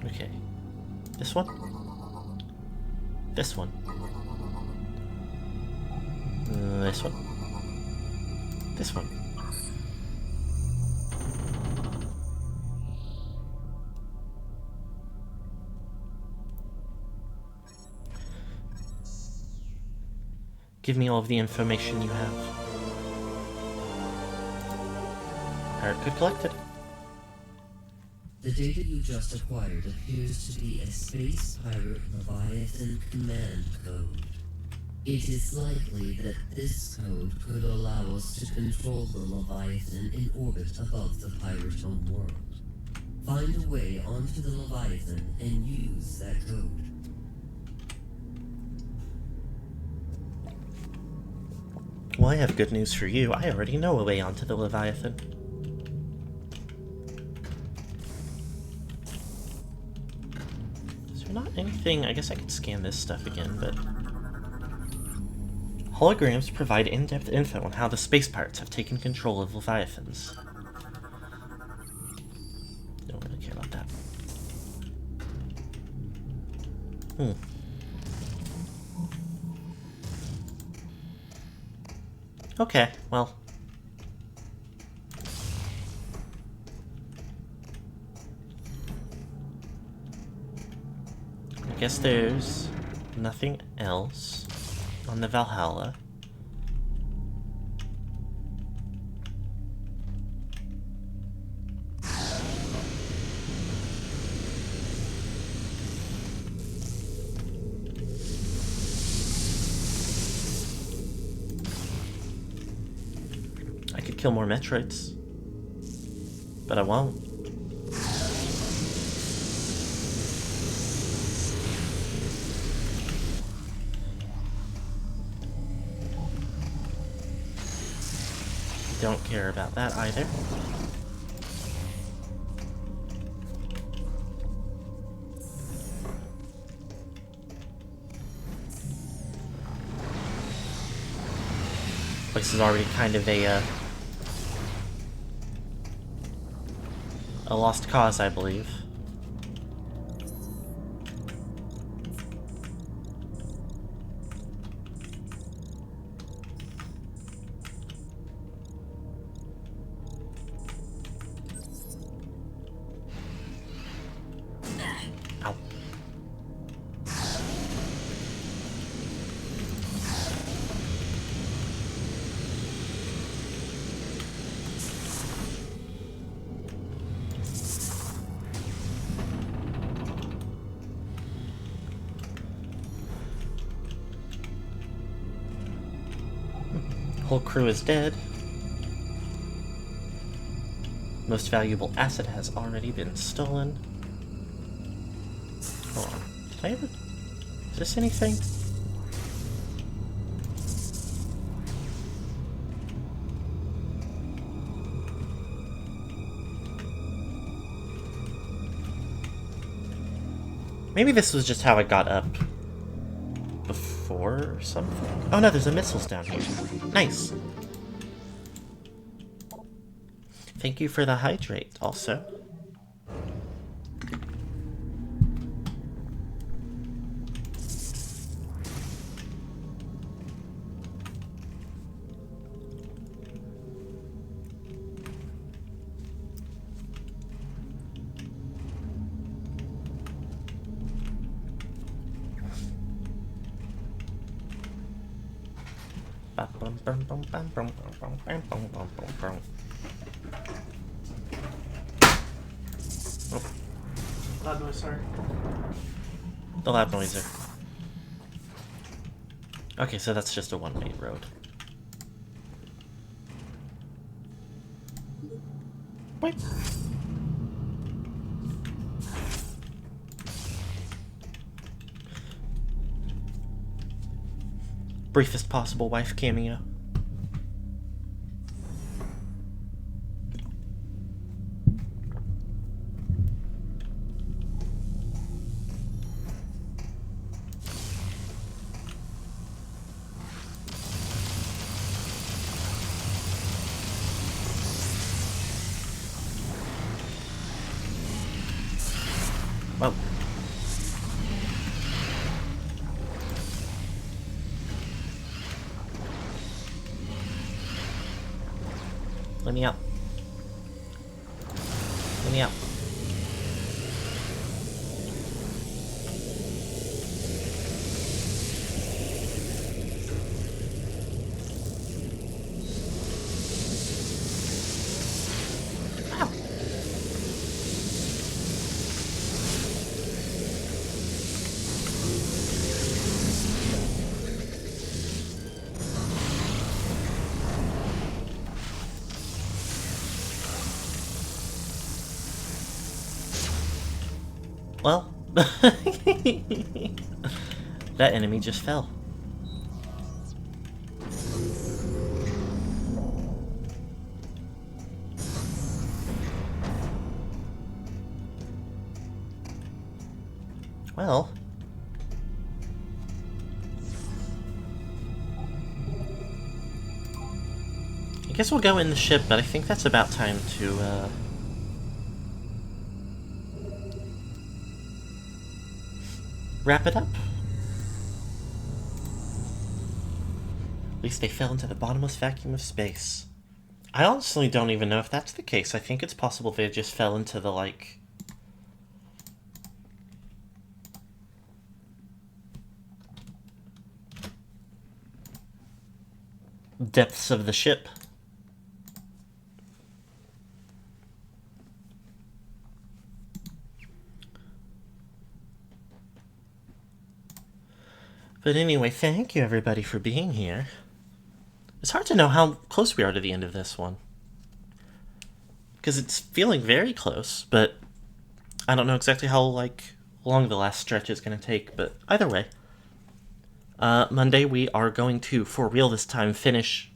Okay. This one? This one. this one. This one. Give me all of the information you have. Pirate could collect it. The data you just acquired appears to be a Space Pirate Leviathan command code. It is likely that this code could allow us to control the Leviathan in orbit above the pirate home world. Find a way onto the Leviathan and use that code. Well, I have good news for you. I already know a way onto the Leviathan. Is there not anything... I guess I could scan this stuff again, but... Holograms provide in-depth info on how the space pirates have taken control of Leviathans. Don't really care about that. Okay, well. I guess there's nothing else on the Valhalla. I could kill more Metroids, but I won't. Don't care about that either. Place is already kind of a lost cause, I believe. Ow. Whole crew is dead. Most valuable asset has already been stolen. Hold on. Did I ever... Is this anything? Maybe this was just how I got up before or something. Oh no, there's the missiles down here. Nice. Thank you for the hydrate, also. Loud noise, sorry. The loud noiser. Okay, so that's just a one-way road. Wait. Briefest possible wife cameo. Well. Let me out. Let me out. Well, that enemy just fell. Well, I guess we'll go in the ship, but I think that's about time to, wrap it up. At least they fell into the bottomless vacuum of space. I honestly don't even know if that's the case. I think it's possible they just fell into the, like, depths of the ship. But anyway, thank you everybody for being here. It's hard to know how close we are to the end of this one. Because it's feeling very close, but I don't know exactly how, like, long the last stretch is going to take, but either way. Monday we are going to, for real this time, finish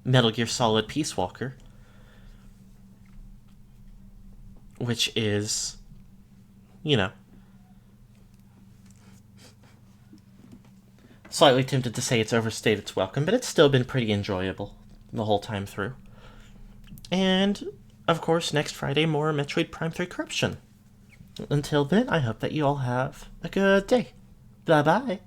Metal Gear Solid Peace Walker. Which is, you know, slightly tempted to say it's overstayed its welcome, but it's still been pretty enjoyable the whole time through. And, of course, next Friday, more Metroid Prime 3 Corruption. Until then, I hope that you all have a good day. Bye-bye.